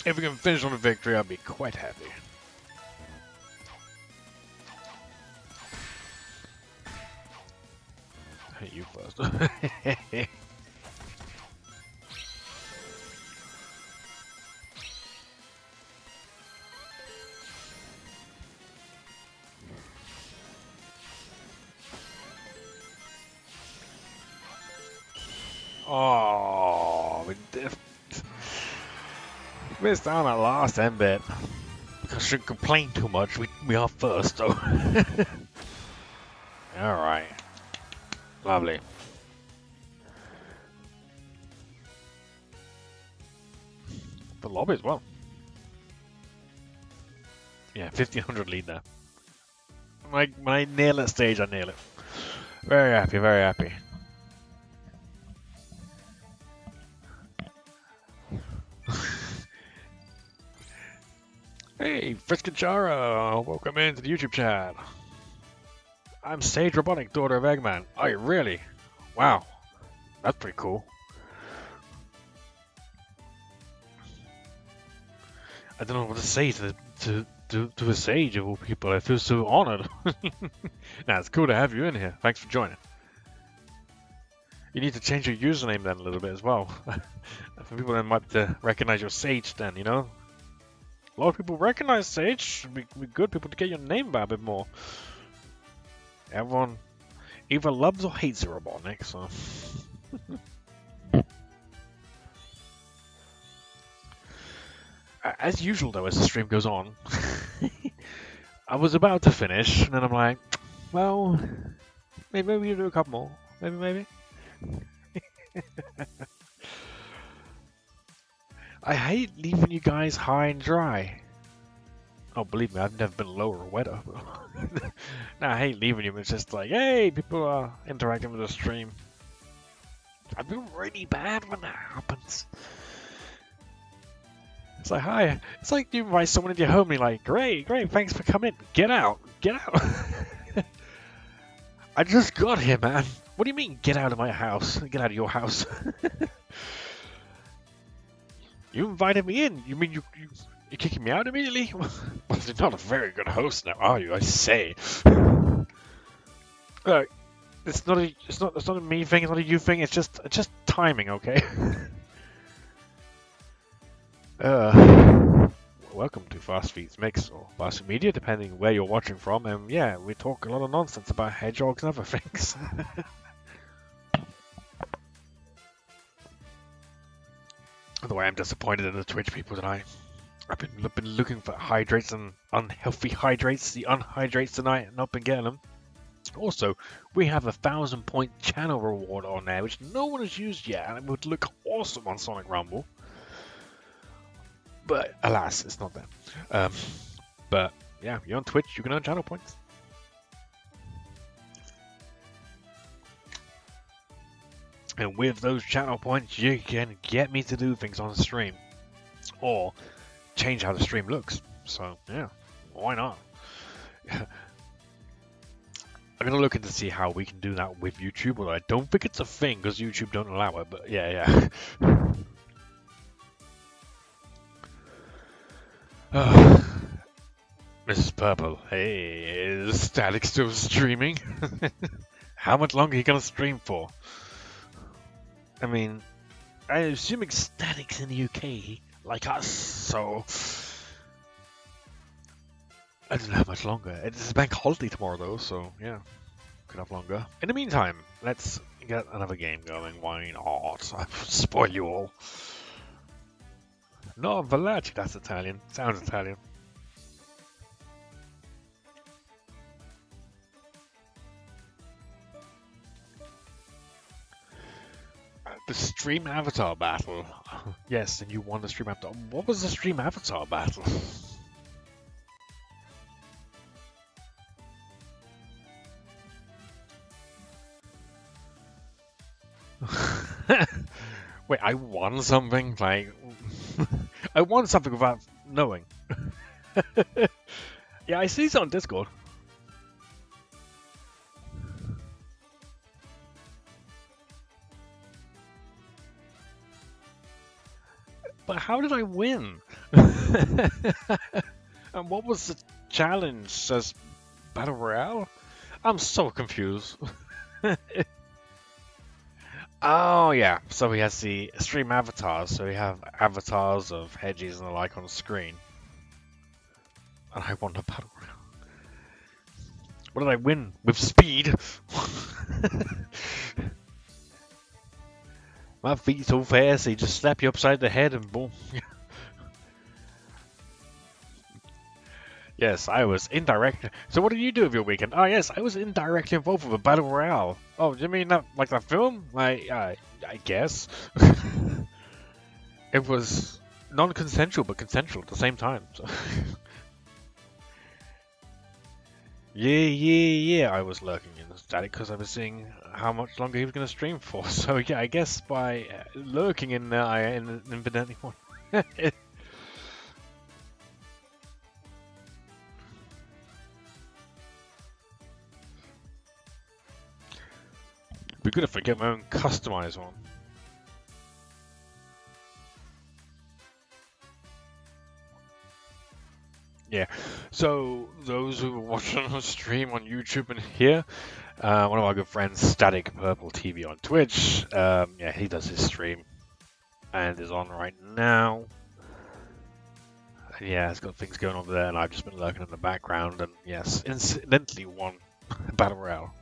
Speaker 1: If we can finish on a victory, I'll be quite happy. Hey, you first. Oh, missed out on that last end bit. I shouldn't complain too much. We are first, though. Alright. Lovely. The lobby as well. Yeah, 1500 lead there. Like, when I nail that stage, I nail it. Very happy, very happy. Hey, Friskachara! Welcome into the YouTube chat. I'm Sage Robotic, daughter of Eggman. Oh, you really? Wow. That's pretty cool. I don't know what to say to a sage of all people. I feel so honored. Nah, it's cool to have you in here. Thanks for joining. You need to change your username then a little bit as well. For people that might recognize your Sage then, you know? A lot of people recognize Sage. Should be good people to get your name back a bit more. Everyone either loves or hates the Robotnik, so... As usual though, as the stream goes on, I was about to finish, and then I'm like, well, maybe we do a couple more. Maybe. I hate leaving you guys high and dry. Oh, believe me, I've never been lower or wetter. Nah, I hate leaving you. It's just like, hey, people are interacting with the stream. I feel really bad when that happens. It's like, hi. It's like you invite someone into your home and you're like, great, thanks for coming. Get out. I just got here, man. What do you mean, get out of my house? Get out of your house. You invited me in. You mean you're kicking me out immediately? Well, you're not a very good host now, are you? I say. Look, it's not a me thing. It's not a you thing. It's just timing, okay? Welcome to Fast Feeds Mix or Fast Food Media, depending where you're watching from. And yeah, we talk a lot of nonsense about hedgehogs and other things. Although I am disappointed in the Twitch people tonight. I've been looking for hydrates and unhealthy hydrates, the unhydrates tonight, and not been getting them. Also, we have a 1,000-point channel reward on there, which no one has used yet, and it would look awesome on Sonic Rumble. But alas, it's not there. But yeah, you're on Twitch, you can earn channel points. And with those channel points, you can get me to do things on the stream. Or change how the stream looks. So yeah, why not? I'm gonna look into see how we can do that with YouTube, although I don't think it's a thing because YouTube don't allow it, but yeah. Mrs. Purple, hey, is Static still streaming? How much longer are you gonna stream for? I mean, I'm assuming Static's in the UK, like us, so I didn't have much longer. It's a bank holiday tomorrow though, so yeah, could have longer. In the meantime, let's get another game going. Why not? I spoil you all. No, Valachi, that's Italian. Sounds Italian. The stream avatar battle. Yes, and you won the stream avatar. What was the stream avatar battle? Wait, I won something? Like, I won something without knowing. Yeah, I see it on Discord. But how did I win? And what was the challenge as Battle Royale? I'm so confused. Oh yeah, so he has the stream avatars, so we have avatars of hedges and the like on the screen. And I won the Battle Royale. What did I win? With speed? My feet so fast, they just slap you upside the head and boom. Yes, I was indirect. So what did you do with your weekend? Oh yes, I was indirectly involved with a battle royale. Oh, do you mean that like that film? I guess. It was non-consensual but consensual at the same time. So. Yeah. I was lurking in the static because I was seeing how much longer he was going to stream for. So yeah, I guess by lurking in there, I incidentally won. Be good if I get my own customized one. Yeah, so those who are watching the stream on YouTube and here, one of our good friends, Static Purple TV on Twitch, yeah, he does his stream and is on right now. And yeah, it's got things going on there, and I've just been lurking in the background, and yes, incidentally won Battle Royale.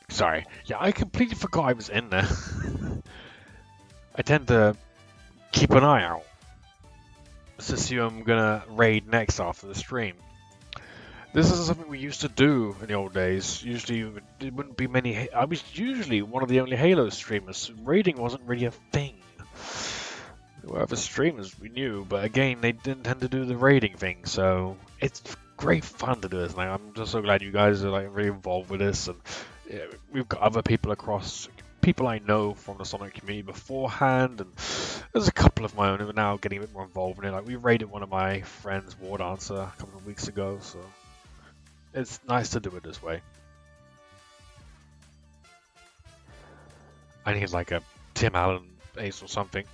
Speaker 1: Sorry, yeah, I completely forgot I was in there. I tend to keep an eye out to see who I'm gonna raid next after the stream. This is something we used to do in the old days. Usually, it wouldn't be many. I was usually one of the only Halo streamers. Raiding wasn't really a thing. There were other streamers we knew, but again, they didn't tend to do the raiding thing. So it's great fun to do this. Like, I'm just so glad you guys are like really involved with this, and yeah, we've got other people across. People I know from the Sonic community beforehand, and there's a couple of my own who are now getting a bit more involved in it. Like, we raided one of my friends, War Dancer, a couple of weeks ago, so it's nice to do it this way. I need like a Tim Allen ace or something.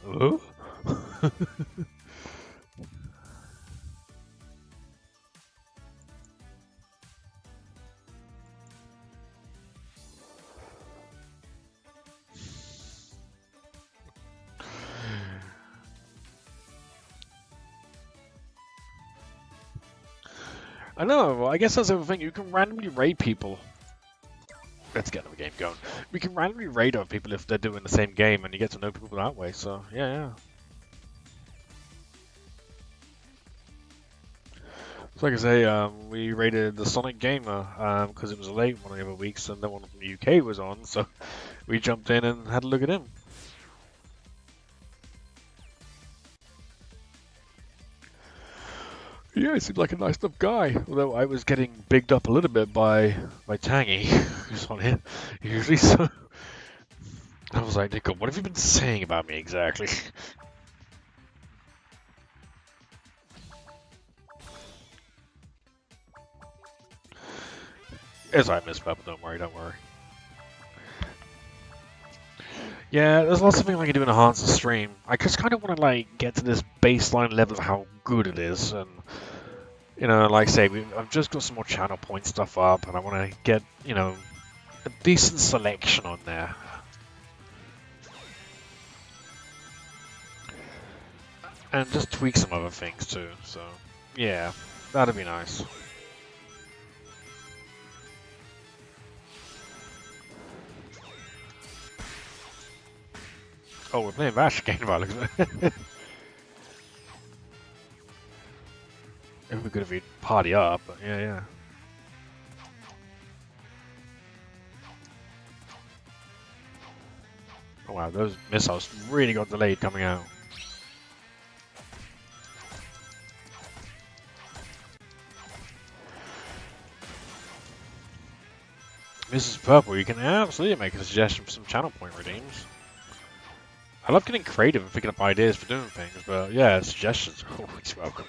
Speaker 1: I know, I guess that's the other thing. You can randomly raid people. Let's get another game going. We can randomly raid other people if they're doing the same game, and you get to know people that way, so yeah. So like I say, we raided the Sonic Gamer, because it was late one of the other weeks, and then one from the UK was on, so we jumped in and had a look at him. Yeah, he seemed like a nice enough guy, although I was getting bigged up a little bit by Tangy, who's on here usually, so I was like, Nico, what have you been saying about me exactly? As I miss Pepper, don't worry. Yeah, there's lots of things I can do to enhance the stream. I just kind of want to like get to this baseline level of how good it is, and you know, like I say, I've just got some more channel point stuff up, and I want to get, you know, a decent selection on there. And just tweak some other things too, so Yeah, that'd be nice. Oh, we're playing Bash again, by the looks of it. It would be good if we'd party up, but yeah, yeah. Oh wow, those missiles really got delayed coming out. This is purple. You can absolutely make a suggestion for some channel point redeems. I love getting creative and picking up ideas for doing things, but yeah, suggestions are always welcome.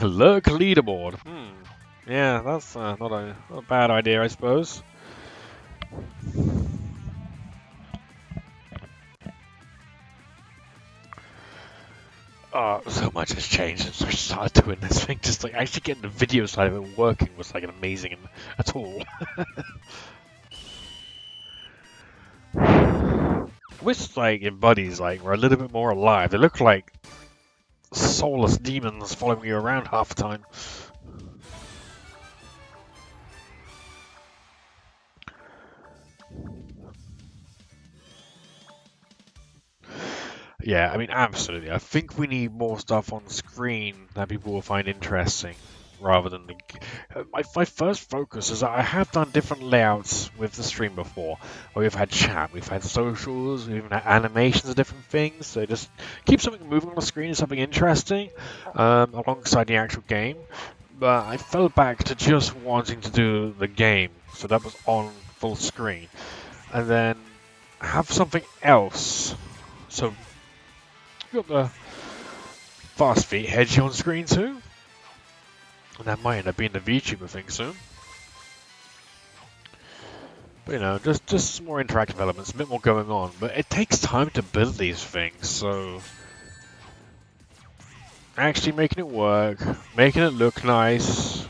Speaker 1: Lurk leaderboard. Yeah, that's not a bad idea, I suppose. So much has changed since I started doing this thing. Just like actually getting the video side of it working was like amazing at all. Wish like in buddies like were a little bit more alive. They look like soulless demons following you around half the time. Yeah, I mean, absolutely. I think we need more stuff on screen that people will find interesting, rather than my first focus is that I have done different layouts with the stream before, where we've had chat, we've had socials, we've even had animations of different things. So just keep something moving on the screen, something interesting, alongside the actual game. But I fell back to just wanting to do the game, so that was on full screen, and then have something else. So got the fast feet hedge on screen too, and that might end up being the VTuber thing soon. But you know, just some more interactive elements, a bit more going on. But it takes time to build these things, so actually making it work, making it look nice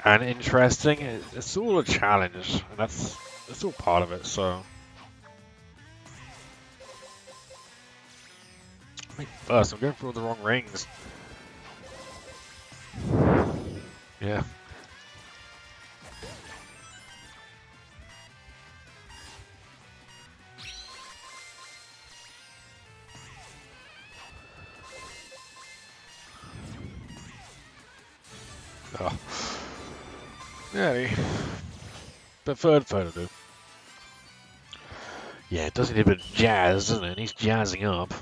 Speaker 1: and interesting, it's all a challenge, and it's all part of it. So. First, I'm going for all the wrong rings. Yeah. Oh. Yeah. But third photo do. Yeah, it does need a bit of jazz, doesn't it? It needs jazzing up.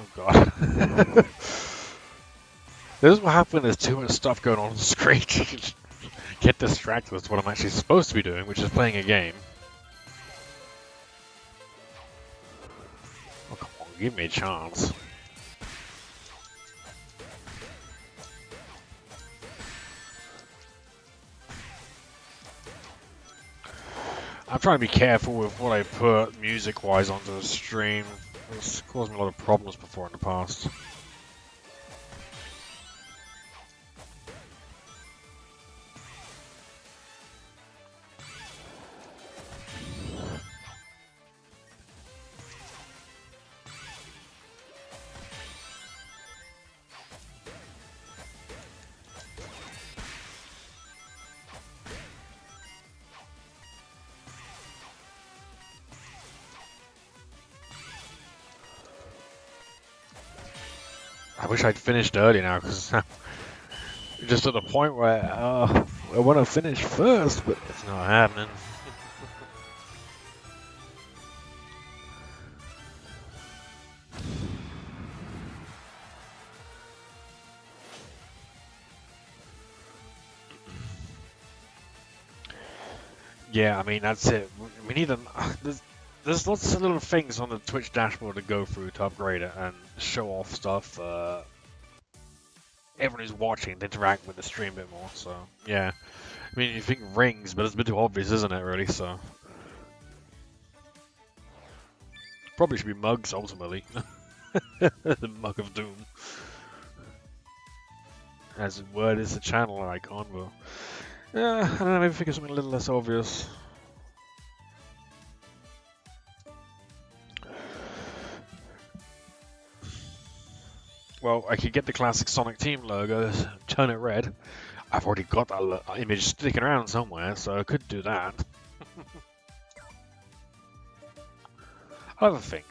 Speaker 1: Oh god. This is what happens when there's too much stuff going on the screen. Get distracted with what I'm actually supposed to be doing, which is playing a game. Oh, come on, give me a chance. I'm trying to be careful with what I put music-wise onto the stream. It's caused me a lot of problems before in the past. I wish I'd finished early now, because just at the point where I want to finish first, but it's not happening. Yeah, I mean that's it. We need an. There's lots of little things on the Twitch dashboard to go through to upgrade it and show off stuff. Everyone who's watching to interact with the stream a bit more. So yeah, I mean you think rings, but it's a bit too obvious, isn't it? Really, so probably should be mugs ultimately. The mug of doom, as word is the channel icon. But yeah, I don't know. Maybe think of something a little less obvious. Well, I could get the classic Sonic Team logo, turn it red. I've already got that image sticking around somewhere, so I could do that. I'll have a think.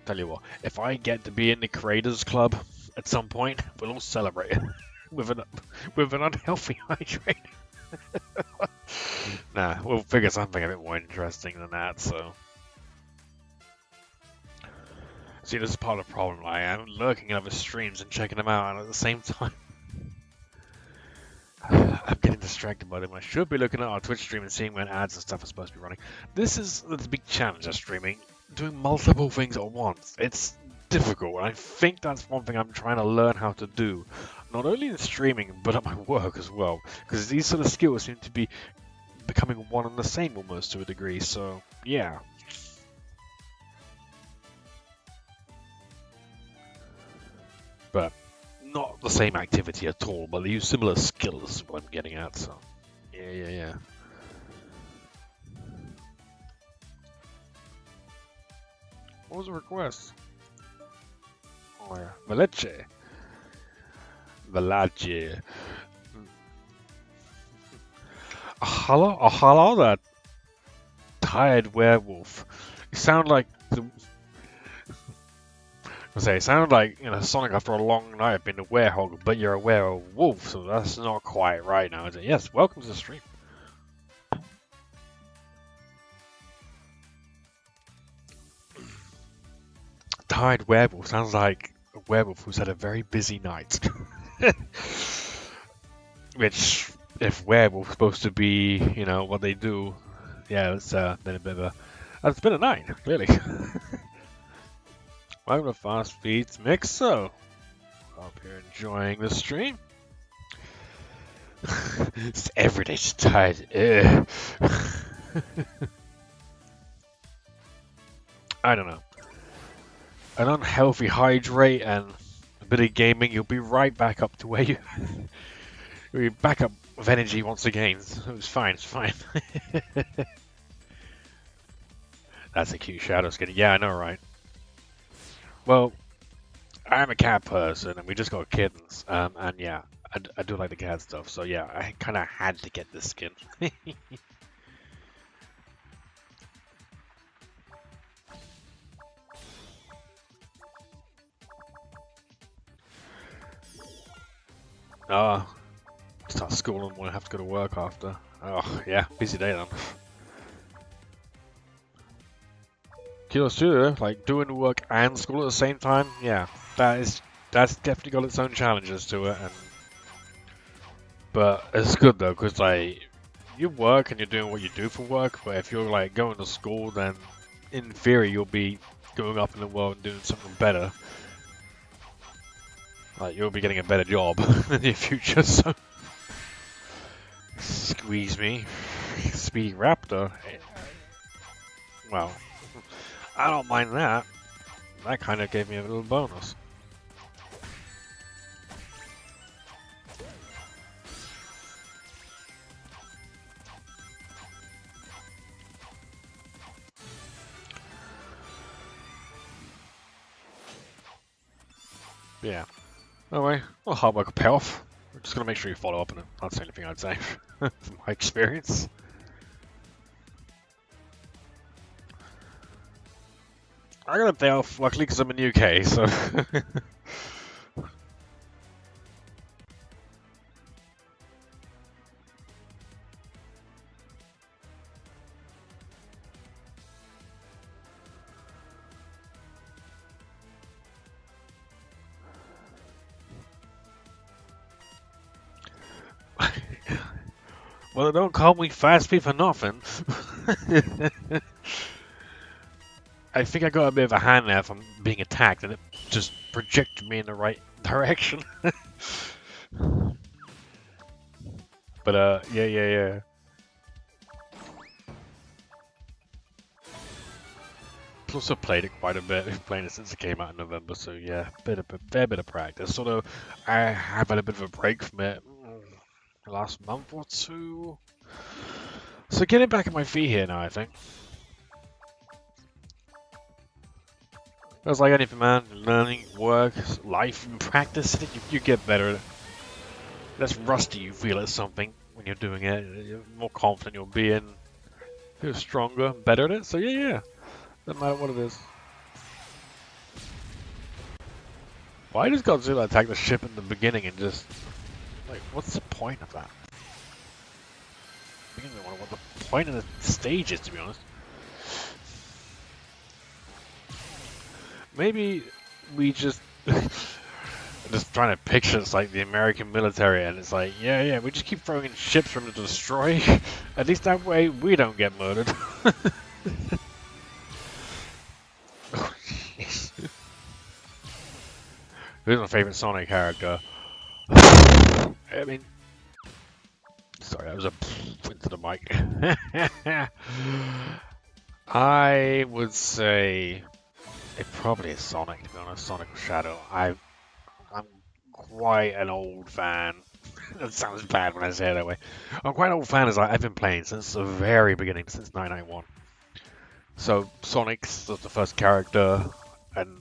Speaker 1: Tell you what, if I get to be in the Creators Club at some point, we'll all celebrate with an unhealthy hydrate. Nah, we'll figure something a bit more interesting than that, so. See, this is part of the problem. I am lurking at other streams and checking them out, and at the same time, I'm getting distracted by them. I should be looking at our Twitch stream and seeing when ads and stuff are supposed to be running. This is the big challenge of streaming, doing multiple things at once. It's difficult, and I think that's one thing I'm trying to learn how to do. Not only in streaming, but at my work as well. Because these sort of skills seem to be becoming one and the same almost to a degree, so yeah. But not the same activity at all, but they use similar skills is what I'm getting at, so yeah. What was the request? Oh yeah, Veleche. Hello there, tired werewolf. You sound like the... it sounded like, Sonic after a long night being a werehog, but you're a werewolf, so that's not quite right now, is it? Yes, welcome to the stream. Tired werewolf sounds like a werewolf who's had a very busy night. Which, if werewolf's supposed to be, what they do, yeah, it's been a bit of a... It's been a night, clearly. Welcome to Fast Feeds Mixo. Hope you're enjoying the stream. It's every day just tired. I don't know. An unhealthy hydrate and a bit of gaming, you'll be right back up to where you'll be back up with energy once again. It's fine, it's fine. That's a cute shadow skin. Yeah, I know, right? Well, I'm a cat person, and we just got kittens, and yeah, I do like the cat stuff, so yeah, I kind of had to get this skin. Start school and when I have to go to work after. Oh, yeah, busy day then. Kilo Studio, like doing work and school at the same time, yeah, that's definitely got its own challenges to it, but it's good though, because like you work and you're doing what you do for work, but if you're like going to school, then in theory you'll be going up in the world and doing something better. Like you'll be getting a better job in the near future, so squeeze me, Speed Raptor. Well, I don't mind that. That kind of gave me a little bonus. Yeah. Anyway, well, hard work will pay off. We're just gonna make sure you follow up on it. That's the only thing I'd say from my experience. I got a day off, luckily, because I'm in the UK, so... Well, don't call me fast feet for nothing. I think I got a bit of a hand there from being attacked, and it just projected me in the right direction. But yeah. Plus, I've played it quite a bit. I've played it since it came out in November, so yeah, fair bit of practice. Although I have had a bit of a break from it the last month or two. So getting back on my feet here now, I think. It's like anything, man. Learning, work, life, and practice. You get better at it. Less rusty you feel at something when you're doing it. You're more confident you'll be in. Feel stronger, better at it. So yeah. Doesn't matter what it is. Why does Godzilla attack the ship in the beginning and just... Like, what's the point of that? I don't even know what the point of the stage is, to be honest. Maybe we just... I'm just trying to picture it's like the American military, and it's like, yeah, we just keep throwing in ships for them to destroy. At least that way we don't get murdered. Oh, jeez. Who's my favorite Sonic character? I mean, sorry, that was a into the mic. I would say it probably is Sonic, to be honest. Sonic or Shadow. I'm quite an old fan. That sounds bad when I say it that way. I'm quite an old fan, as I've been playing since the very beginning, since 1991. So Sonic's the first character, and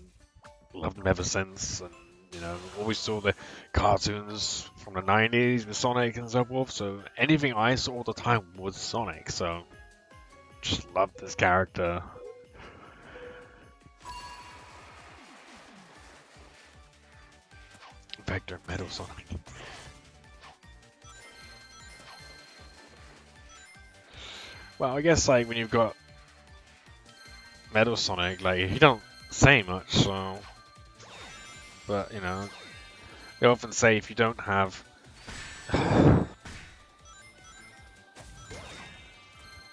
Speaker 1: loved him ever since. And you know, always saw the cartoons from the 90s with Sonic and so forth. So anything I saw all the time was Sonic. So just loved this character. Vector Metal Sonic. Well, I guess like when you've got Metal Sonic, like he don't say much, so. But you know, they often say if you don't have,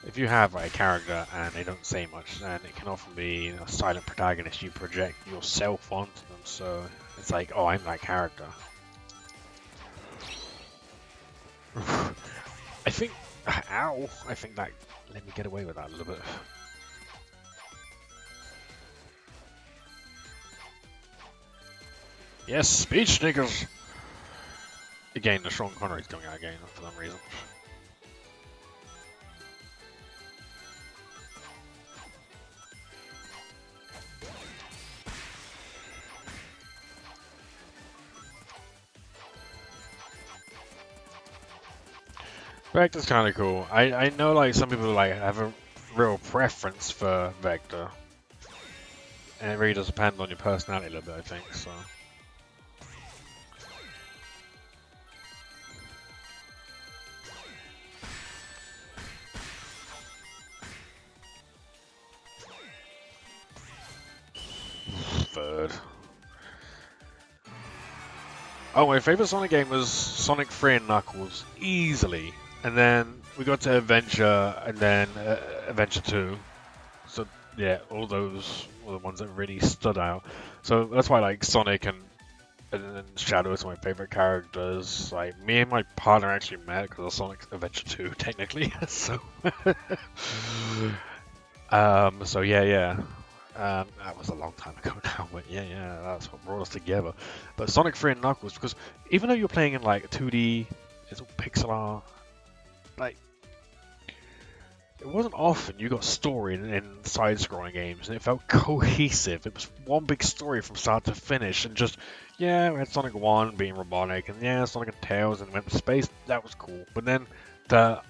Speaker 1: if you have like, a character and they don't say much, then it can often be a silent protagonist. You project yourself onto them, so it's like, oh, I'm that character. I think, ow! I think that let me get away with that a little bit. Yes, speech niggas! Again, the Sean Connery's going out again for some reason. Vector's kind of cool. I know like some people like have a real preference for Vector, and it really does depend on your personality a little bit, I think. So. Third. Oh, my favorite Sonic game was Sonic 3 and Knuckles, easily. And then we got to Adventure, and then Adventure 2. So yeah, all those were the ones that really stood out. So that's why like Sonic and Shadow is my favorite characters. Like me and my partner actually met because of Sonic Adventure 2, technically. So, so yeah. That was a long time ago now, but yeah, that's what brought us together. But Sonic 3 and Knuckles, because even though you're playing in like 2D, it's all pixel art, like it wasn't often you got story in side-scrolling games, and it felt cohesive. It was one big story from start to finish, and just yeah, we had Sonic 1 being robotic, and yeah, Sonic and Tails and went to space. That was cool, but then the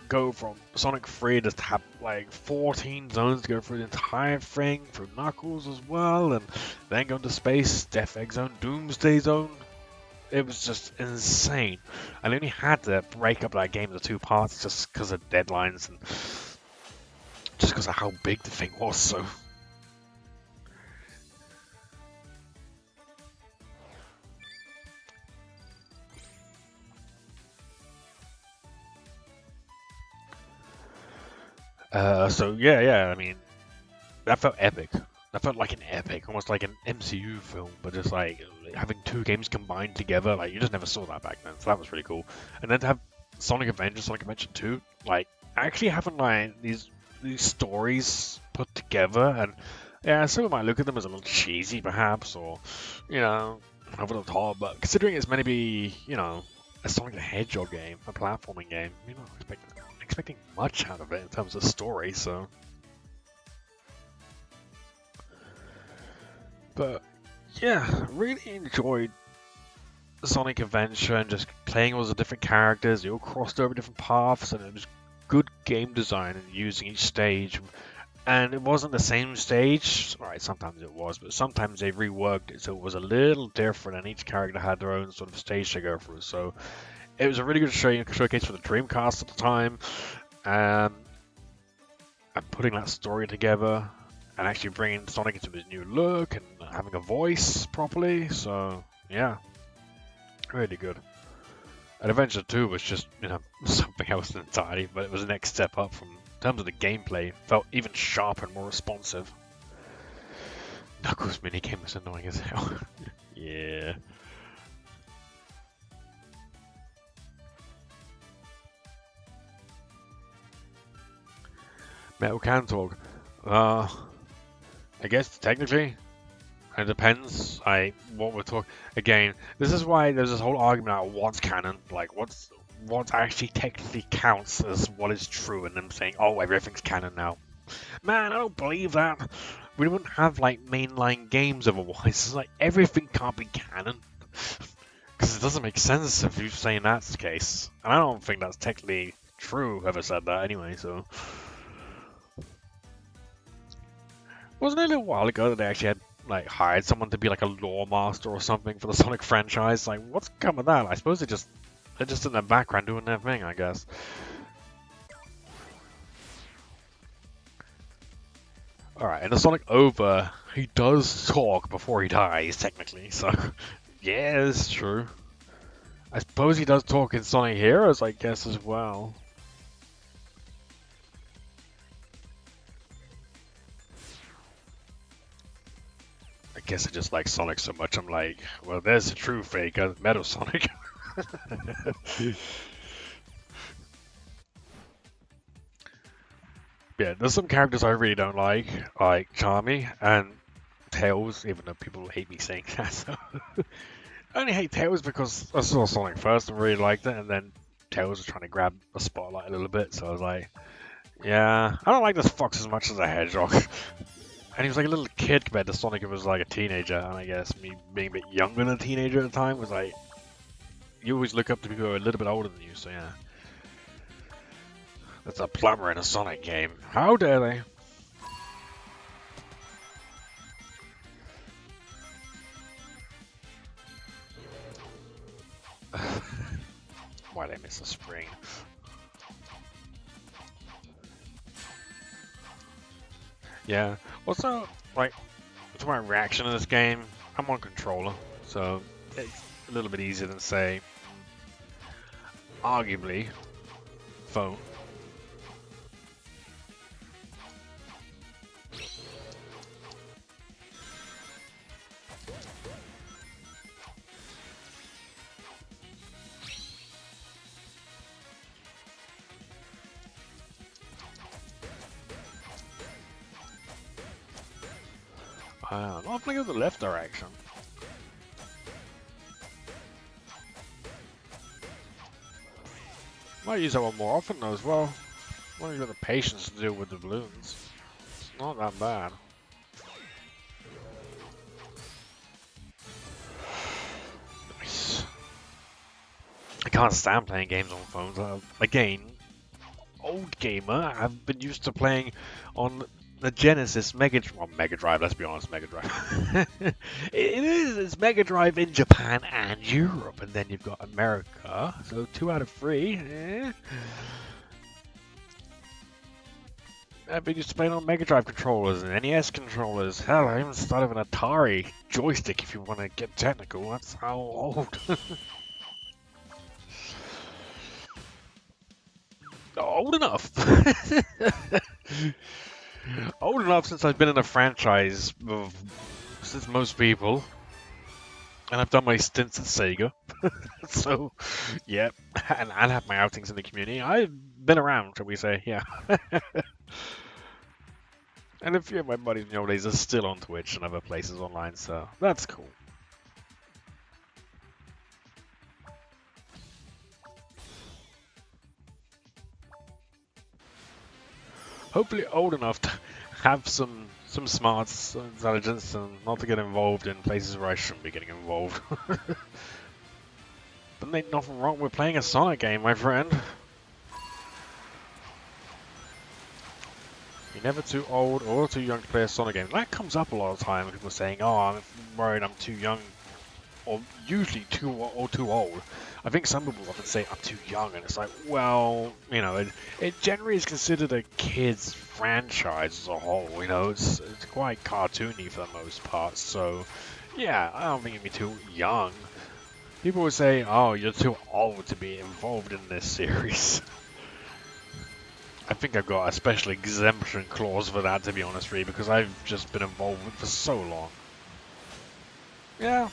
Speaker 1: go from Sonic 3 just have like 14 zones to go through the entire thing, through Knuckles as well, and then go to space, Death Egg Zone, Doomsday Zone. It was just insane. I only had to break up that game into 2 parts just because of deadlines and just because of how big the thing was. So. So yeah. I mean, that felt epic. That felt like an epic, almost like an MCU film, but just like having two games combined together. Like you just never saw that back then, so that was really cool. And then to have Sonic Adventure 2, like actually having like these stories put together, and yeah, some might look at them as a little cheesy, perhaps, or you know, over the top. But considering it's meant to be, you know, a Sonic the Hedgehog game, a platforming game, you're not expecting much out of it in terms of story. So. But yeah, really enjoyed Sonic Adventure and just playing all the different characters. They all crossed over different paths, and it was good game design and using each stage. And it wasn't the same stage. Right, sometimes it was, but sometimes they reworked it so it was a little different, and each character had their own sort of stage to go through. So it was a really good showcase for the Dreamcast at the time, and putting that story together. And actually bringing Sonic into his new look and having a voice properly. So, yeah. Really good. And Adventure 2 was just, you know, something else entirely, but it was the next step up from, in terms of the gameplay. Felt even sharper and more responsive. Knuckles minigame was annoying as hell. Yeah. Metal Can Talk. I guess technically, it depends. What we're talking. Again, this is why there's this whole argument about what's canon, like what actually technically counts as what is true, and them saying, oh, everything's canon now. Man, I don't believe that. We wouldn't have like mainline games otherwise. It's like everything can't be canon because it doesn't make sense if you're saying that's the case, and I don't think that's technically true. Whoever said that anyway, so. Wasn't it a little while ago that they actually had like hired someone to be like a lore master or something for the Sonic franchise? Like, what's come of that? I suppose they're just in the background doing their thing, I guess. Alright, in the Sonic OVA, he does talk before he dies, technically, so yeah, it's true. I suppose he does talk in Sonic Heroes, I guess, as well. I guess I just like Sonic so much, I'm like, well, there's a true fake of Metal Sonic. Yeah, there's some characters I really don't like Charmy and Tails, even though people hate me saying that. So. I only hate Tails because I saw Sonic first and really liked it, and then Tails was trying to grab the spotlight a little bit, so I was like, yeah, I don't like this fox as much as a hedgehog. And he was like a little kid compared to Sonic who was like a teenager, and I guess me being a bit younger than a teenager at the time was like, you always look up to people who are a little bit older than you, so yeah. That's a plumber in a Sonic game. How dare they? Why'd I miss a spring? Yeah. Also, like, to my reaction to this game, I'm on controller, so it's a little bit easier than, say, arguably, phone. I'm playing with the left direction. Might use that one more often though as well. When you got the patience to deal with the balloons. It's not that bad. Nice. I can't stand playing games on phones. Again, old gamer. I've been used to playing on the Genesis Mega Drive, let's be honest, Mega Drive. It's Mega Drive in Japan and Europe, and then you've got America, so 2 out of 3. I've been used to playing on Mega Drive controllers and NES controllers. Hell, I even started with an Atari joystick if you want to get technical. That's how old. Old enough. Old enough since I've been in a franchise since most people. And I've done my stints at Sega. So, yeah. And have my outings in the community. I've been around, shall we say, yeah. And a few of my buddies nowadays are still on Twitch and other places online, so that's cool. Hopefully old enough to have some smarts, some intelligence, and not to get involved in places where I shouldn't be getting involved. But ain't nothing wrong with playing a Sonic game, my friend. You're never too old or too young to play a Sonic game. That comes up a lot of the time. People saying, "Oh, I'm worried I'm too young," or usually too old. I think some people often say I'm too young, and it's like, well, you know, it generally is considered a kid's franchise as a whole. You know, it's quite cartoony for the most part. So, yeah, I don't think you'd be too young. People would say, "Oh, you're too old to be involved in this series." I think I've got a special exemption clause for that, to be honest with you, because I've just been involved with it for so long. Yeah.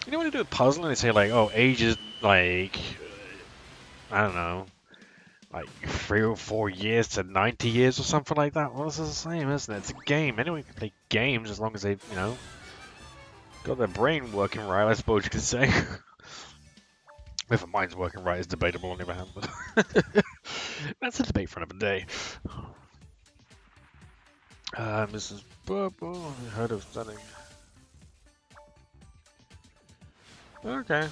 Speaker 1: You know when you do a puzzle and they say like, oh, age is like, I don't know, like 3 or 4 years to 90 years or something like that? Well, this is the same, isn't it? It's a game. Anyone can play games as long as they, you know, got their brain working right, I suppose you could say. If a mind's working right is debatable on the other hand, but that's a debate for another day. Mrs. Purple, I heard of stunning. Okay.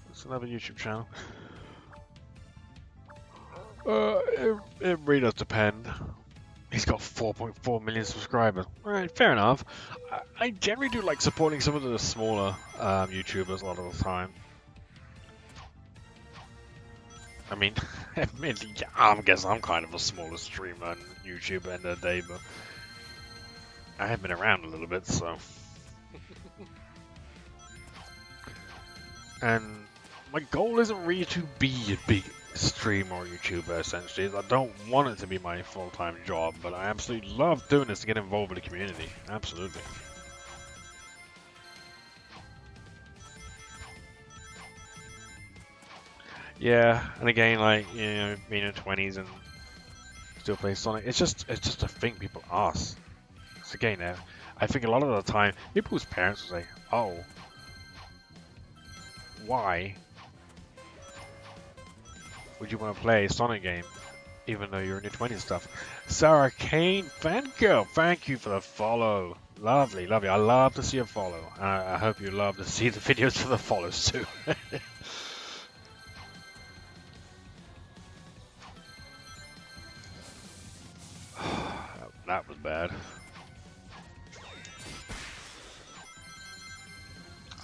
Speaker 1: That's another YouTube channel. It really does depend. He's got 4.4 million subscribers. Alright, fair enough. I generally do like supporting some of the smaller YouTubers a lot of the time. I mean, admittedly, yeah, I guess I'm kind of a smaller streamer and YouTuber end of the day, but I have been around a little bit, so. And my goal isn't really to be a big streamer or YouTuber, essentially. I don't want it to be my full-time job, but I absolutely love doing this to get involved with the community. Absolutely. Yeah, and again, like, you know, being in 20s and still play Sonic, it's just a thing people ask. So again, I think a lot of the time, people's parents will say, "Oh, why would you want to play a Sonic game, even though you're in your 20s and stuff?" Sarah Kane, fangirl, thank you for the follow. Lovely, lovely. I love to see a follow. I hope you love to see the videos for the follows too. That was bad.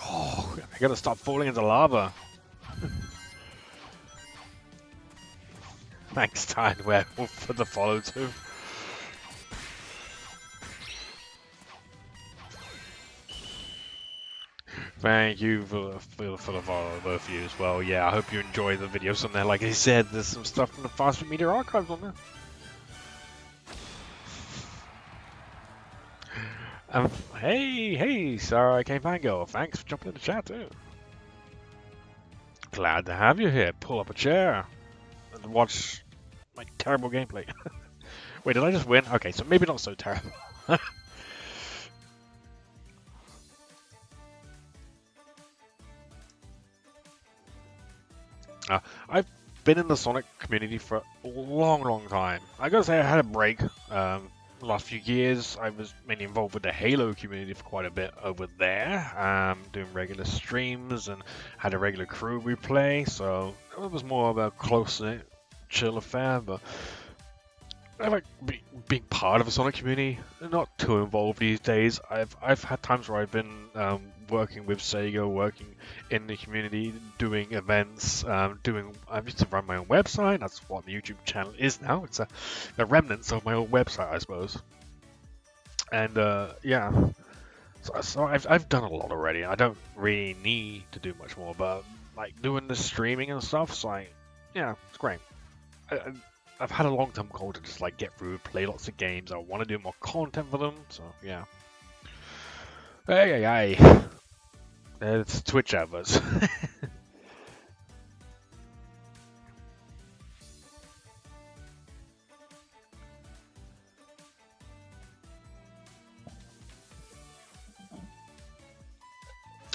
Speaker 1: Oh, I gotta stop falling into lava. Thanks, Time Werewolf, for the follow too. Thank you for the follow, both of you as well. Yeah, I hope you enjoy the videos on there. Like I said, there's some stuff from the Fast Food Media archives on there. Hey, Sarah, I came Fango. Thanks for jumping in the chat too. Glad to have you here. Pull up a chair and watch my terrible gameplay. Wait, did I just win? Okay, so maybe not so terrible. I've been in the Sonic community for a long time. I gotta say I had a break. The last few years, I was mainly involved with the Halo community for quite a bit over there, doing regular streams and had a regular crew we play, so it was more of a close-knit, chill affair, but I like being part of a Sonic community. Not too involved these days. I've had times where I've been working with Sega, working in the community, doing events, I used to run my own website. That's what the YouTube channel is now. It's the remnants of my old website, I suppose. And yeah, so I've done a lot already. I don't really need to do much more, but like doing the streaming and stuff, so Yeah, it's great. I've had a long-term goal to just like get through, play lots of games. I want to do more content for them, so yeah. Hey. It's Twitch adverts.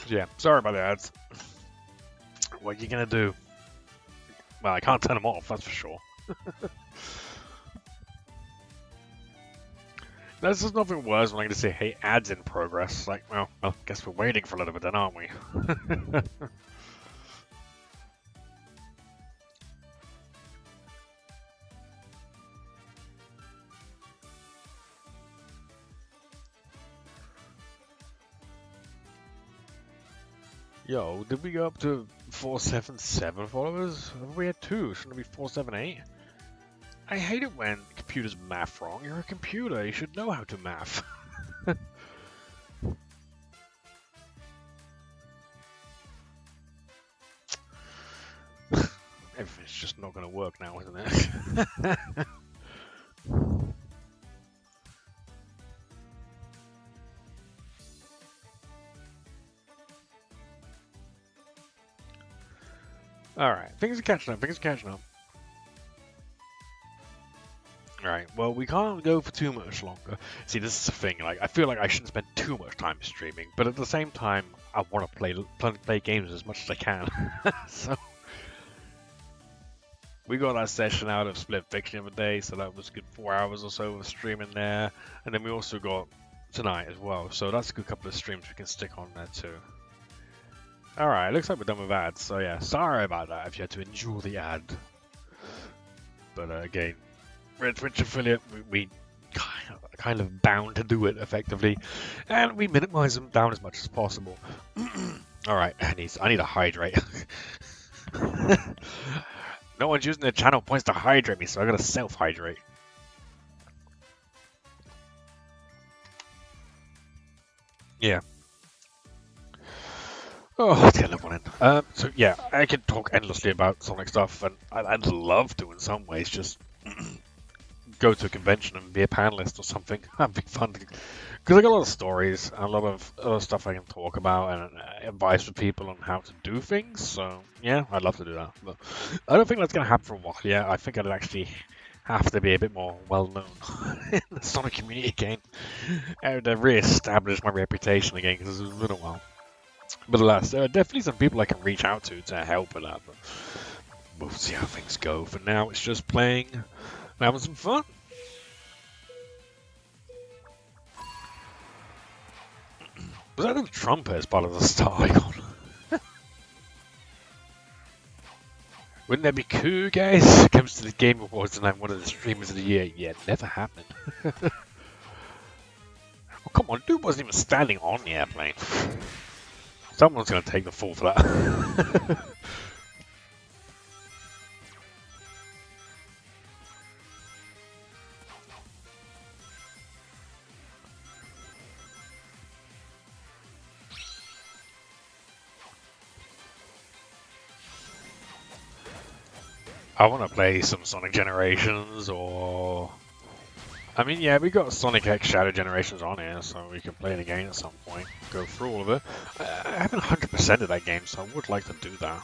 Speaker 1: Yeah, sorry about the ads. What are you gonna do? Well, I can't turn them off, that's for sure. There's just nothing worse when I'm gonna say, hey, ads in progress. Like, well, guess we're waiting for a little bit then, aren't we? Yo, did we go up to 477 followers? Have we had 2? Shouldn't it be 478? I hate it when computers math wrong. You're a computer, you should know how to math. Everything's just not gonna work now, isn't it? Alright, things are catching up. Alright, well, we can't go for too much longer. See, this is the thing, like, I feel like I shouldn't spend too much time streaming, but at the same time, I want to play games as much as I can. So, we got that session out of Split Fiction the other day, so that was a good 4 hours or so of streaming there. And then we also got tonight as well, so that's a good couple of streams we can stick on there too. Alright, looks like we're done with ads, so yeah, sorry about that if you had to endure the ad. But again, we're a Twitch affiliate, we kind of bound to do it effectively, and we minimize them down as much as possible. Alright, I need to hydrate. No one's using their channel points to hydrate me, so I gotta self-hydrate. Yeah. Oh, let's get another one in. So yeah, I could talk endlessly about Sonic stuff, and I'd love to in some ways just go to a convention and be a panelist or something. That'd be fun. Because I got a lot of stories, and a lot of other stuff I can talk about, and advice for people on how to do things. So yeah, I'd love to do that. But I don't think that's going to happen for a while. Yeah, I think I'd actually have to be a bit more well-known in the Sonic community again. And re-establish my reputation again, because it's been a while. But alas, there are definitely some people I can reach out to help with that. But we'll see how things go. For now, it's just playing and having some fun. Was that the trumpet as part of the star icon? Wouldn't that be cool, guys? It comes to the Game Awards and I'm one of the streamers of the year. Yeah, it never happened. Oh, come on, dude wasn't even standing on the airplane. Someone's going to take the fall for that. I want to play some Sonic Generations, or... I mean, yeah, we got Sonic X Shadow Generations on here, so we can play it again at some point. Go through all of it. I haven't 100%ed that game, so I would like to do that.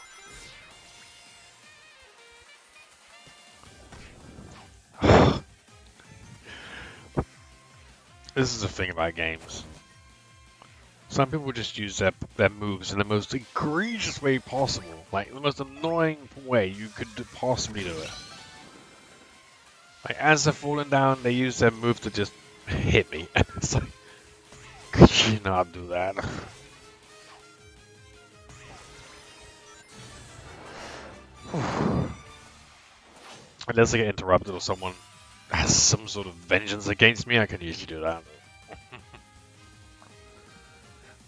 Speaker 1: This is the thing about games. Some people just use their moves in the most egregious way possible. Like, the most annoying way you could possibly do it. Like, as they're falling down, they use their move to just hit me. And it's like, could you not do that? Unless I get interrupted or someone has some sort of vengeance against me, I can usually do that.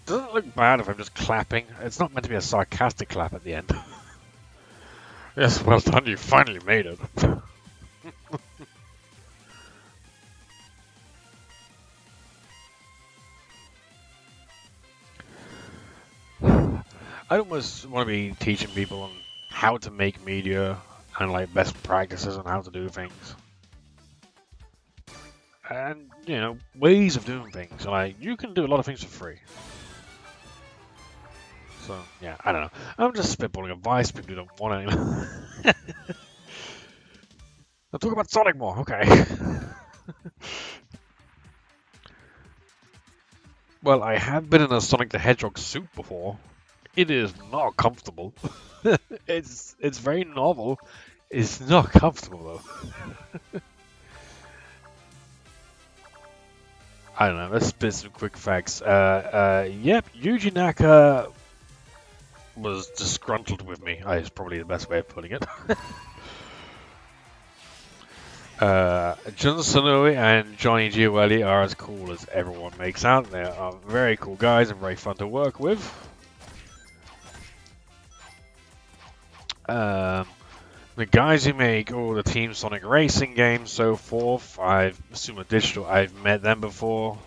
Speaker 1: Doesn't it look bad if I'm just clapping? It's not meant to be a sarcastic clap at the end. Yes, well done, you finally made it. I almost want to be teaching people on how to make media and like best practices on how to do things. And, you know, ways of doing things. Like, you can do a lot of things for free. So, yeah, I don't know. I'm just spitballing advice. People who don't want it anymore. I'll talk about Sonic more. Okay. Well, I have been in a Sonic the Hedgehog suit before. It is not comfortable. It's very novel. It's not comfortable, though. I don't know. Let's spit some quick facts. Yep, Yuji Naka was disgruntled with me. Is probably the best way of putting it. Jun Sanui and Johnny Gioeli are as cool as everyone makes out. They are very cool guys and very fun to work with. The guys who make all the Team Sonic racing games, so forth, I assume digital. I've met them before.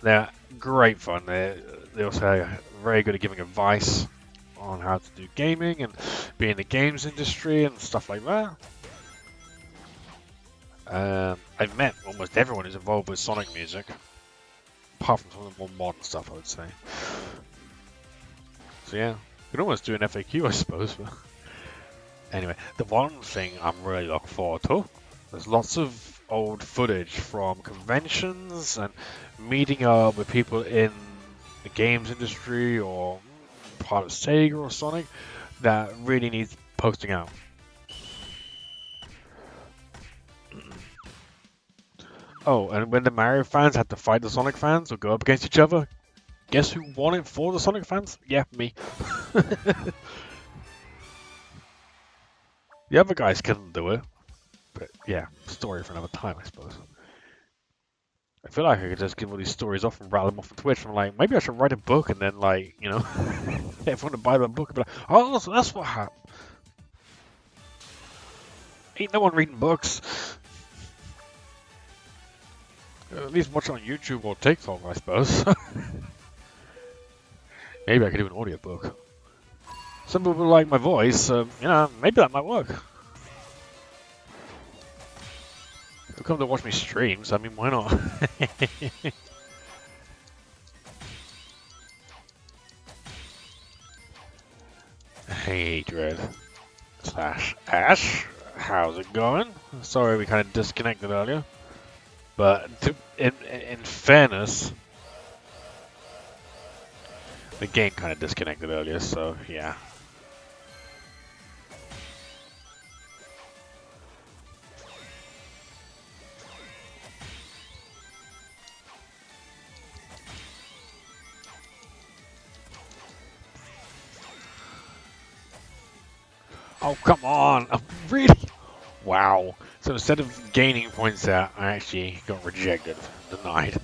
Speaker 1: They're great fun. They also are very good at giving advice on how to do gaming and be in the games industry and stuff like that. I've met almost everyone who's involved with Sonic music, apart from some of the more modern stuff, I would say. So yeah, we could almost do an FAQ, I suppose. But anyway, the one thing I'm really looking forward to, there's lots of old footage from conventions and meeting up with people in the games industry or part of Sega or Sonic that really needs posting out. Oh, and when the Mario fans had to fight the Sonic fans or go up against each other, guess who won it for the Sonic fans? Yeah, me. The other guys couldn't do it. But yeah, story for another time, I suppose. I feel like I could just give all these stories off and rattle them off on Twitch. I'm like, maybe I should write a book and then, like, you know, everyone to buy the book and be like, oh, so that's what happened. Ain't no one reading books. At least watch it on YouTube or TikTok, I suppose. Maybe I could do an audiobook. Some people like my voice, you know, maybe that might work. They'll come to watch me stream, so I mean, why not? Hey, Dread. / Ash. How's it going? Sorry we kind of disconnected earlier. But in fairness, the game kind of disconnected earlier, so yeah. Oh, come on! Really? Wow. So instead of gaining points out, I actually got rejected, denied.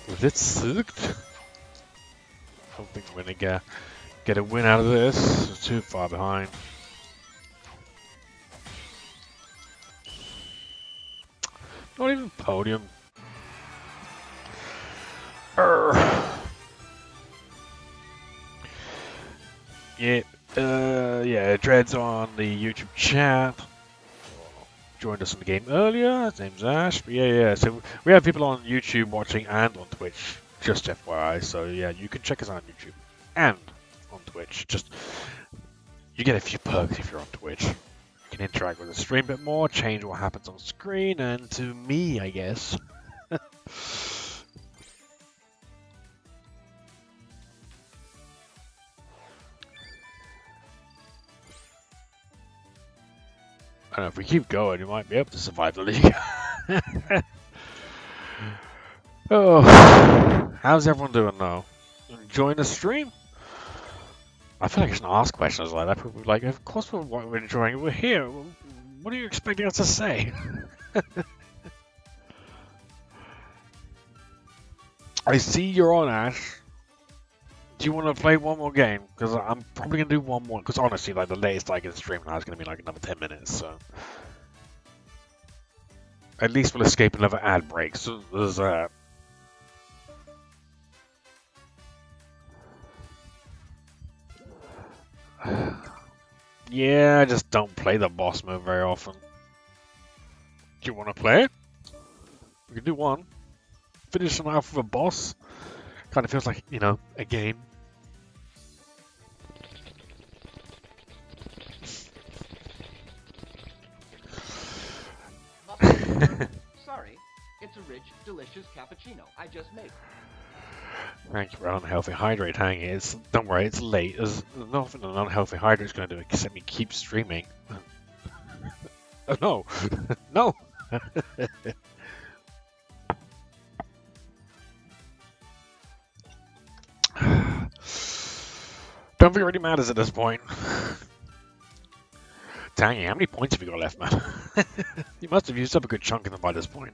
Speaker 1: Was it sucked? I don't think we're gonna get a win out of this. It's too far behind. Not even podium. Yeah, Dread's on the YouTube chat. Joined us in the game earlier. His name's Ash. But yeah. So we have people on YouTube watching and on Twitch. Just FYI. So yeah, you can check us out on YouTube and on Twitch. Just you get a few perks if you're on Twitch. You can interact with the stream a bit more, change what happens on screen, and to me, I guess. I don't know, if we keep going, we might be able to survive the league. Oh, how's everyone doing now? Enjoying the stream? I feel like I shouldn't ask questions like that. People are like, of course we're enjoying it. We're here. What are you expecting us to say? I see you're on, Ash. Do you want to play one more game? Because I'm probably going to do one more. Because honestly, like the latest I can stream now is going to be like another 10 minutes. So at least we'll escape another ad break. So there's that. Yeah, I just don't play the boss mode very often. Do you want to play it? We can do one. Finish an off with a boss. Kind of feels like, you know, a game.
Speaker 2: Sorry, it's a rich, delicious cappuccino. I just made it.
Speaker 1: Thank you for unhealthy hydrate hanging. Don't worry, it's late. There's nothing an unhealthy hydrate's going to do except me keep streaming. Oh no! No! Don't think it really matters at this point. Dang it, how many points have you got left, man? You must have used up a good chunk of them by this point.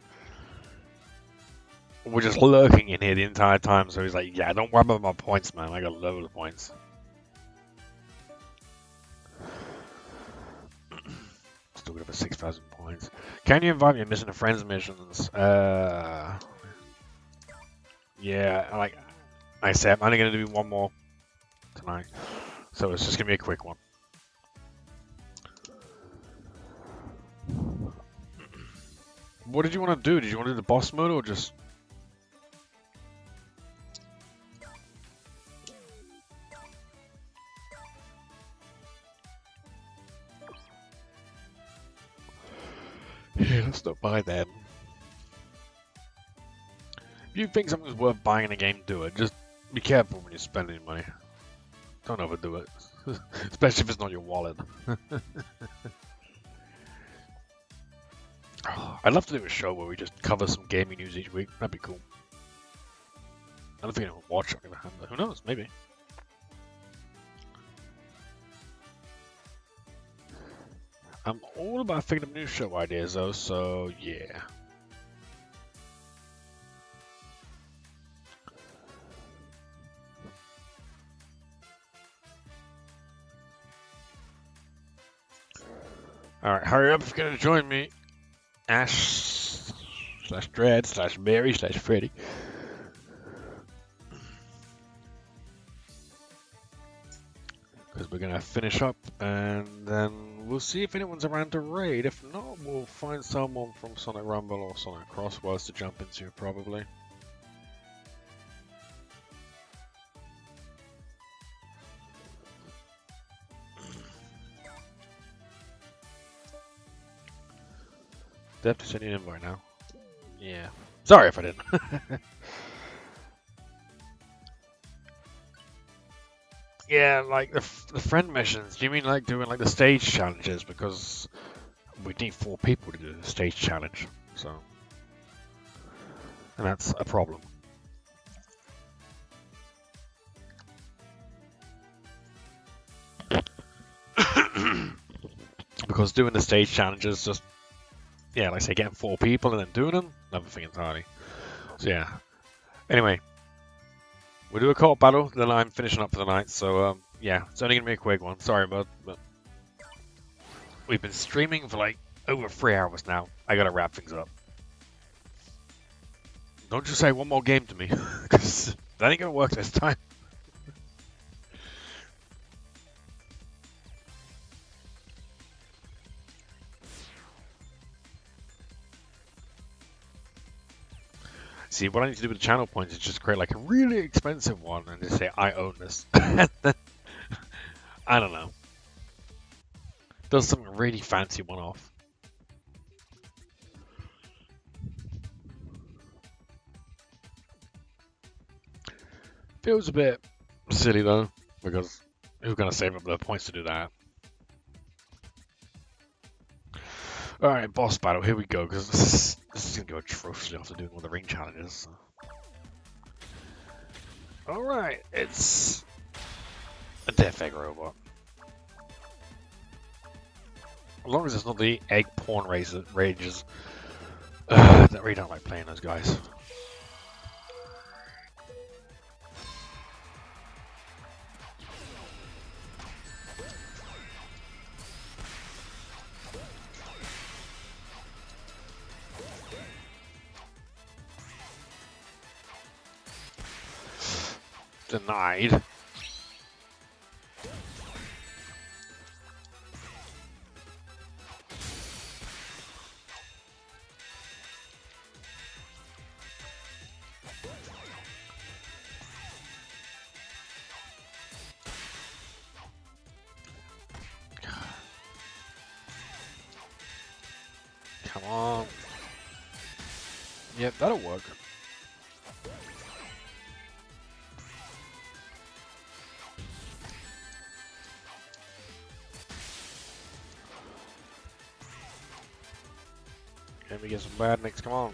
Speaker 1: We're just lurking in here the entire time, so he's like, yeah, don't worry about my points, man. I got loads of points. Still got over 6,000 points. Can you invite me to Missing a Friends missions? Yeah, like I said, I'm only going to do one more tonight. So it's just going to be a quick one. What did you want to do? Did you want to do the boss mode or just... Yeah, let's not buy them. If you think something's worth buying in a game, do it. Just be careful when you're spending money. Don't overdo it. Especially if it's not your wallet. I'd love to do a show where we just cover some gaming news each week. That'd be cool. I don't think anyone will watch it. But who knows? Maybe. I'm all about thinking of new show ideas though, so yeah. Alright, hurry up if you're gonna join me. Ash / Dread / Mary / Freddy. Because we're gonna finish up and then we'll see if anyone's around to raid. If not, we'll find someone from Sonic Rumble or Sonic Crosswords to jump into probably. Do I have to send you an invite now? Yeah. Sorry if I didn't. Yeah, like the friend missions. Do you mean like doing like the stage challenges? Because we need 4 people to do the stage challenge, so and that's a problem. Because doing the stage challenges just, yeah, like I say, getting 4 people and then doing them, another thing entirely. So yeah. Anyway. We'll do a co-op battle, then I'm finishing up for the night, so yeah, it's only going to be a quick one, sorry bud, but we've been streaming for like over 3 hours now. I gotta wrap things up. Don't just say one more game to me, because that ain't gonna work this time. See, what I need to do with the channel points is just create like a really expensive one and just say, I own this. I don't know. Does something really fancy one off. Feels a bit silly though, because who's going to save up the points to do that? Alright, boss battle, here we go, because this is going to go atrociously after doing all the ring challenges. So. Alright, it's a death egg robot. As long as it's not the egg porn rages, I really don't like playing those guys. Denied. Yep, that'll work. Let me get some badniks, come on.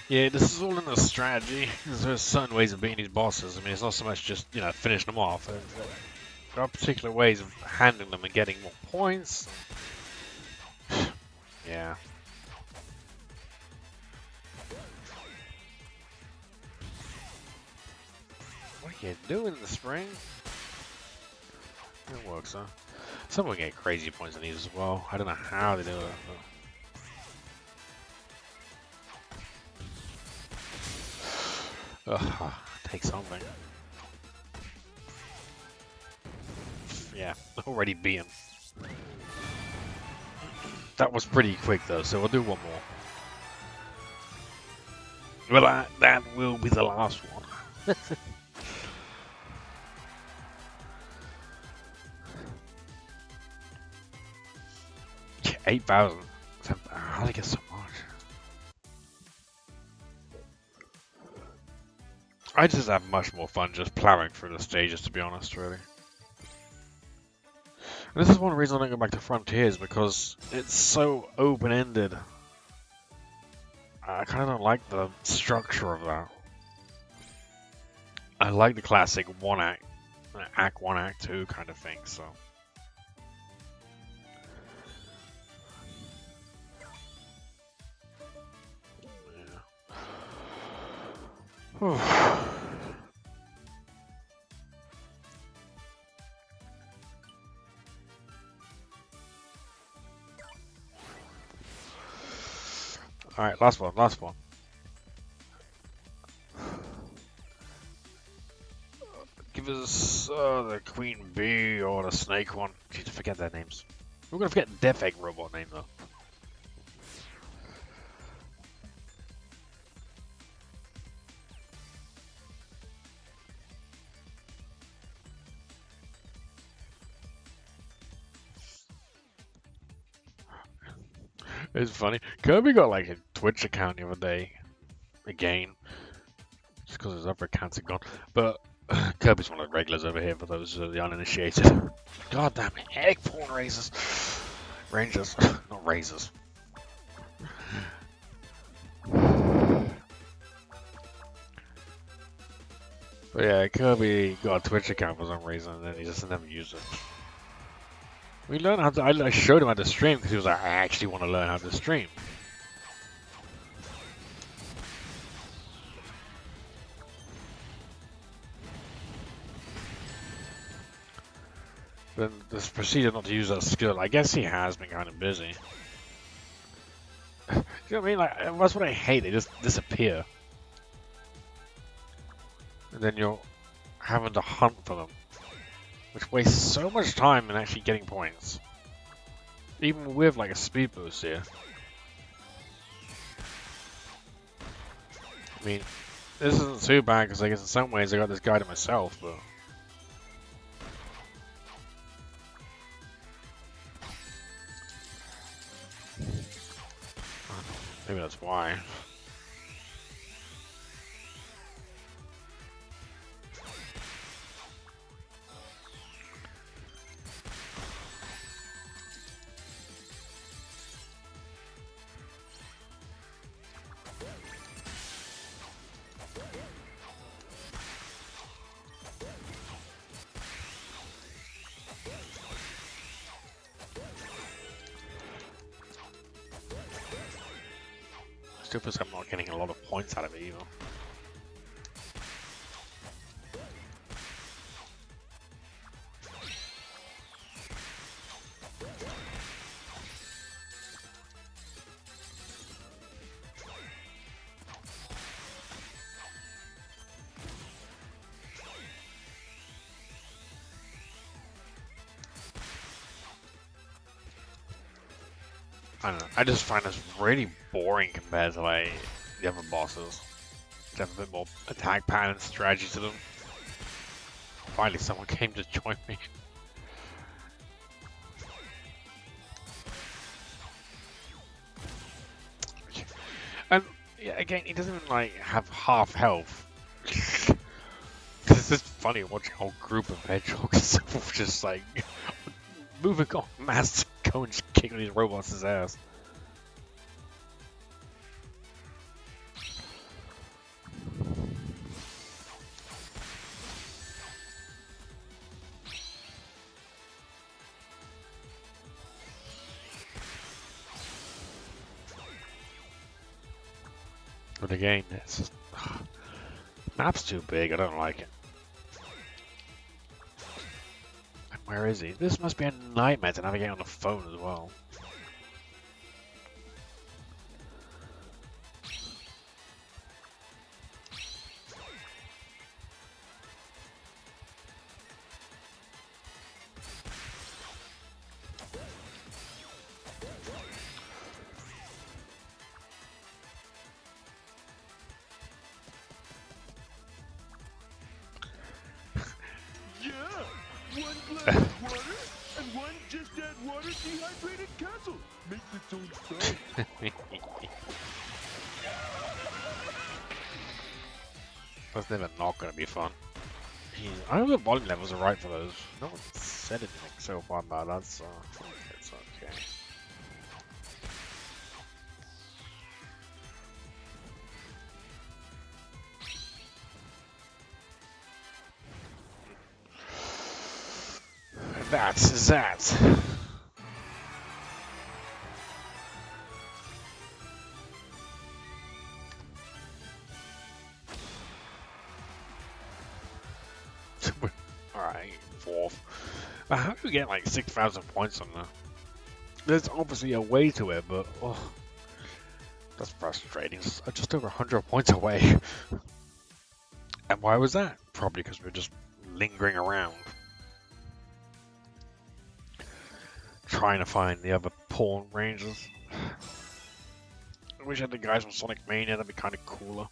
Speaker 1: Yeah, this is all in the strategy. There's certain ways of beating these bosses. I mean, it's not so much just, you know, finishing them off. There are particular ways of handling them and getting more points. Yeah. What are you doing in the spring? It works, huh? Someone get crazy points on these as well. I don't know how they do it. Ugh, take something. Yeah, already beaten. That was pretty quick though, so we'll do one more. Well, that will be the last one. Yeah, 8,000. How did I get so much? I just have much more fun just plowing through the stages, to be honest, really. And this is one reason I don't go back to Frontiers, because it's so open-ended. I kind of don't like the structure of that. I like the classic one act, Act 1, Act 2 kind of thing, so. Yeah. Alright, last one, last one. Give us the Queen Bee or the Snake one. Jeez, forget their names. We're gonna forget Death Egg robot name though. It's funny. Kirby got like a Twitch account the other day. Again. Just because his other accounts are gone. But Kirby's one of the regulars over here for those the uninitiated. God damn it. Egg porn raisers. Rangers. Not razors. But yeah, Kirby got a Twitch account for some reason and then he just never used it. We learned how to. I showed him how to stream because he was like, I actually want to learn how to stream. Then this proceeded not to use that skill. I guess he has been kind of busy. You know what I mean? Like, that's what I hate. They just disappear. And then you're having to hunt for them. Which wastes so much time in actually getting points. Even with like a speed boost here. I mean, this isn't too bad because I guess in some ways I got this guy to myself, but... Maybe that's why. Still feels like I'm not getting a lot of points out of it either. I don't know. I just find this really boring compared to like the other bosses. They have a bit more attack pattern and strategy to them. Finally, someone came to join me. And yeah, again, he doesn't even like have half health. It's just funny watching a whole group of hedgehogs just like moving on mass go and just kicking these robots' ass. But again, it's just, map's too big. I don't like it. And where is he? This must be a nightmare to navigate on the phone as well.
Speaker 3: Yeah, one glass of water and one just add water dehydrated castle. Makes its own sound.
Speaker 1: That's never not going to be fun. I know the volume levels are right for those. No one said anything so far about that, so it's okay. That's that. Alright, fourth. But how do you get like 6,000 points on that? There's obviously a way to it, but oh, that's frustrating. It's just over 100 points away. And why was that? Probably because we're just lingering around. Trying to find the other pawn rangers. I wish I had the guys from Sonic Mania, that'd be kind of cooler.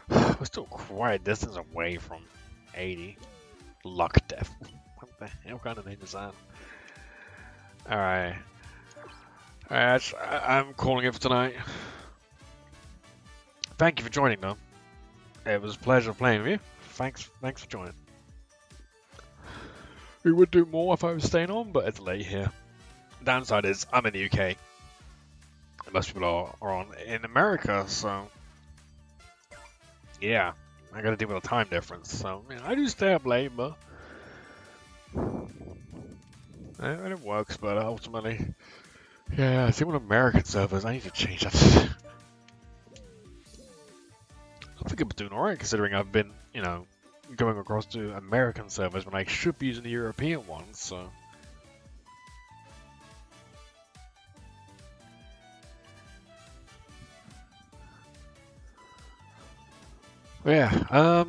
Speaker 1: We're still quite a distance away from 80. Luck Death. What the hell kind of name is that? Alright. Alright, I'm calling it for tonight. Thank you for joining though. It was a pleasure playing with you. Thanks for joining. We would do more if I was staying on, but it's late here. Downside is I'm in the UK. Most people are on in America, so yeah, I gotta deal with a time difference. So yeah, I do stay up late, but and it works. But ultimately, yeah, I see on American servers. I need to change that. I think I'm doing alright considering I've been, you know, going across to American servers when I should be using the European ones. So. Yeah,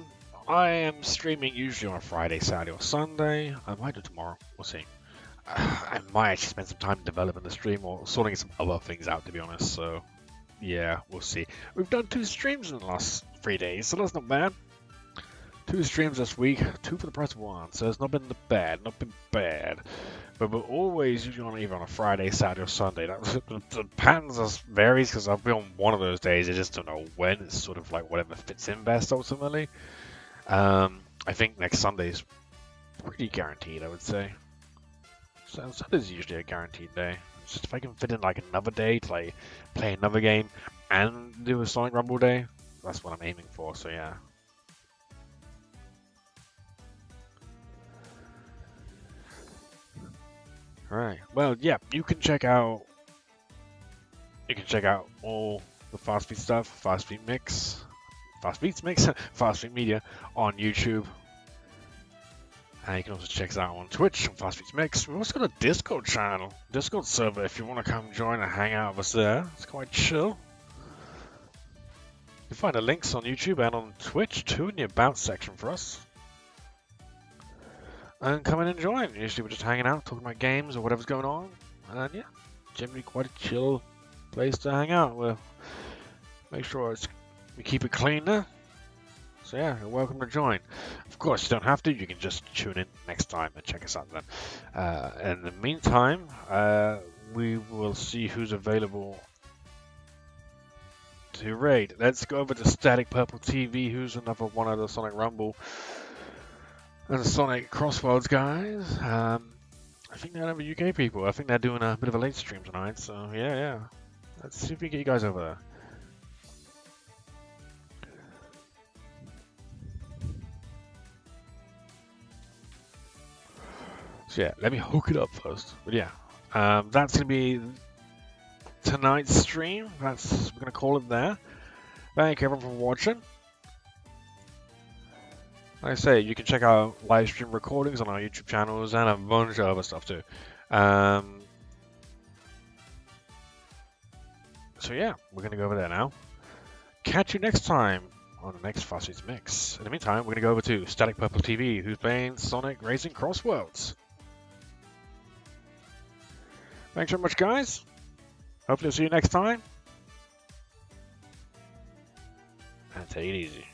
Speaker 1: I am streaming usually on a Friday, Saturday, or Sunday. I might do tomorrow. We'll see. I might actually spend some time developing the stream or sorting some other things out, to be honest. So, yeah, we'll see. We've done 2 streams in the last 3 days, so that's not bad. 2 streams this week, 2 for the price of 1, so it's not been bad, But we're always usually on either on a Friday, Saturday, or Sunday. The patterns just varies because I'll be on one of those days. I just don't know when. It's sort of like whatever fits in best ultimately. I think next Sunday is pretty guaranteed, I would say. So Sunday's usually a guaranteed day. It's just if I can fit in like another day to like play another game and do a Sonic Rumble day, that's what I'm aiming for. So yeah. Alright, well, yeah, you can check out all the Fast Beat stuff, Fast Beat Mix, Fast Beats Mix, Fast Beat Media on YouTube. And you can also check us out on Twitch on Fast Beats Mix. We've also got a Discord channel, Discord server if you want to come join and hang out with us there. It's quite chill. You can find the links on YouTube and on Twitch too in the About section for us. And come in and join. Usually we're just hanging out, talking about games or whatever's going on. And yeah, generally quite a chill place to hang out. We'll make sure we keep it clean there. So yeah, you're welcome to join. Of course, you don't have to. You can just tune in next time and check us out then. In the meantime, we will see who's available to raid. Let's go over to Static Purple TV, who's another one of the Sonic Rumble and the Sonic Crossworlds guys. I think they're over UK people. I think they're doing a bit of a late stream tonight. So yeah. Let's see if we can get you guys over there. So yeah, let me hook it up first. But yeah, that's gonna be tonight's stream. We're gonna call it there. Thank you everyone for watching. Like I say, you can check out live stream recordings on our YouTube channels and a bunch of other stuff too. So yeah, we're gonna go over there now. Catch you next time on the next Fast Beats Mix. In the meantime, we're gonna go over to Static Purple TV, who's playing Sonic Racing Crossworlds. Thanks very much, guys. Hopefully I'll see you next time. And take it easy.